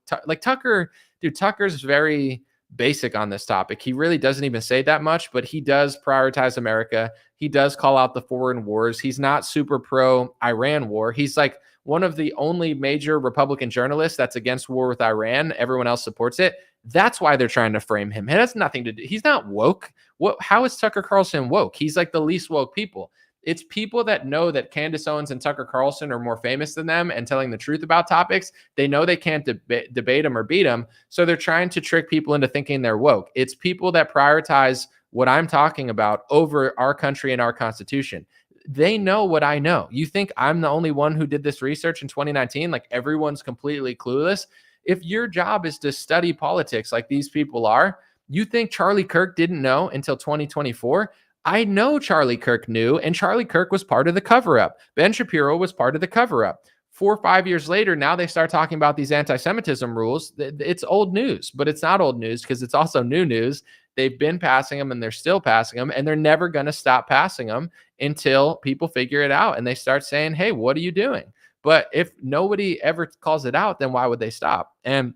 Tucker's very basic on this topic. He really doesn't even say that much, but he does prioritize America. He does call out the foreign wars. He's not super pro Iran war. He's like one of the only major Republican journalists that's against war with Iran. Everyone else supports it. That's why they're trying to frame him. It has nothing to do. He's not woke. How is Tucker Carlson woke? He's like the least woke people. It's people that know that Candace Owens and Tucker Carlson are more famous than them and telling the truth about topics. They know they can't debate them or beat them. So they're trying to trick people into thinking they're woke. It's people that prioritize what I'm talking about over our country and our Constitution. They know what I know. You think I'm the only one who did this research in 2019? Like everyone's completely clueless. If your job is to study politics like these people are, you think Charlie Kirk didn't know until 2024? I know Charlie Kirk knew, and Charlie Kirk was part of the cover-up. Ben Shapiro was part of the cover-up. 4 or 5 years later, now they start talking about these anti-Semitism rules. It's old news, but it's not old news because it's also new news. They've been passing them and they're still passing them, and they're never going to stop passing them until people figure it out and they start saying, hey, what are you doing? But if nobody ever calls it out, then why would they stop? And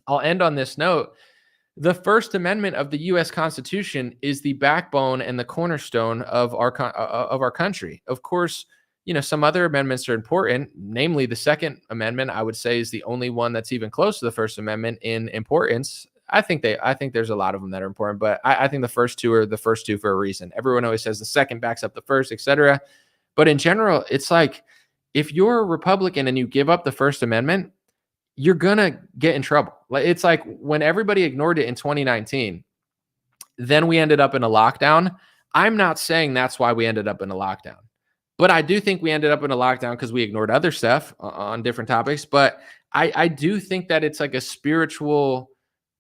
I'll end on this note. The First Amendment of the U.S. Constitution is the backbone and the cornerstone of our country. Of course, some other amendments are important, namely the Second Amendment, I would say, is the only one that's even close to the First Amendment in importance. I think there's a lot of them that are important, but I think the first two are the first two for a reason. Everyone always says the second backs up the first, etc. But in general, it's like, if you're a Republican and you give up the First Amendment, you're going to get in trouble. It's like when everybody ignored it in 2019, then we ended up in a lockdown. I'm not saying that's why we ended up in a lockdown, but I do think we ended up in a lockdown because we ignored other stuff on different topics. But I do think that it's like a spiritual,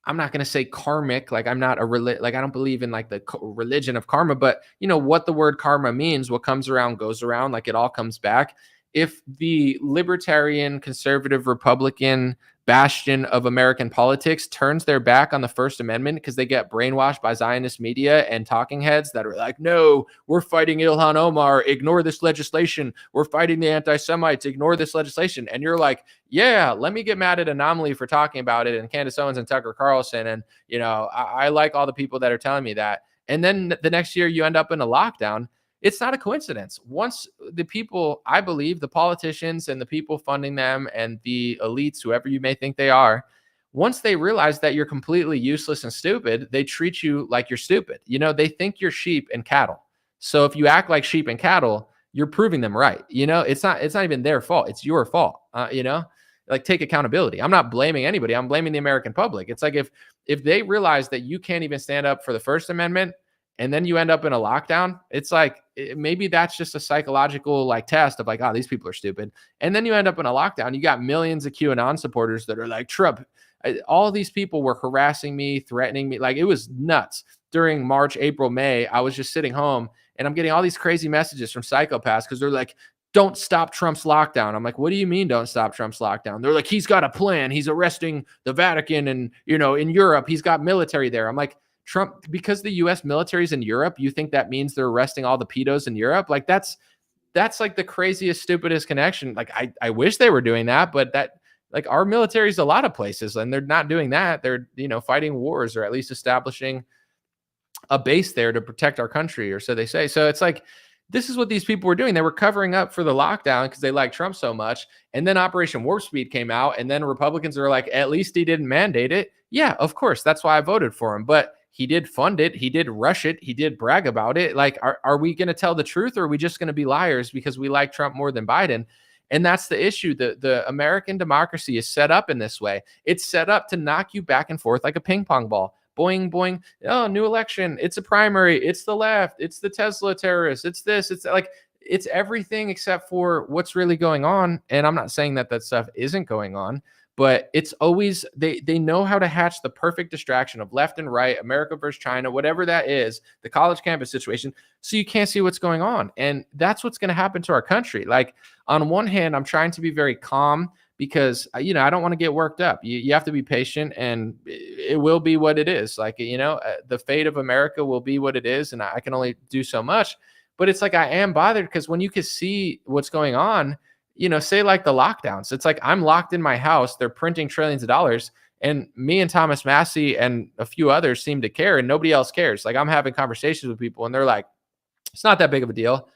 I'm not going to say karmic, like I'm not like I don't believe in like the religion of karma, but you know what the word karma means, what comes around goes around, like it all comes back. If the libertarian, conservative, Republican bastion of American politics turns their back on the First Amendment because they get brainwashed by Zionist media and talking heads that are like, no, we're fighting Ilhan Omar, ignore this legislation. We're fighting the anti-Semites, ignore this legislation. And you're like, yeah, let me get mad at Anomaly for talking about it and Candace Owens and Tucker Carlson. And, you know, I like all the people that are telling me that. And then the next year you end up in a lockdown. It's not a coincidence. Once the people, I believe, the politicians and the people funding them and the elites, whoever you may think they are, once they realize that you're completely useless and stupid, they treat you like you're stupid. You know, they think you're sheep and cattle. So if you act like sheep and cattle, you're proving them right. You know, it's not even their fault. It's your fault. You know, like take accountability. I'm not blaming anybody. I'm blaming the American public. It's like if they realize that you can't even stand up for the First Amendment, and then you end up in a lockdown, it's like maybe that's just a psychological like test of like, oh, these people are stupid. And then you end up in a lockdown. You got millions of QAnon supporters that are like, Trump, all these people were harassing me, threatening me. Like it was nuts. During March, April, May, I was just sitting home and I'm getting all these crazy messages from psychopaths because they're like, don't stop Trump's lockdown. I'm like, what do you mean don't stop Trump's lockdown? They're like, he's got a plan. He's arresting the Vatican and, you know, in Europe, he's got military there. I'm like, Trump, because the US military is in Europe, you think that means they're arresting all the pedos in Europe? Like that's like the craziest, stupidest connection. Like I wish they were doing that, but that like our military is a lot of places and they're not doing that. They're, you know, fighting wars or at least establishing a base there to protect our country, or so they say. So it's like, this is what these people were doing. They were covering up for the lockdown because they like Trump so much. And then Operation Warp Speed came out and then Republicans are like, at least he didn't mandate it. Yeah, of course. That's why I voted for him. But he did fund it. He did rush it. He did brag about it. Like, are we going to tell the truth or are we just going to be liars because we like Trump more than Biden? And that's the issue. The American democracy is set up in this way. It's set up to knock you back and forth like a ping pong ball. Boing, boing. Oh, new election. It's a primary. It's the left. It's the Tesla terrorists. It's this. It's like, it's everything except for what's really going on. And I'm not saying that that stuff isn't going on, but it's always, they know how to hatch the perfect distraction of left and right, America versus China, whatever that is, the college campus situation. So you can't see what's going on. And that's what's going to happen to our country. Like on one hand, I'm trying to be very calm because, you know, I don't want to get worked up. You have to be patient and it will be what it is. Like, you know, the fate of America will be what it is. And I can only do so much, but it's like, I am bothered because when you can see what's going on, you know, say like the lockdowns, it's like I'm locked in my house. They're printing trillions of dollars and me and Thomas Massey and a few others seem to care and nobody else cares. Like I'm having conversations with people and they're like, it's not that big of a deal.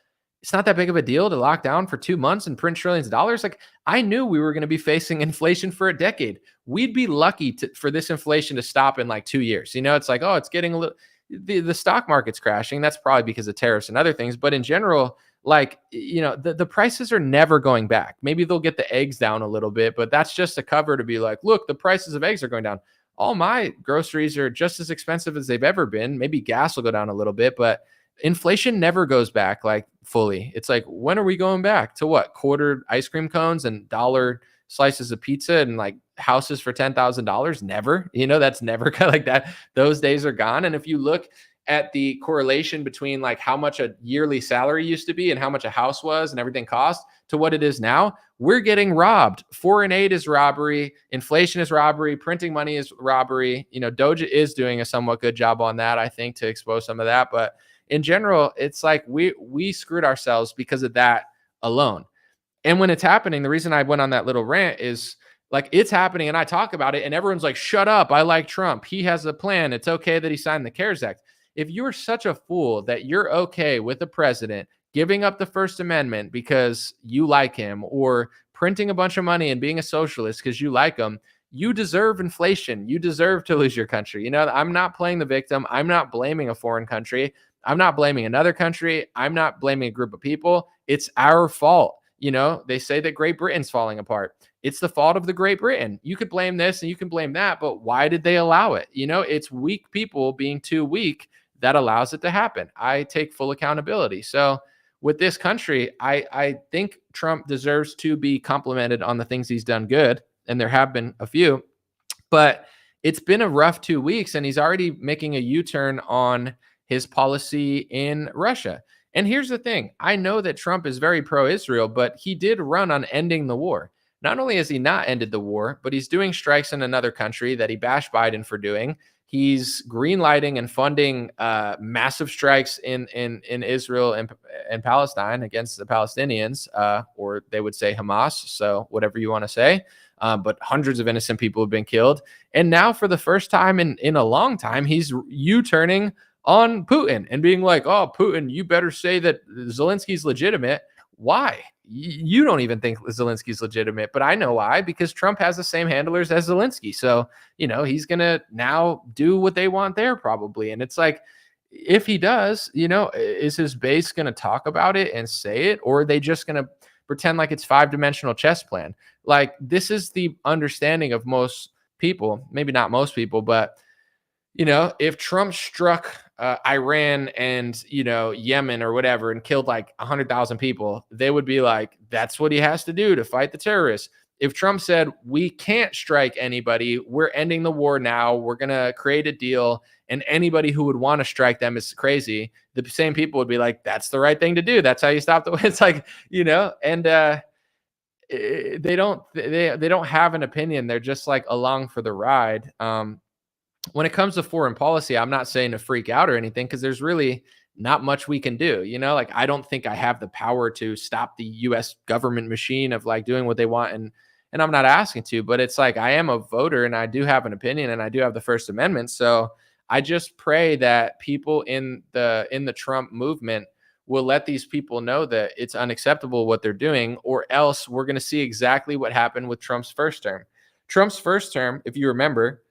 It's not that big of a deal to lock down for 2 months and print trillions of dollars. Like I knew we were going to be facing inflation for a decade. We'd be lucky for this inflation to stop in like 2 years. You know, it's like, oh, it's getting a little, the stock market's crashing. That's probably because of tariffs and other things. But in general, like, you know, the prices are never going back. Maybe they'll get the eggs down a little bit, but that's just a cover to be like, look, the prices of eggs are going down. All my groceries are just as expensive as they've ever been. Maybe gas will go down a little bit, but inflation never goes back like fully. It's like, when are we going back to what? Quarter ice cream cones and dollar slices of pizza and like houses for $10,000? Never, you know, that's never kind of like that. Those days are gone. And if you look at the correlation between like how much a yearly salary used to be and how much a house was and everything cost to what it is now, we're getting robbed. Foreign aid is robbery. Inflation is robbery. Printing money is robbery. You know, Doja is doing a somewhat good job on that, I think, to expose some of that. But in general, it's like we screwed ourselves because of that alone. And when it's happening, the reason I went on that little rant is like it's happening and I talk about it and everyone's like, shut up. I like Trump. He has a plan. It's okay that he signed the CARES Act. If you're such a fool that you're okay with the president giving up the First Amendment because you like him or printing a bunch of money and being a socialist because you like him, you deserve inflation. You deserve to lose your country. You know, I'm not playing the victim. I'm not blaming a foreign country. I'm not blaming another country. I'm not blaming a group of people. It's our fault. They say that Great Britain's falling apart. It's the fault of the Great Britain. You could blame this and you can blame that, but why did they allow it? It's weak people being too weak that allows it to happen. I take full accountability. So with this country, I think Trump deserves to be complimented on the things he's done good, and there have been a few, but it's been a rough 2 weeks, and he's already making a U-turn on his policy in Russia. And here's the thing. I know that Trump is very pro-Israel, but he did run on ending the war. Not only has he not ended the war, but he's doing strikes in another country that he bashed Biden for doing. He's greenlighting and funding massive strikes in Israel and Palestine against the Palestinians, or they would say Hamas. So whatever you want to say. But hundreds of innocent people have been killed. And now for the first time in a long time, he's U-turning on Putin and being like, oh, Putin, you better say that Zelensky's legitimate. Why? You don't even think Zelensky's legitimate, but I know why, because Trump has the same handlers as Zelensky. So, he's going to now do what they want there probably. And it's like, if he does, is his base going to talk about it and say it, or are they just going to pretend like it's 5-dimensional chess plan? Like, this is the understanding of most people, maybe not most people, but if Trump struck Iran and, Yemen or whatever and killed like 100,000 people, they would be like, that's what he has to do to fight the terrorists. If Trump said, we can't strike anybody, we're ending the war now, we're going to create a deal, and anybody who would want to strike them is crazy, the same people would be like, that's the right thing to do. That's how you stop the war. It's like, and they don't have an opinion. They're just like along for the ride. When it comes to foreign policy, I'm not saying to freak out or anything, because there's really not much we can do. Like, I don't think I have the power to stop the U.S. government machine of like doing what they want. And I'm not asking to, but it's like, I am a voter and I do have an opinion and I do have the First Amendment. So I just pray that people in the Trump movement will let these people know that it's unacceptable what they're doing, or else we're going to see exactly what happened with Trump's first term. Trump's first term, if you remember,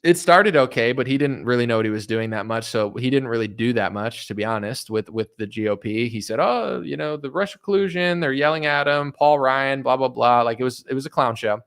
it started okay, but he didn't really know what he was doing that much. So he didn't really do that much, to be honest, with the GOP. He said, oh, the Russia collusion, they're yelling at him, Paul Ryan, blah, blah, blah. Like, it was a clown show.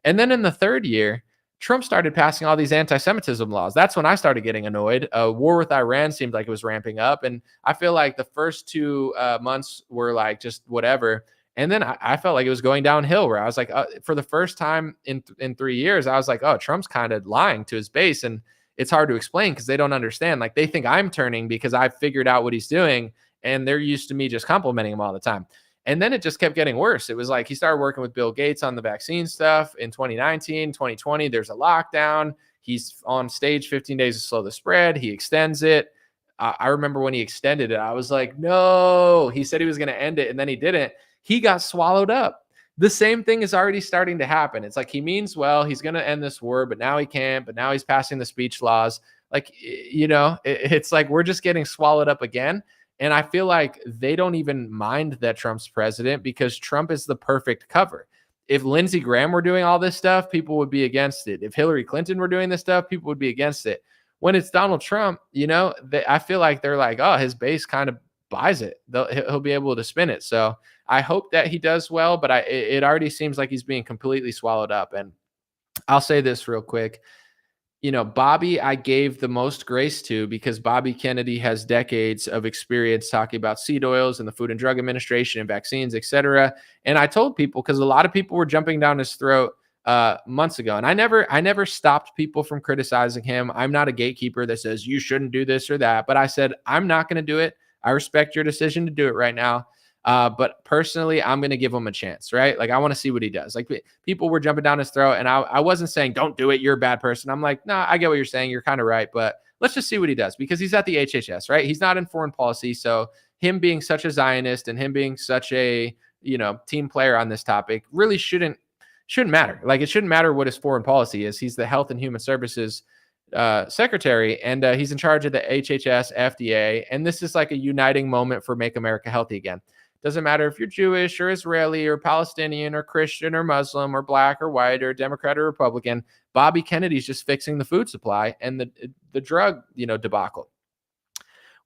And then in the third year, Trump started passing all these anti-Semitism laws. That's when I started getting annoyed. War with Iran seemed like it was ramping up. And I feel like the first 2 months were like just whatever. And then I felt like it was going downhill, where I was like, for the first time in 3 years, I was like, oh, Trump's kind of lying to his base. And it's hard to explain because they don't understand. Like, they think I'm turning because I figured out what he's doing, and they're used to me just complimenting him all the time. And then it just kept getting worse. It was like he started working with Bill Gates on the vaccine stuff in 2019, 2020. There's a lockdown. He's on stage 15 days to slow the spread. He extends it. I remember when he extended it, I was like, no, he said he was going to end it, and then he didn't. He got swallowed up. The same thing is already starting to happen. It's like, he means well, he's going to end this war, but now he can't, but now he's passing the speech laws. Like, it's like we're just getting swallowed up again. And I feel like they don't even mind that Trump's president, because Trump is the perfect cover. If Lindsey Graham were doing all this stuff, people would be against it. If Hillary Clinton were doing this stuff, people would be against it. When it's Donald Trump, I feel like they're like, oh, his base kind of buys it. He'll be able to spin it. So I hope that he does well, but it already seems like he's being completely swallowed up. And I'll say this real quick. Bobby, I gave the most grace to, because Bobby Kennedy has decades of experience talking about seed oils and the Food and Drug Administration and vaccines, et cetera. And I told people, because a lot of people were jumping down his throat months ago. And I never stopped people from criticizing him. I'm not a gatekeeper that says you shouldn't do this or that, but I said, I'm not going to do it. I respect your decision to do it right now. But personally, I'm going to give him a chance, right? Like, I want to see what he does. Like, people were jumping down his throat, and I wasn't saying, don't do it, you're a bad person. I'm like, nah, I get what you're saying. You're kind of right, but let's just see what he does, because he's at the HHS, right? He's not in foreign policy. So him being such a Zionist and him being such a, team player on this topic really shouldn't matter. Like, it shouldn't matter what his foreign policy is. He's the Health and Human Services secretary, and he's in charge of the HHS, FDA. And this is like a uniting moment for Make America Healthy Again. Doesn't matter if you're Jewish or Israeli or Palestinian or Christian or Muslim or black or white or Democrat or Republican. Bobby Kennedy's just fixing the food supply and the drug, debacle.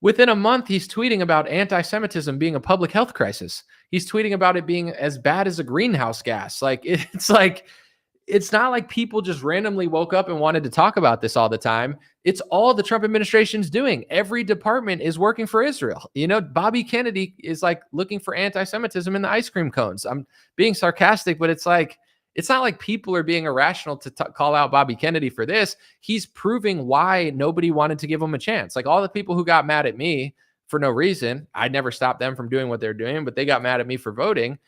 Within a month, he's tweeting about anti-Semitism being a public health crisis. He's tweeting about it being as bad as a greenhouse gas. Like it's not like people just randomly woke up and wanted to talk about this all the time. It's all the Trump administration's doing. Every department is working for Israel. You know, Bobby Kennedy is like looking for anti-Semitism in the ice cream cones. I'm being sarcastic, but it's like, it's not like people are being irrational to call out Bobby Kennedy for this. He's proving why nobody wanted to give him a chance. Like all the people who got mad at me for no reason, I never stopped them from doing what they're doing, but they got mad at me for voting.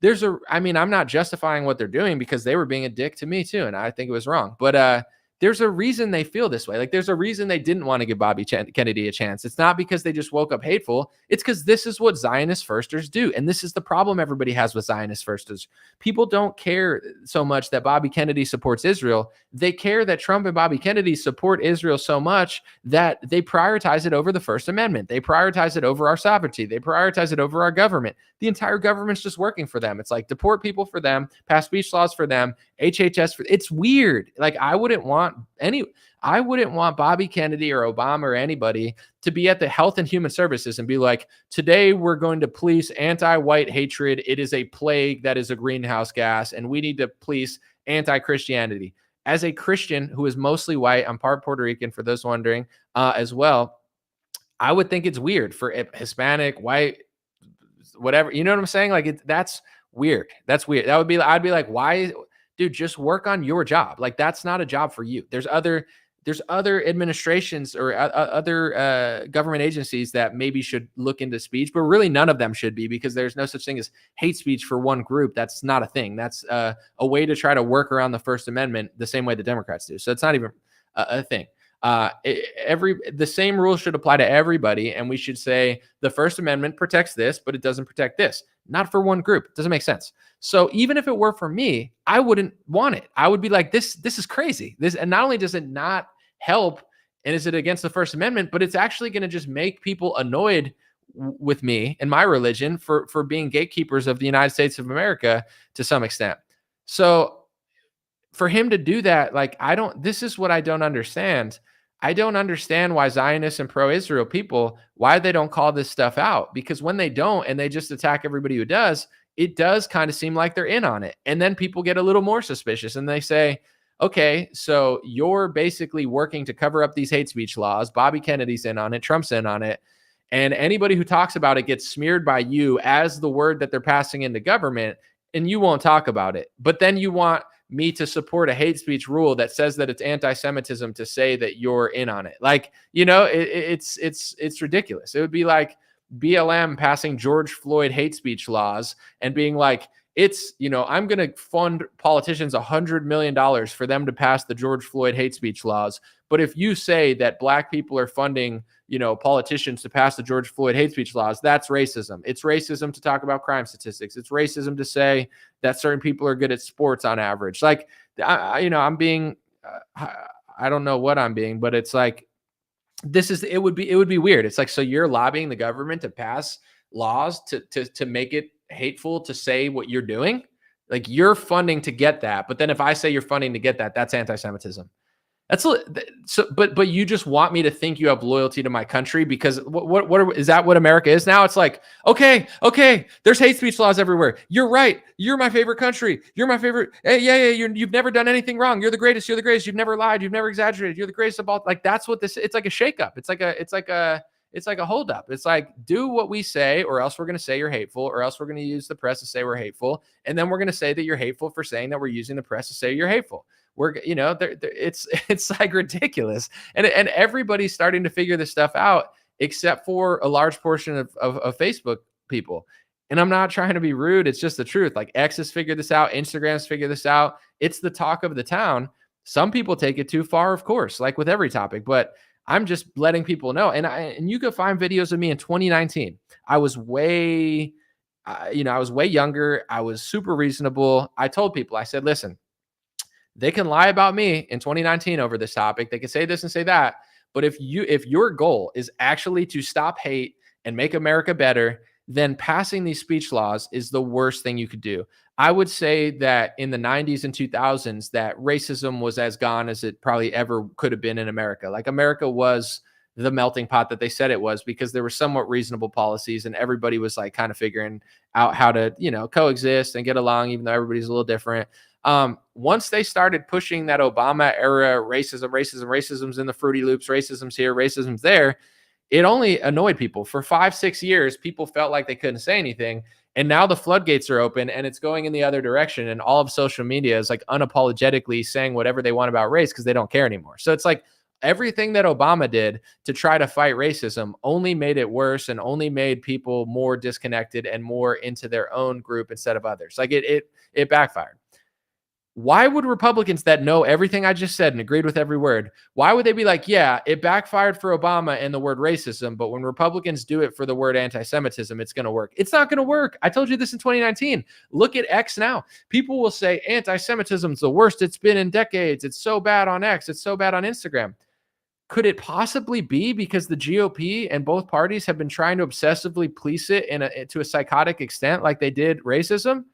I'm not justifying what they're doing because they were being a dick to me too. And I think it was wrong, but there's a reason they feel this way. Like there's a reason they didn't want to give Bobby Kennedy a chance. It's not because they just woke up hateful. It's because this is what Zionist firsters do. And this is the problem everybody has with Zionist firsters. People don't care so much that Bobby Kennedy supports Israel. They care that Trump and Bobby Kennedy support Israel so much that they prioritize it over the First Amendment. They prioritize it over our sovereignty. They prioritize it over our government. The entire government's just working for them. It's like deport people for them, pass speech laws for them, HHS for, it's weird. Like I wouldn't want Bobby Kennedy or Obama or anybody to be at the Health and Human Services and be like, today we're going to police anti-white hatred. It is a plague that is a greenhouse gas, and we need to police anti-Christianity. As a Christian who is mostly white, I'm part Puerto Rican for those wondering as well, I would think it's weird for Hispanic, white, whatever. You know what I'm saying? Like that's weird. That's weird. I'd be like, why? Dude, just work on your job. Like that's not a job for you. There's other administrations or other government agencies that maybe should look into speech, but really none of them should be, because there's no such thing as hate speech for one group. That's not a thing. That's a way to try to work around the First Amendment the same way the Democrats do. So it's not even a thing. The same rules should apply to everybody, and we should say the First Amendment protects this, but it doesn't protect this. Not for one group. It doesn't make sense. So even if it were for me, I wouldn't want it. I would be like, this is crazy. And not only does it not help, and is it against the First Amendment, but it's actually going to just make people annoyed with me and my religion for being gatekeepers of the United States of America to some extent. So for him to do that, like, this is what I don't understand. I don't understand why Zionists and pro-Israel people, why they don't call this stuff out, because when they don't and they just attack everybody who does, it does kind of seem like they're in on it. And then people get a little more suspicious and they say, okay, so you're basically working to cover up these hate speech laws. Bobby Kennedy's in on it. Trump's in on it. And anybody who talks about it gets smeared by you as the word that they're passing into government, and you won't talk about it. But then you want me to support a hate speech rule that says that it's anti-Semitism to say that you're in on it. Like, you know, it's ridiculous. It would be like BLM passing George Floyd hate speech laws and being like, I'm going to fund politicians $100 million for them to pass the George Floyd hate speech laws. But if you say that black people are funding, politicians to pass the George Floyd hate speech laws, that's racism. It's racism to talk about crime statistics. It's racism to say that certain people are good at sports on average. Like, I'm being, I don't know what I'm being, but it's like, it would be weird. It's like, so you're lobbying the government to pass laws to make it hateful to say what you're doing. Like, you're funding to get that. But then if I say you're funding to get that, that's anti-Semitism. But you just want me to think you have loyalty to my country because what is that what America is now? It's like, okay, there's hate speech laws everywhere. You're right. You're my favorite country. You're my favorite. Hey, yeah. You've never done anything wrong. You're the greatest. You're the greatest. You've never lied. You've never exaggerated. You're the greatest of all. Like, that's what this. It's like a shakeup. It's like a holdup. It's like, do what we say, or else we're going to say you're hateful, or else we're going to use the press to say we're hateful, and then we're going to say that you're hateful for saying that we're using the press to say you're hateful. It's like ridiculous, and everybody's starting to figure this stuff out, except for a large portion of Facebook people. And I'm not trying to be rude. It's just the truth. Like, X has figured this out. Instagram's figured this out. It's the talk of the town. Some people take it too far, of course, like with every topic, but I'm just letting people know. And you can find videos of me in 2019. I was way younger. I was super reasonable. I told people, I said, listen, they can lie about me in 2019 over this topic. They can say this and say that. But if your goal is actually to stop hate and make America better, then passing these speech laws is the worst thing you could do. I would say that in the 90s and 2000s, that racism was as gone as it probably ever could have been in America. Like, America was the melting pot that they said it was, because there were somewhat reasonable policies and everybody was like kind of figuring out how to, coexist and get along, even though everybody's a little different. Once they started pushing that Obama era racism's in the Fruity Loops, racism's here, racism's there, it only annoyed people. For 5-6 years, people felt like they couldn't say anything. And now the floodgates are open and it's going in the other direction. And all of social media is like unapologetically saying whatever they want about race because they don't care anymore. So it's like everything that Obama did to try to fight racism only made it worse and only made people more disconnected and more into their own group instead of others. Like it backfired. Why would Republicans that know everything I just said and agreed with every word, why would they be like, yeah, it backfired for Obama and the word racism, but when Republicans do it for the word anti-Semitism, it's going to work? It's not going to work. I told you this in 2019. Look at X now. People will say anti-Semitism is the worst it's been in decades. It's so bad on X. It's so bad on Instagram. Could it possibly be because the GOP and both parties have been trying to obsessively police it to a psychotic extent like they did racism?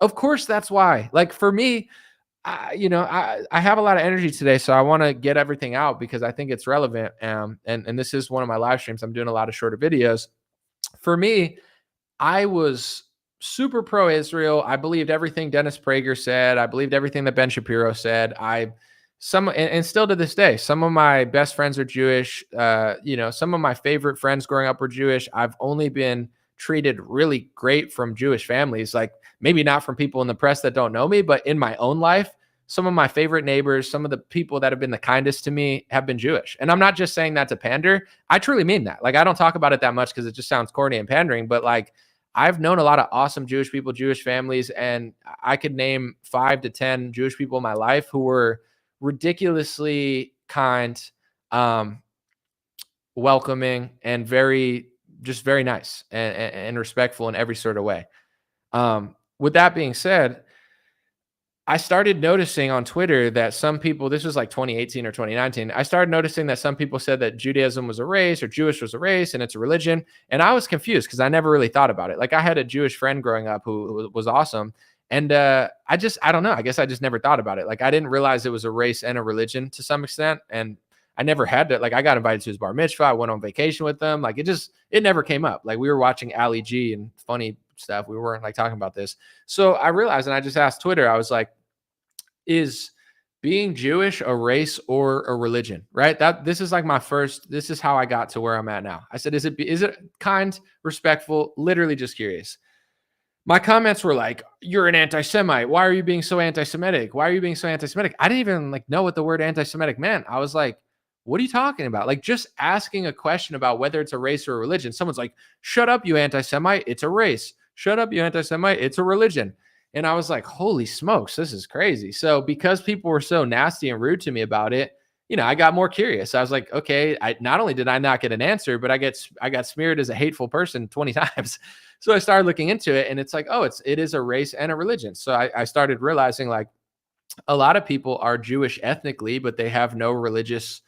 Of course, that's why. Like for me, I have a lot of energy today, so I want to get everything out because I think it's relevant. And this is one of my live streams. I'm doing a lot of shorter videos. For me, I was super pro-Israel. I believed everything Dennis Prager said. I believed everything that Ben Shapiro said. And still to this day, some of my best friends are Jewish. Some of my favorite friends growing up were Jewish. I've only been treated really great from Jewish families, like maybe not from people in the press that don't know me, but in my own life, some of my favorite neighbors, some of the people that have been the kindest to me have been Jewish. And I'm not just saying that to pander. I truly mean that. Like, I don't talk about it that much because it just sounds corny and pandering, but like, I've known a lot of awesome Jewish people, Jewish families, and I could name 5 to 10 Jewish people in my life who were ridiculously kind, welcoming, and very nice and respectful in every sort of way. With that being said, I started noticing on Twitter that some people, this was like 2018 or 2019, I started noticing that some people said that Judaism was a race or Jewish was a race and it's a religion. And I was confused because I never really thought about it. Like, I had a Jewish friend growing up who was awesome. And I don't know. I guess I just never thought about it. Like, I didn't realize it was a race and a religion to some extent. And I never had to, like, I got invited to his bar mitzvah. I went on vacation with them. Like, it never came up. Like, we were watching Ali G and funny stuff. We weren't like talking about this. So I realized, and I just asked Twitter, I was like, is being Jewish a race or a religion? Right? This is how I got to where I'm at now. I said, is it kind, respectful, literally just curious? My comments were like, you're an anti-Semite. Why are you being so anti-Semitic? Why are you being so anti-Semitic? I didn't even know what the word anti-Semitic meant. I was like, what are you talking about? Like, just asking a question about whether it's a race or a religion. Someone's like, shut up, you anti-Semite. It's a race. Shut up, you anti-Semite. It's a religion. And I was like, holy smokes, this is crazy. So because people were so nasty and rude to me about it, I got more curious. I was like, okay, not only did I not get an answer, but I got smeared as a hateful person 20 times. So I started looking into it, and it's like, oh, it is a race and a religion. So I started realizing, like, a lot of people are Jewish ethnically, but they have no religious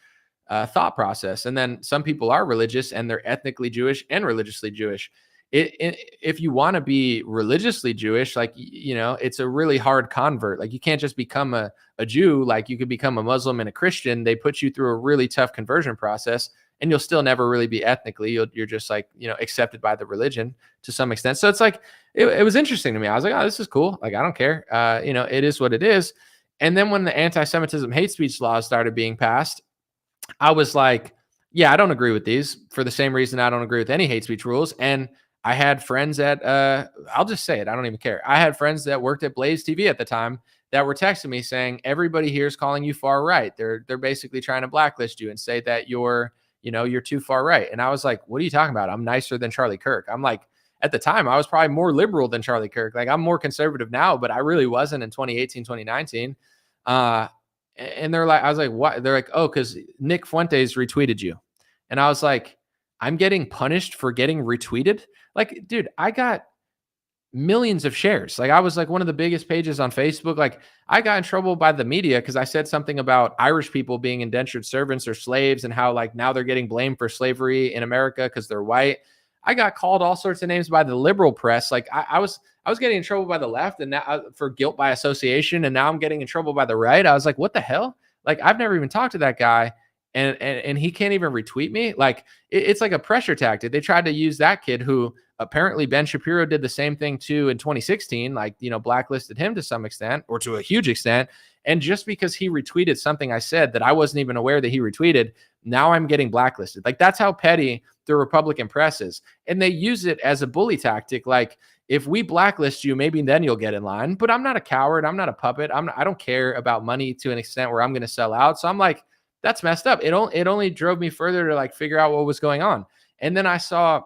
thought process. And then some people are religious and they're ethnically Jewish and religiously Jewish. If you want to be religiously Jewish, like, it's a really hard convert. Like, you can't just become a Jew. Like, you could become a Muslim and a Christian. They put you through a really tough conversion process, and you'll still never really be ethnically. You're just like, accepted by the religion to some extent. So it's like, it was interesting to me. I was like, oh, this is cool. Like, I don't care. It is what it is. And then when the anti-Semitism hate speech laws started being passed, I was like, yeah, I don't agree with these for the same reason I don't agree with any hate speech rules. And I had friends at, I'll just say it, I don't even care. I had friends that worked at Blaze TV at the time that were texting me saying, everybody here is calling you far right. They're basically trying to blacklist you and say that you're too far right. And I was like, what are you talking about? I'm nicer than Charlie Kirk. I'm like, at the time, I was probably more liberal than Charlie Kirk. Like, I'm more conservative now, but I really wasn't in 2018, 2019. And they're like, I was like, what? They're like, oh, because Nick Fuentes retweeted you. And I was like, I'm getting punished for getting retweeted? Like, dude, I got millions of shares. Like, I was like one of the biggest pages on Facebook. Like, I got in trouble by the media because I said something about Irish people being indentured servants or slaves and how, like, now they're getting blamed for slavery in America because they're white. I got called all sorts of names by the liberal press. Like, I was getting in trouble by the left and now for guilt by association. And now I'm getting in trouble by the right. I was like, what the hell? Like, I've never even talked to that guy. and he can't even retweet me. Like it's like a pressure tactic. They tried to use that kid who apparently Ben Shapiro did the same thing too in 2016, like, blacklisted him to some extent or to a huge extent. And just because he retweeted something I said that I wasn't even aware that he retweeted, now I'm getting blacklisted. Like that's how petty the Republican press is. And they use it as a bully tactic. Like, if we blacklist you, maybe then you'll get in line. But I'm not a coward. I'm not a puppet. I don't care about money to an extent where I'm going to sell out. So I'm like, that's messed up. It only drove me further to like figure out what was going on. And then I saw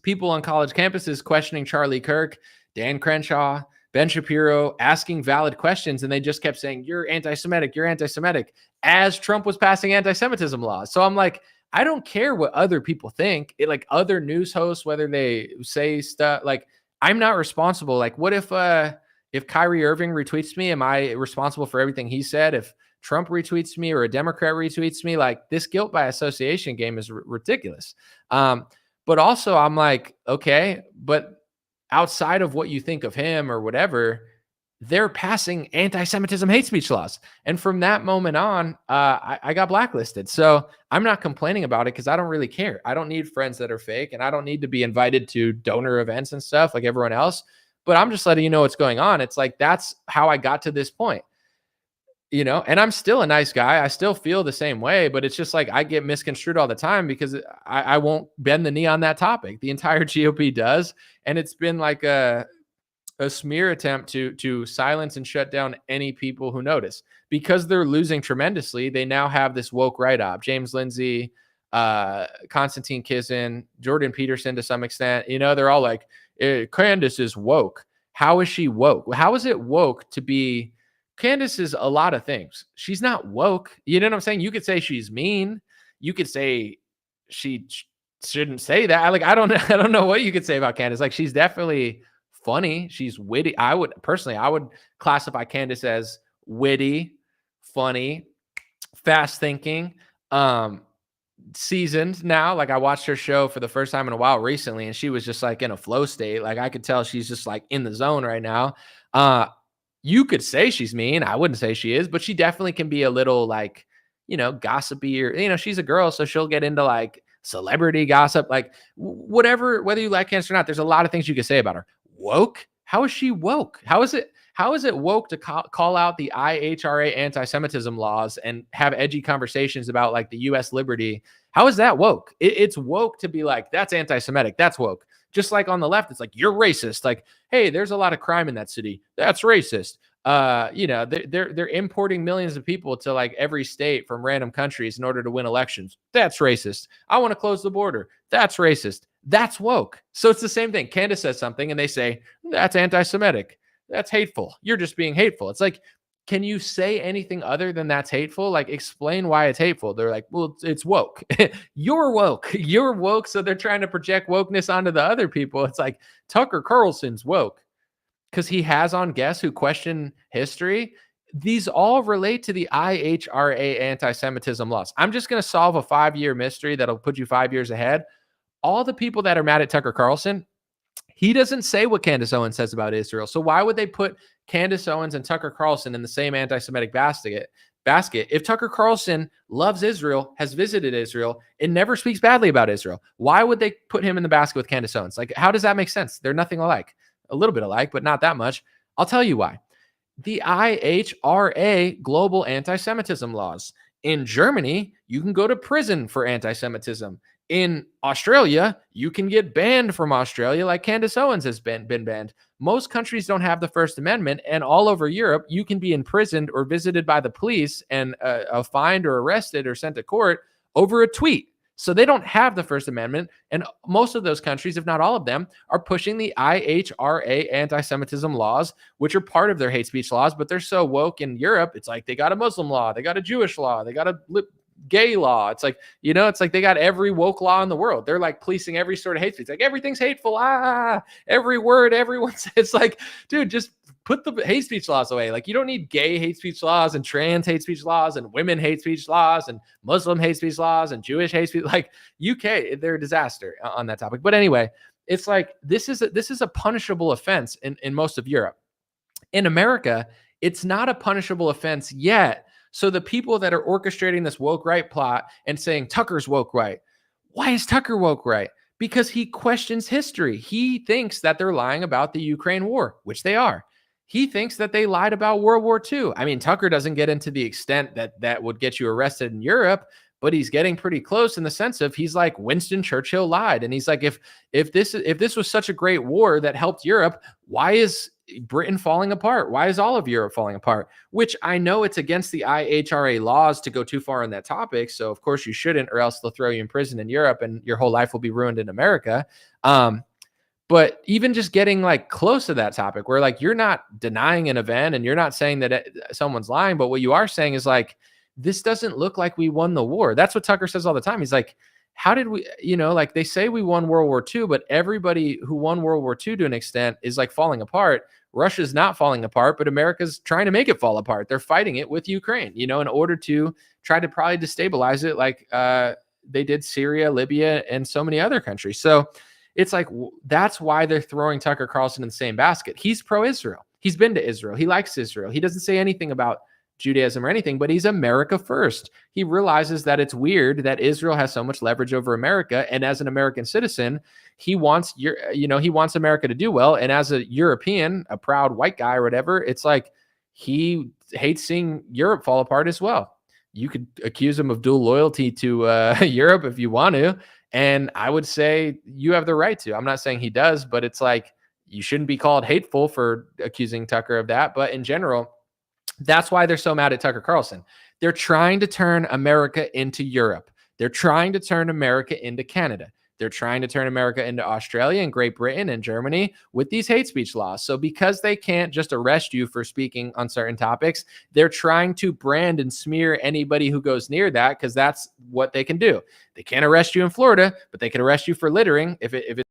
people on college campuses questioning Charlie Kirk, Dan Crenshaw, Ben Shapiro, asking valid questions. And they just kept saying, you're anti-Semitic, as Trump was passing anti-Semitism laws. So I'm like, I don't care what other people think. Like other news hosts, whether they say stuff, like I'm not responsible. Like what if Kyrie Irving retweets me, am I responsible for everything he said? If Trump retweets me or a Democrat retweets me, like this guilt by association game is ridiculous. But also I'm like, okay, but outside of what you think of him or whatever, they're passing anti-Semitism hate speech laws. And from that moment on, I got blacklisted. So I'm not complaining about it because I don't really care. I don't need friends that are fake, and I don't need to be invited to donor events and stuff like everyone else. But I'm just letting you know what's going on. It's like, that's how I got to this point. And I'm still a nice guy. I still feel the same way, but it's just like I get misconstrued all the time because I won't bend the knee on that topic. The entire GOP does. And it's been like a smear attempt to silence and shut down any people who notice. Because they're losing tremendously, they now have this woke write-up. James Lindsay, Konstantin Kisin, Jordan Peterson to some extent. They're all like, Candace is woke. How is she woke? How is it woke to be... Candace is a lot of things. She's not woke. You know what I'm saying? You could say she's mean. You could say she shouldn't say that. Like, I don't know what you could say about Candace. Like, she's definitely funny. She's witty. I would classify Candace as witty, funny, fast thinking, seasoned now. Like, I watched her show for the first time in a while recently, and she was just like in a flow state. Like, I could tell she's just like in the zone right now. You could say she's mean. I wouldn't say she is, but she definitely can be a little like, gossipy, or, she's a girl. So she'll get into like celebrity gossip, like whatever, whether you like Candace or not, there's a lot of things you could say about her. Woke? How is she woke? How is it woke to call out the IHRA anti-Semitism laws and have edgy conversations about like the U.S. liberty? How is that woke? It's woke to be like, that's anti-Semitic. That's woke. Just like on the left, it's like, you're racist. Like, hey, there's a lot of crime in that city. That's racist. They're importing millions of people to like every state from random countries in order to win elections. That's racist. I want to close the border. That's racist. That's woke. So it's the same thing. Candace says something and they say, that's anti-Semitic. That's hateful. You're just being hateful. It's like, can you say anything other than that's hateful? Like, explain why it's hateful. They're like, well, it's woke. You're woke. You're woke. So they're trying to project wokeness onto the other people. It's like Tucker Carlson's woke because he has on guests who question history. These all relate to the IHRA anti-Semitism laws. I'm just going to solve a 5-year mystery that'll put you 5 years ahead. All the people that are mad at Tucker Carlson, he doesn't say what Candace Owens says about Israel. So why would they put Candace Owens and Tucker Carlson in the same anti-Semitic basket? If Tucker Carlson loves Israel, has visited Israel, and never speaks badly about Israel, why would they put him in the basket with Candace Owens? Like, how does that make sense? They're nothing alike. A little bit alike, but not that much. I'll tell you why. The IHRA global anti-Semitism laws. In Germany, you can go to prison for anti-Semitism. In Australia, you can get banned from Australia like Candace Owens has been banned. Most countries don't have the First Amendment, and all over Europe, you can be imprisoned or visited by the police and fined or arrested or sent to court over a tweet. So they don't have the First Amendment, and most of those countries, if not all of them, are pushing the IHRA anti-Semitism laws, which are part of their hate speech laws, but they're so woke in Europe, it's like they got a Muslim law, they got a Jewish law, they got a gay law. It's like, it's like they got every woke law in the world. They're like policing every sort of hate speech. Like everything's hateful. Every word, everyone says. It's like, dude, just put the hate speech laws away. Like, you don't need gay hate speech laws and trans hate speech laws and women hate speech laws and Muslim hate speech laws and Jewish hate speech. Like, UK, they're a disaster on that topic. But anyway, it's like, this is a punishable offense in most of Europe. In America, it's not a punishable offense yet. So the people that are orchestrating this woke right plot and saying Tucker's woke right, why is Tucker woke right? Because he questions history. He thinks that they're lying about the Ukraine war, which they are. He thinks that they lied about World War II. I mean, Tucker doesn't get into the extent that that would get you arrested in Europe, but he's getting pretty close in the sense of he's like Winston Churchill lied, and he's like, if this was such a great war that helped Europe, why is Britain falling apart? Why is all of Europe falling apart? Which I know it's against the IHRA laws to go too far on that topic, so of course you shouldn't, or else they'll throw you in prison in Europe, and your whole life will be ruined in America. But even just getting like close to that topic where like you're not denying an event and you're not saying that someone's lying, but what you are saying is like, this doesn't look like we won the war. That's what Tucker says all the time. He's like, how did we, like they say we won World War II, but everybody who won World War II to an extent is like falling apart. Russia's not falling apart, but America's trying to make it fall apart. They're fighting it with Ukraine, in order to try to probably destabilize it like they did Syria, Libya, and so many other countries. So it's like, that's why they're throwing Tucker Carlson in the same basket. He's pro-Israel. He's been to Israel. He likes Israel. He doesn't say anything about Judaism or anything, but he's America first. He realizes that it's weird that Israel has so much leverage over America. And as an American citizen, he wants he wants America to do well. And as a European, a proud white guy or whatever, it's like he hates seeing Europe fall apart as well. You could accuse him of dual loyalty to Europe if you want to. And I would say you have the right to. I'm not saying he does, but it's like you shouldn't be called hateful for accusing Tucker of that. But in general, that's why they're so mad at Tucker Carlson. They're trying to turn America into Europe. They're trying to turn America into Canada. They're trying to turn America into Australia and Great Britain and Germany with these hate speech laws. So because they can't just arrest you for speaking on certain topics, they're trying to brand and smear anybody who goes near that, because that's what they can do. They can't arrest you in Florida, but they can arrest you for littering if it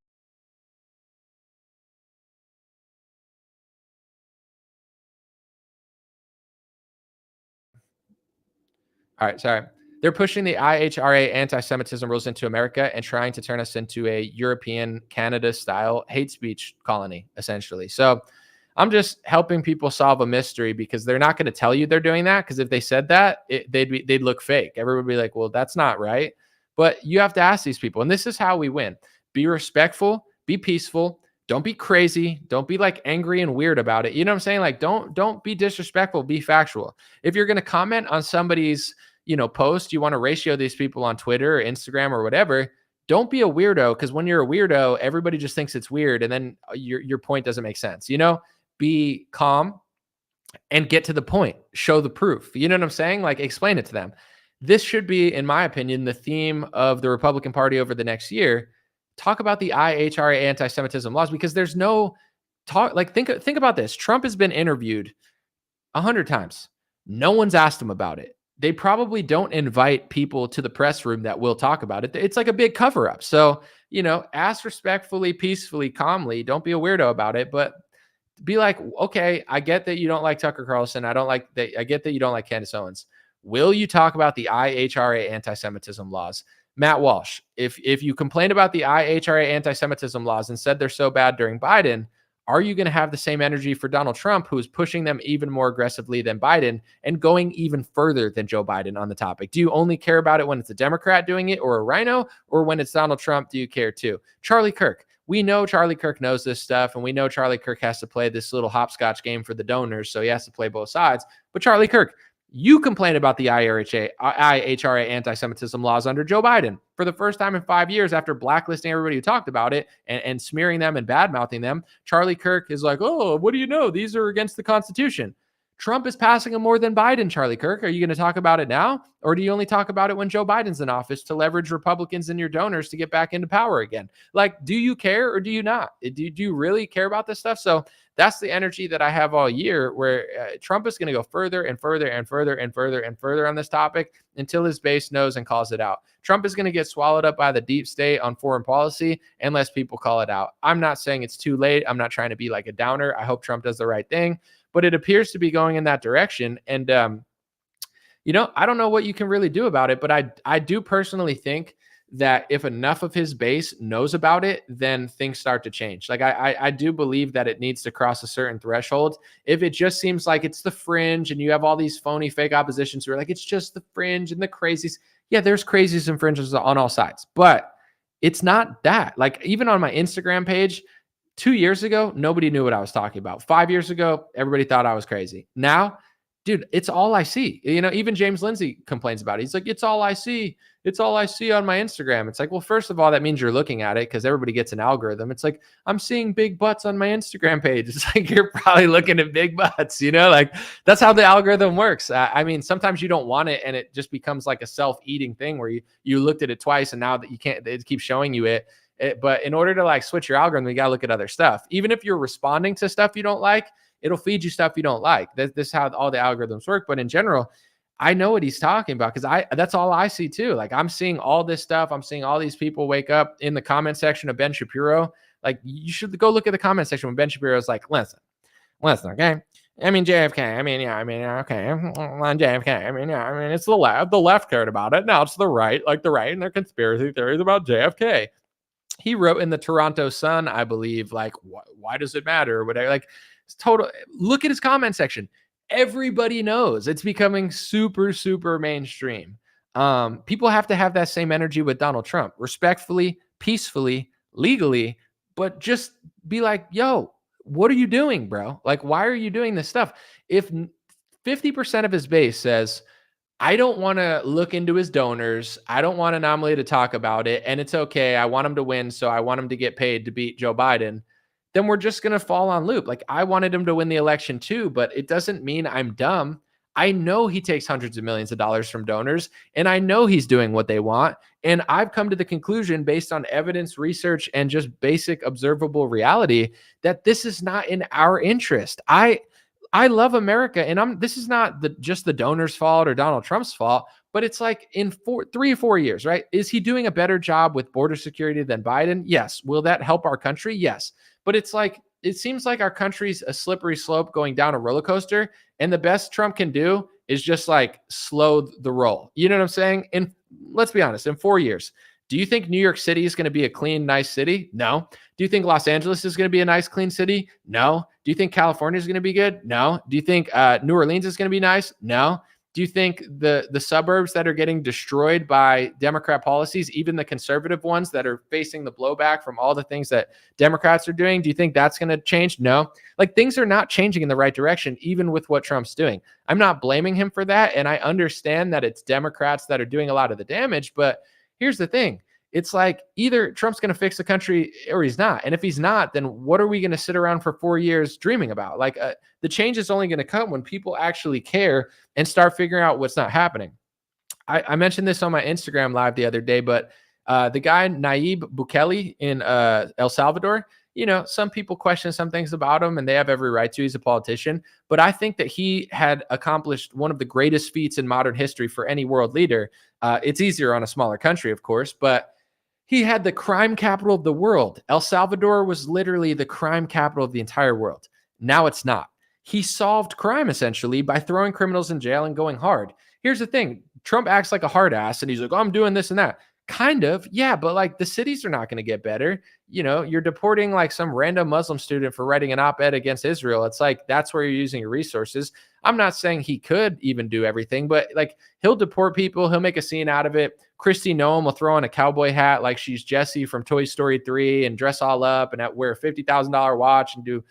All right, sorry. They're pushing the IHRA anti-Semitism rules into America and trying to turn us into a European Canada-style hate speech colony, essentially. So I'm just helping people solve a mystery, because they're not going to tell you they're doing that, because if they said that, they'd look fake. Everybody would be like, well, that's not right. But you have to ask these people, and this is how we win. Be respectful, be peaceful, don't be crazy, don't be like angry and weird about it. You know what I'm saying? Like, don't be disrespectful, be factual. If you're going to comment on somebody's post, you want to ratio these people on Twitter or Instagram or whatever, don't be a weirdo, because when you're a weirdo, everybody just thinks it's weird, and then your point doesn't make sense. Be calm and get to the point. Show the proof. You know what I'm saying? Like, explain it to them. This should be, in my opinion, the theme of the Republican Party over the next year. Talk about the IHRA anti-Semitism laws, because there's no talk. Like, think about this. Trump has been interviewed 100 times. No one's asked him about it. They probably don't invite people to the press room that will talk about it. It's like a big cover up. So, ask respectfully, peacefully, calmly. Don't be a weirdo about it, but be like, okay, I get that you don't like Tucker Carlson. I get that you don't like Candace Owens. Will you talk about the IHRA anti-Semitism laws? Matt Walsh, if you complain about the IHRA anti-Semitism laws and said they're so bad during Biden, are you going to have the same energy for Donald Trump, who is pushing them even more aggressively than Biden and going even further than Joe Biden on the topic? Do you only care about it when it's a Democrat doing it or a rhino, or when it's Donald Trump, do you care too? Charlie Kirk. We know Charlie Kirk knows this stuff, and we know Charlie Kirk has to play this little hopscotch game for the donors, so he has to play both sides. But Charlie Kirk, you complain about the IHRA anti-Semitism laws under Joe Biden for the first time in 5 years, after blacklisting everybody who talked about it and smearing them and bad-mouthing them. Charlie Kirk is like, oh, what do you know? These are against the Constitution. Trump is passing them more than Biden, Charlie Kirk. Are you going to talk about it now? Or do you only talk about it when Joe Biden's in office to leverage Republicans and your donors to get back into power again? Like, do you care or do you not? Do you really care about this stuff? So that's the energy that I have all year, where Trump is going to go further and further and further and further and further on this topic until his base knows and calls it out. Trump is going to get swallowed up by the deep state on foreign policy unless people call it out. I'm not saying it's too late. I'm not trying to be like a downer. I hope Trump does the right thing, but it appears to be going in that direction. And, I don't know what you can really do about it, but I do personally think that if enough of his base knows about it, then things start to change. Like I do believe that it needs to cross a certain threshold. If it just seems like it's the fringe and you have all these phony fake oppositions who are like, it's just the fringe and the crazies. Yeah, there's crazies and fringes on all sides, but it's not that. Like even on my Instagram page, 2 years ago, nobody knew what I was talking about. 5 years ago, everybody thought I was crazy. Now, dude, it's all I see. You know, even James Lindsay complains about it. He's like, it's all I see. It's all I see on my Instagram. It's like, well, first of all, that means you're looking at it because everybody gets an algorithm. It's like, I'm seeing big butts on my Instagram page. It's like, you're probably looking at big butts, you know, like that's how the algorithm works. I mean, sometimes you don't want it and it just becomes like a self-eating thing where you looked at it twice and now that you can't, it keeps showing you it. But in order to like switch your algorithm, you got to look at other stuff. Even if you're responding to stuff you don't like, it'll feed you stuff you don't like. This is how all the algorithms work. But in general, I know what he's talking about because that's all I see too. Like I'm seeing all this stuff. I'm seeing all these people wake up in the comment section of Ben Shapiro. Like you should go look at the comment section when Ben Shapiro is like, listen, okay. I mean, JFK. Okay. On JFK. It's the left. The left cared about it. Now it's the right, and their conspiracy theories about JFK. He wrote in the Toronto Sun, I believe, like, why does it matter? Or whatever. Like, it's total. Look at his comment section. Everybody knows it's becoming super, super mainstream. People have to have that same energy with Donald Trump, respectfully, peacefully, legally, but just be like, yo, what are you doing, bro? Like, why are you doing this stuff? If 50% of his base says, I don't want to look into his donors. I don't want Anomaly to talk about it. And it's okay. I want him to win. So I want him to get paid to beat Joe Biden. Then we're just going to fall on loop. Like I wanted him to win the election too, but it doesn't mean I'm dumb. I know he takes hundreds of millions of dollars from donors and I know he's doing what they want. And I've come to the conclusion based on evidence, research, and just basic observable reality that this is not in our interest. I love America, and this is not just the donors' fault or Donald Trump's fault, but it's like in 3 or 4 years, right? Is he doing a better job with border security than Biden? Yes. Will that help our country? Yes. But it's like, it seems like our country's a slippery slope going down a roller coaster, and the best Trump can do is just like slow the roll. You know what I'm saying? And let's be honest, in 4 years, do you think New York City is going to be a clean, nice city? No. Do you think Los Angeles is going to be a nice, clean city? No. Do you think California is going to be good? No. Do you think New Orleans is going to be nice? No. Do you think the suburbs that are getting destroyed by Democrat policies, even the conservative ones that are facing the blowback from all the things that Democrats are doing, do you think that's going to change? No. Like things are not changing in the right direction, even with what Trump's doing. I'm not blaming him for that. And I understand that it's Democrats that are doing a lot of the damage. But here's the thing. It's like either Trump's going to fix the country or he's not. And if he's not, then what are we going to sit around for 4 years dreaming about? Like the change is only going to come when people actually care and start figuring out what's not happening. I mentioned this on my Instagram live the other day, but the guy Nayib Bukele in El Salvador, you know, some people question some things about him and they have every right to. He's a politician. But I think that he had accomplished one of the greatest feats in modern history for any world leader. It's easier on a smaller country, of course, but he had the crime capital of the world. El Salvador was literally the crime capital of the entire world. Now it's not. He solved crime essentially by throwing criminals in jail and going hard. Here's the thing. Trump acts like a hard ass and he's like, oh, I'm doing this and that. Kind of, yeah, but like the cities are not going to get better. You know, you're deporting like some random Muslim student for writing an op-ed against Israel. It's like, that's where you're using your resources. I'm not saying he could even do everything, but like he'll deport people. He'll make a scene out of it. Kristi Noem will throw on a cowboy hat like she's Jessie from Toy Story 3 and dress all up and wear a $50,000 watch and do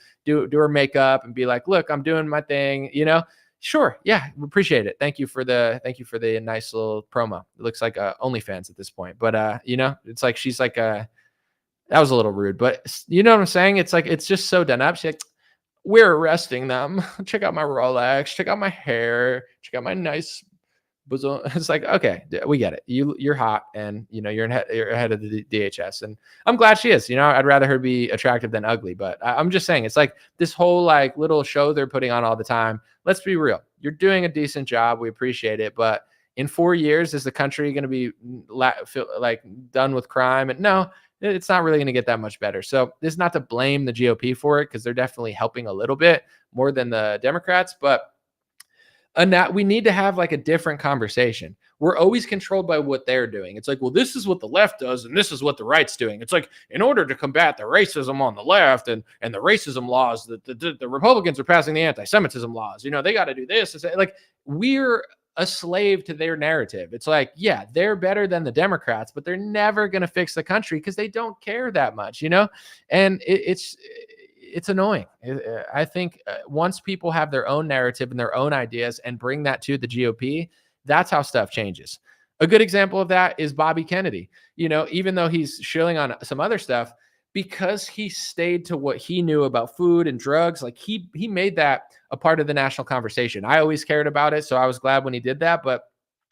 her makeup and be like, look, I'm doing my thing, you know? Sure. Yeah. Appreciate it. Thank you for the nice little promo. It looks like OnlyFans at this point, but you know, it's like, she's like, that was a little rude, but you know what I'm saying? It's like, it's just so done up. She's like, we're arresting them. Check out my Rolex, check out my hair, check out my nice bosom. It's like, okay, we get it. You're hot and you know, you're ahead of the DHS and I'm glad she is, you know, I'd rather her be attractive than ugly, but I'm just saying it's like this whole like little show they're putting on all the time. Let's be real. You're doing a decent job. We appreciate it. But in 4 years, is the country going to be like done with crime? And no, it's not really going to get that much better. So it's not to blame the GOP for it because they're definitely helping a little bit more than the Democrats, but we need to have like a different conversation. we're always controlled by what they're doing. It's like, well, this is what the left does and this is what the right's doing. It's like, in order to combat the racism on the left and the racism laws, the Republicans are passing the anti-Semitism laws. You know, they got to do this. It's like, we're a slave to their narrative. It's like, yeah, they're better than the Democrats, but they're never going to fix the country because they don't care that much, you know? And it's annoying. I think once people have their own narrative and their own ideas and bring that to the GOP, that's how stuff changes. A good example of that is Bobby Kennedy. You know, even though he's shilling on some other stuff, because he stayed to what he knew about food and drugs, like he made that a part of the national conversation. I always cared about it, so I was glad when he did that, but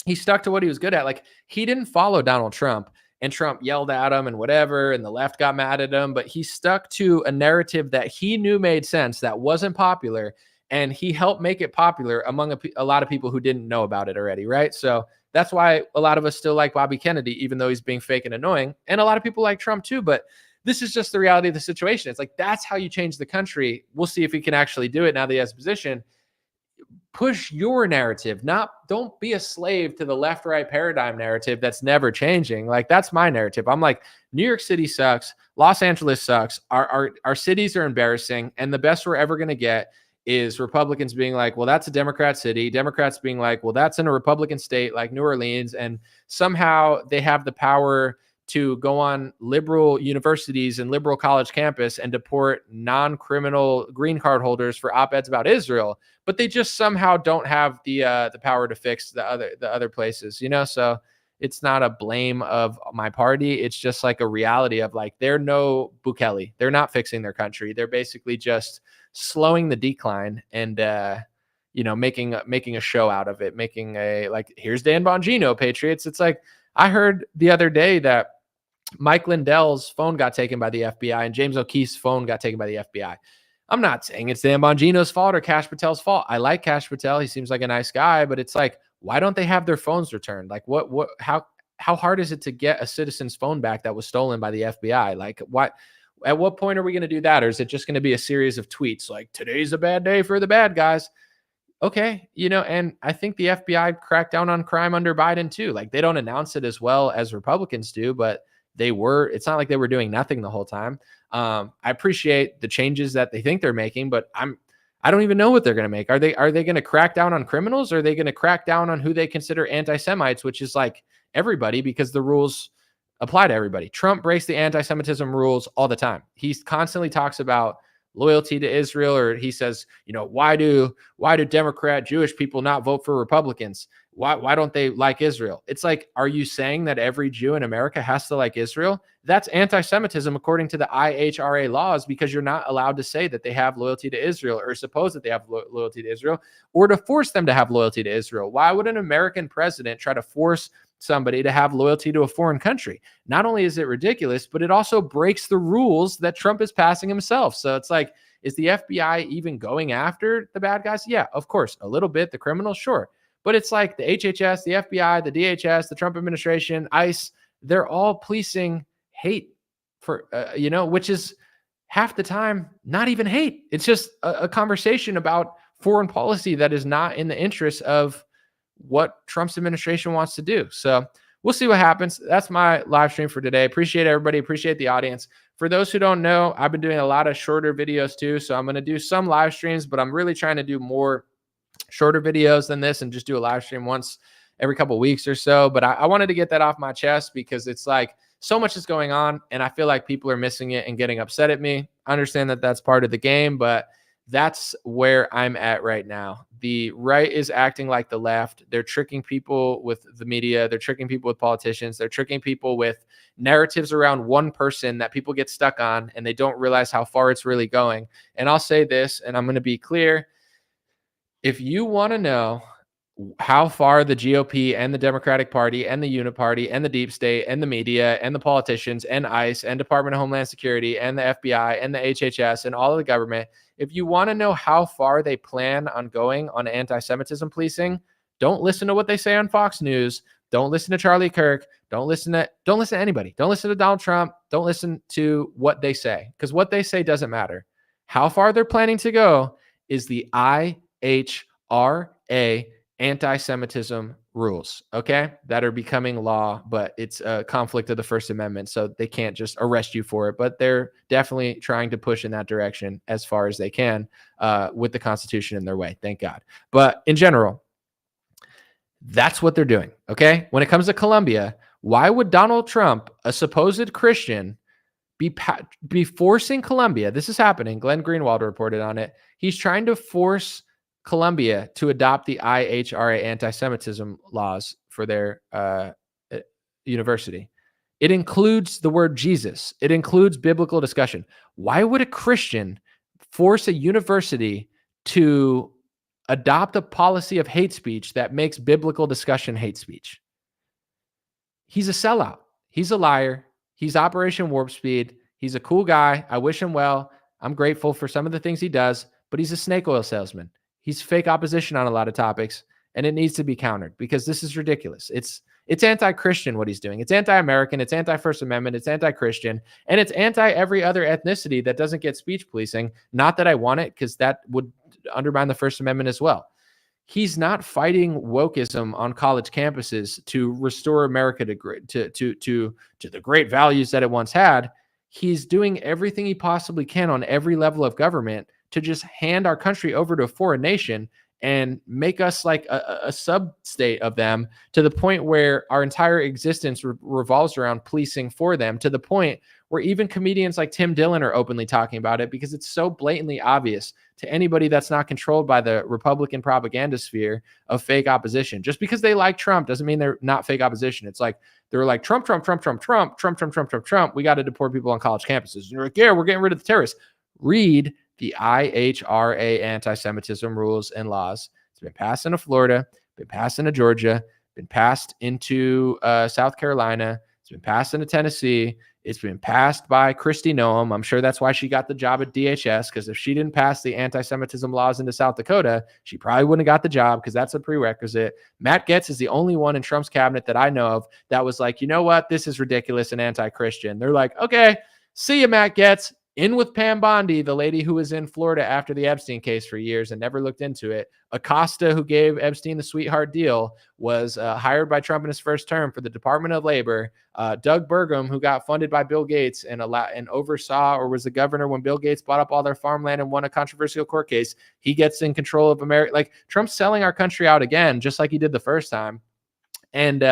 he stuck to what he was good at. Like, he didn't follow Donald Trump, and Trump yelled at him and whatever, and the left got mad at him, but he stuck to a narrative that he knew made sense, that wasn't popular, and he helped make it popular among a lot of people who didn't know about it already, right? So that's why a lot of us still like Bobby Kennedy, even though he's being fake and annoying, and a lot of people like Trump too, but this is just the reality of the situation. It's like, that's how you change the country. We'll see if he can actually do it now that he has a position. Push your narrative. Don't be a slave to the left-right paradigm narrative that's never changing. Like, that's my narrative. I'm like, New York City sucks. Los Angeles sucks. Our cities are embarrassing. And the best we're ever going to get is Republicans being like, well, that's a Democrat city. Democrats being like, well, that's in a Republican state like New Orleans. And somehow they have the power to go on liberal universities and liberal college campus and deport non-criminal green card holders for op-eds about Israel, but they just somehow don't have the power to fix the other places, you know? So it's not a blame of my party. It's just like a reality of, like, they're no Bukele. They're not fixing their country. They're basically just slowing the decline and, you know, making a show out of it, making a, like, here's Dan Bongino, Patriots. It's like, I heard the other day that Mike Lindell's phone got taken by the FBI and James O'Keefe's phone got taken by the FBI. I'm not saying it's Dan Bongino's fault or Kash Patel's fault. I like Kash Patel. He seems like a nice guy, but it's like, why don't they have their phones returned? Like, how hard is it to get a citizen's phone back that was stolen by the FBI? Like, at what point are we going to do that? Or is it just going to be a series of tweets like, today's a bad day for the bad guys? Okay, you know, and I think the FBI cracked down on crime under Biden too. Like, they don't announce it as well as Republicans do, but it's not like they were doing nothing the whole time. I appreciate the changes that they think they're making, but I don't even know what they're going to make. Are they going to crack down on criminals? Or are they going to crack down on who they consider anti-Semites, which is like everybody, because the rules apply to everybody. Trump breaks the anti-Semitism rules all the time. He constantly talks about loyalty to Israel, or he says, you know, why do Democrat Jewish people not vote for Republicans? Why don't they like Israel? It's like, are you saying that every Jew in America has to like Israel? That's anti-Semitism according to the IHRA laws, because you're not allowed to say that they have loyalty to Israel, or suppose that they have loyalty to Israel, or to force them to have loyalty to Israel. Why would an American president try to force somebody to have loyalty to a foreign country? Not only is it ridiculous, but it also breaks the rules that Trump is passing himself. So it's like, is the FBI even going after the bad guys? Yeah, of course, a little bit. The criminals, sure. But it's like the HHS, the FBI, the DHS, the Trump administration, ICE, they're all policing hate for, you know, which is half the time not even hate. It's just a conversation about foreign policy that is not in the interest of what Trump's administration wants to do. So we'll see what happens. That's my live stream for today. Appreciate everybody. Appreciate the audience. For those who don't know, I've been doing a lot of shorter videos too. So I'm going to do some live streams, but I'm really trying to do more shorter videos than this and just do a live stream once every couple of weeks or so. But I wanted to get that off my chest, because it's like, so much is going on and I feel like people are missing it and getting upset at me. I understand that that's part of the game, but that's where I'm at right now. The right is acting like the left. They're tricking people with the media. They're tricking people with politicians. They're tricking people with narratives around one person that people get stuck on, and they don't realize how far it's really going. And I'll say this, and I'm going to be clear. If you want to know how far the GOP and the Democratic Party and the Uniparty and the deep state and the media and the politicians and ICE and Department of Homeland Security and the FBI and the HHS and all of the government, if you want to know how far they plan on going on anti-Semitism policing, don't listen to what they say on Fox News. Don't listen to Charlie Kirk. Don't listen to anybody. Don't listen to Donald Trump. Don't listen to what they say, because what they say doesn't matter. How far they're planning to go is the IHRA anti-Semitism rules, okay, that are becoming law, but it's a conflict of the First Amendment, so they can't just arrest you for it. But they're definitely trying to push in that direction as far as they can with the Constitution in their way, thank God. But in general, that's what they're doing, okay? When it comes to Colombia, why would Donald Trump, a supposed Christian, be forcing Colombia? This is happening. Glenn Greenwald reported on it. He's trying to force Colombia to adopt the IHRA anti-Semitism laws for their university. It includes the word Jesus. It includes biblical discussion. Why would a Christian force a university to adopt a policy of hate speech that makes biblical discussion hate speech? He's a sellout. He's a liar. He's Operation Warp Speed. He's a cool guy. I wish him well. I'm grateful for some of the things he does, but he's a snake oil salesman. He's fake opposition on a lot of topics, and it needs to be countered because this is ridiculous. It's anti-Christian what he's doing. It's anti-American. It's anti-First Amendment. It's anti-Christian, and it's anti-every other ethnicity that doesn't get speech policing. Not that I want it, because that would undermine the First Amendment as well. He's not fighting wokeism on college campuses to restore America to the great values that it once had. He's doing everything he possibly can on every level of government to just hand our country over to a foreign nation and make us like a sub-state of them, to the point where our entire existence revolves around policing for them, to the point where even comedians like Tim Dillon are openly talking about it, because it's so blatantly obvious to anybody that's not controlled by the Republican propaganda sphere of fake opposition. Just because they like Trump doesn't mean they're not fake opposition. It's like they're like Trump. We got to deport people on college campuses. And you're like, yeah, we're getting rid of the terrorists. Read the IHRA anti-Semitism rules and laws. It's been passed into Florida, been passed into Georgia, been passed into South Carolina. It's been passed into Tennessee. It's been passed by Kristi Noem. I'm sure that's why she got the job at DHS, because if she didn't pass the anti-Semitism laws into South Dakota, she probably wouldn't have got the job, because that's a prerequisite. Matt Gaetz is the only one in Trump's cabinet that I know of that was like, you know what, this is ridiculous and anti-Christian. They're like, okay, see you, Matt Gaetz. In with Pam Bondi, the lady who was in Florida after the Epstein case for years and never looked into it. Acosta, who gave Epstein the sweetheart deal, was hired by Trump in his first term for the Department of Labor. Doug Burgum, who got funded by Bill Gates and oversaw, or was the governor when Bill Gates bought up all their farmland and won a controversial court case, he gets in control of America. Like, Trump's selling our country out again, just like he did the first time. And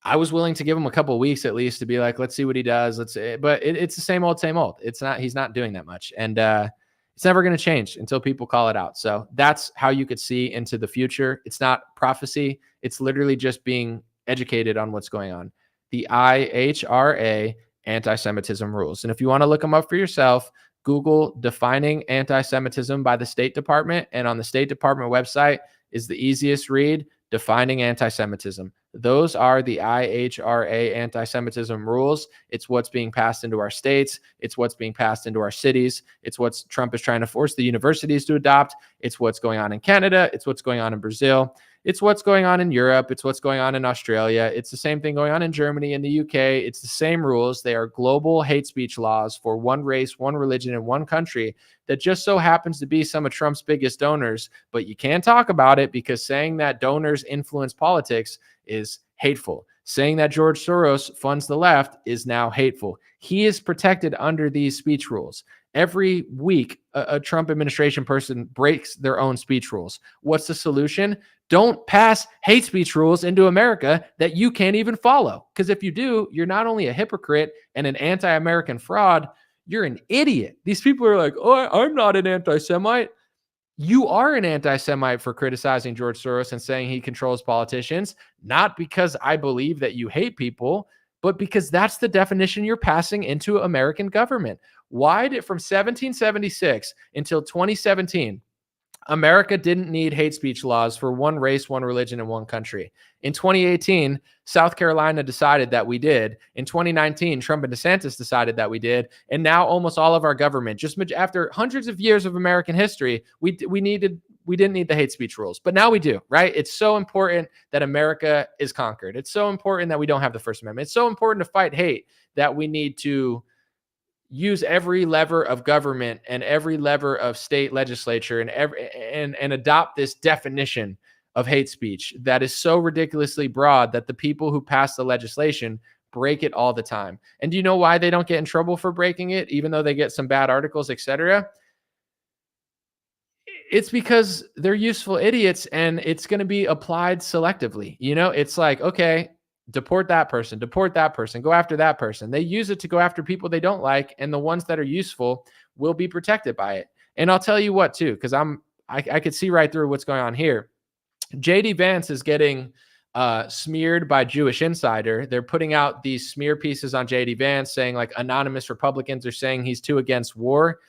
I was willing to give him a couple of weeks at least to be like, let's see what he does. But it's the same old, same old. He's not doing that much. And it's never going to change until people call it out. So that's how you could see into the future. It's not prophecy. It's literally just being educated on what's going on. The IHRA anti-Semitism rules. And if you want to look them up for yourself, Google defining anti-Semitism by the State Department. And on the State Department website is the easiest read, defining anti-Semitism. Those are the IHRA anti-Semitism rules. It's what's being passed into our states. It's what's being passed into our cities. It's what Trump is trying to force the universities to adopt. It's what's going on in Canada. It's what's going on in Brazil. It's what's going on in Europe. It's what's going on in Australia. It's the same thing going on in Germany and the UK. It's the same rules. They are global hate speech laws for one race, one religion, and one country that just so happens to be some of Trump's biggest donors. But you can't talk about it because saying that donors influence politics is hateful. Saying that George Soros funds the left is now hateful. He is protected under these speech rules. Every week, a Trump administration person breaks their own speech rules. What's the solution? Don't pass hate speech rules into America that you can't even follow. Because if you do, you're not only a hypocrite and an anti-American fraud, you're an idiot. These people are like, oh, I'm not an anti-Semite. You are an anti-Semite for criticizing George Soros and saying he controls politicians, not because I believe that you hate people, but because that's the definition you're passing into American government. Why did from 1776 until 2017, America didn't need hate speech laws for one race, one religion, and one country? In 2018, South Carolina decided that we did. In 2019, Trump and DeSantis decided that we did. And now almost all of our government, just after hundreds of years of American history, we didn't need the hate speech rules, but now we do, right? It's so important that America is conquered. It's so important that we don't have the First Amendment. It's so important to fight hate that we need to use every lever of government and every lever of state legislature and adopt this definition of hate speech that is so ridiculously broad that the people who pass the legislation break it all the time. And do you know why they don't get in trouble for breaking it, even though they get some bad articles, etc.? It's because they're useful idiots and it's going to be applied selectively. It's like, okay, deport that person, go after that person. They use it to go after people they don't like, and the ones that are useful will be protected by it. And I'll tell you what, too, because I could see right through what's going on here. JD Vance is getting smeared by Jewish Insider. They're putting out these smear pieces on JD Vance saying like anonymous Republicans are saying he's too against war.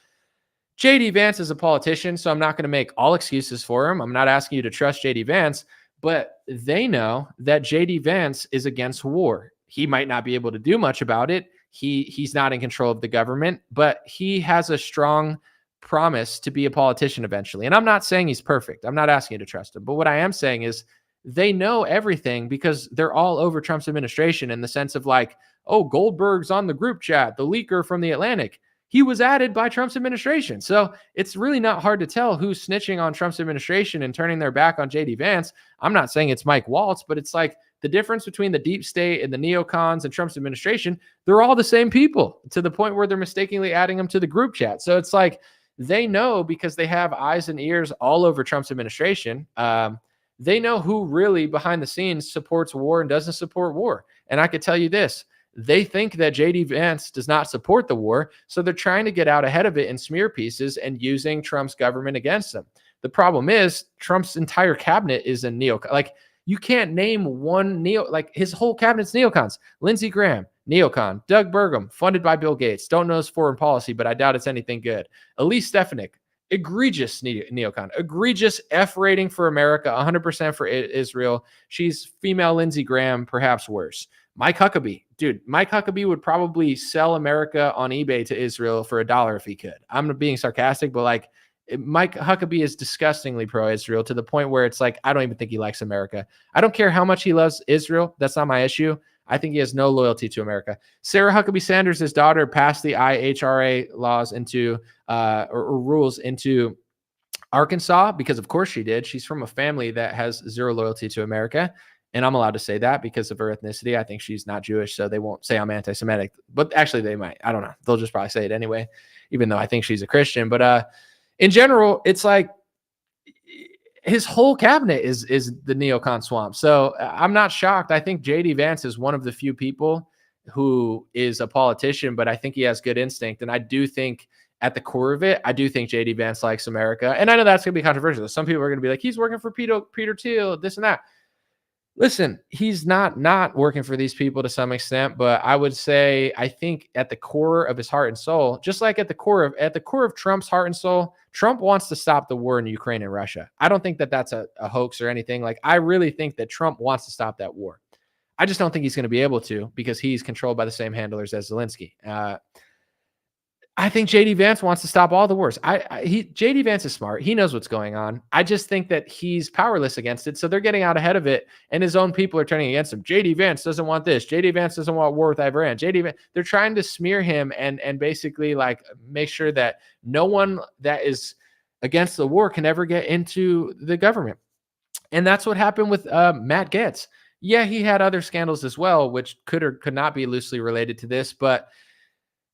JD Vance is a politician, so I'm not going to make all excuses for him. I'm not asking you to trust JD Vance, but they know that JD Vance is against war. He might not be able to do much about it. He's not in control of the government, but he has a strong promise to be a politician eventually. And I'm not saying he's perfect. I'm not asking you to trust him. But what I am saying is they know everything because they're all over Trump's administration in the sense of like, oh, Goldberg's on the group chat, the leaker from the Atlantic. He was added by Trump's administration. So it's really not hard to tell who's snitching on Trump's administration and turning their back on JD Vance. I'm not saying it's Mike Waltz, but it's like the difference between the deep state and the neocons and Trump's administration, they're all the same people to the point where they're mistakenly adding them to the group chat. So it's like they know because they have eyes and ears all over Trump's administration. They know who really behind the scenes supports war and doesn't support war. And I could tell you this. They think that JD Vance does not support the war, so they're trying to get out ahead of it in smear pieces and using Trump's government against them. The problem is Trump's entire cabinet is a neocon. Like you can't name one like his whole cabinet's neocons. Lindsey Graham, neocon. Doug Burgum, funded by Bill Gates. Don't know his foreign policy, but I doubt it's anything good. Elise Stefanik, egregious neocon. Egregious F rating for America, 100% for Israel. She's female Lindsey Graham, perhaps worse. Mike Huckabee. Dude, Mike Huckabee would probably sell America on eBay to Israel for $1 if he could. I'm being sarcastic, but like Mike Huckabee is disgustingly pro-Israel to the point where it's like, I don't even think he likes America. I don't care how much he loves Israel. That's not my issue. I think he has no loyalty to America. Sarah Huckabee Sanders' daughter passed the IHRA laws into or rules into Arkansas because of course she did. She's from a family that has zero loyalty to America. And I'm allowed to say that because of her ethnicity. I think she's not Jewish, so they won't say I'm anti-Semitic. But actually, they might. I don't know. They'll just probably say it anyway, even though I think she's a Christian. But in general, it's like his whole cabinet is the neocon swamp. So I'm not shocked. I think JD Vance is one of the few people who is a politician, but I think he has good instinct. And I do think at the core of it, I do think JD Vance likes America. And I know that's going to be controversial. Some people are going to be like, he's working for Peter Thiel, this and that. Listen, he's not working for these people to some extent, but I would say I think at the core of his heart and soul, just like at the core of Trump's heart and soul, Trump wants to stop the war in Ukraine and Russia. I don't think that that's a hoax or anything. Like I really think that Trump wants to stop that war. I just don't think he's going to be able to because he's controlled by the same handlers as Zelensky. I think JD Vance wants to stop all the wars. JD Vance is smart. He knows what's going on. I just think that he's powerless against it. So they're getting out ahead of it, and his own people are turning against him. JD Vance doesn't want this. JD Vance doesn't want war with Iran. They're trying to smear him and basically like make sure that no one that is against the war can ever get into the government. And that's what happened with Matt Gaetz. Yeah, he had other scandals as well, which could or could not be loosely related to this, but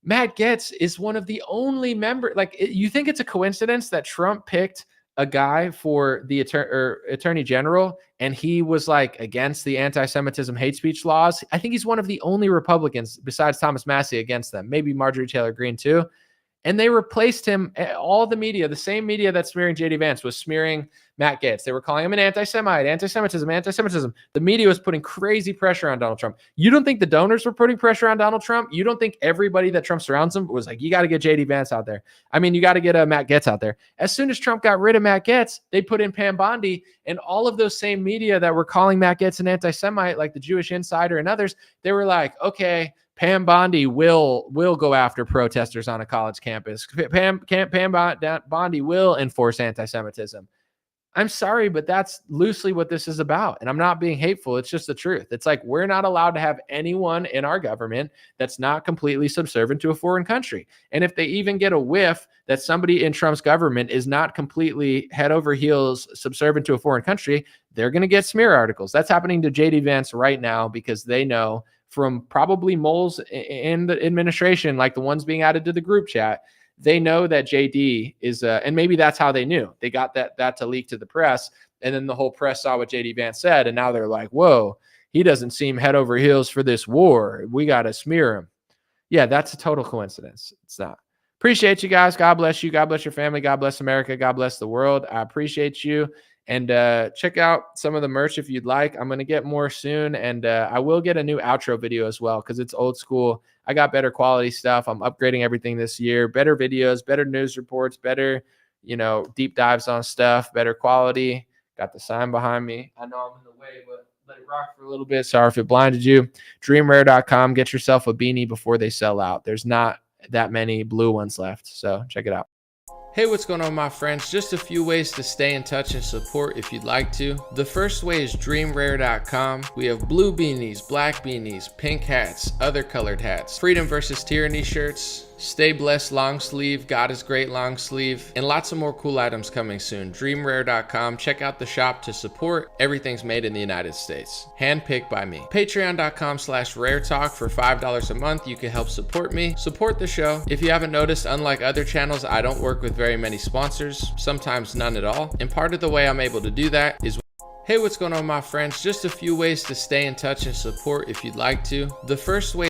Matt Gaetz is one of the only members. Like, you think it's a coincidence that Trump picked a guy for the attorney general and he was like against the anti-Semitism hate speech laws? I think he's one of the only Republicans besides Thomas Massie against them, maybe Marjorie Taylor Greene too. And they replaced him. All the media, the same media that's smearing JD Vance was smearing Matt Gaetz. They were calling him an anti-Semite, anti-Semitism. The media was putting crazy pressure on Donald Trump. You don't think the donors were putting pressure on Donald Trump? You don't think everybody that Trump surrounds him was like, you got to get JD Vance out there? I mean, you got to get Matt Gaetz out there. As soon as Trump got rid of Matt Gaetz, they put in Pam Bondi, and all of those same media that were calling Matt Gaetz an anti-Semite, like the Jewish Insider and others, they were like, okay, Pam Bondi will go after protesters on a college campus. Pam Bondi will enforce anti-Semitism. I'm sorry, but that's loosely what this is about. And I'm not being hateful. It's just the truth. It's like, we're not allowed to have anyone in our government that's not completely subservient to a foreign country. And if they even get a whiff that somebody in Trump's government is not completely head over heels subservient to a foreign country, they're going to get smear articles. That's happening to JD Vance right now, because they know from probably moles in the administration, like the ones being added to the group chat, they know that JD is, and maybe that's how they knew. They got that to leak to the press, and then the whole press saw what JD Vance said, and now they're like, whoa, he doesn't seem head over heels for this war. We got to smear him. Yeah, that's a total coincidence. It's not. Appreciate you guys. God bless you. God bless your family. God bless America. God bless the world. I appreciate you. And check out some of the merch if you'd like. I'm going to get more soon, and I will get a new outro video as well, because it's old school. I got better quality stuff. I'm upgrading everything this year. Better videos, better news reports, better, deep dives on stuff, better quality. Got the sign behind me. I know I'm in the way, but let it rock for a little bit. Sorry if it blinded you. Dreamrare.com. Get yourself a beanie before they sell out. There's not that many blue ones left, so check it out. Hey, what's going on, my friends? Just a few ways to stay in touch and support if you'd like to. The first way is dreamrare.com. We have blue beanies, black beanies, pink hats, other colored hats, freedom versus tyranny shirts, stay blessed long sleeve, God is great long sleeve, and lots of more cool items coming soon. Dreamrare.com. Check out the shop to support. Everything's made in the United States. Handpicked by me. Patreon.com/raretalk for $5 a month. You can help support me, support the show. If you haven't noticed, unlike other channels, I don't work with very many sponsors, sometimes none at all. And part of the way I'm able to do that is, hey, what's going on, my friends? Just a few ways to stay in touch and support if you'd like to. The first way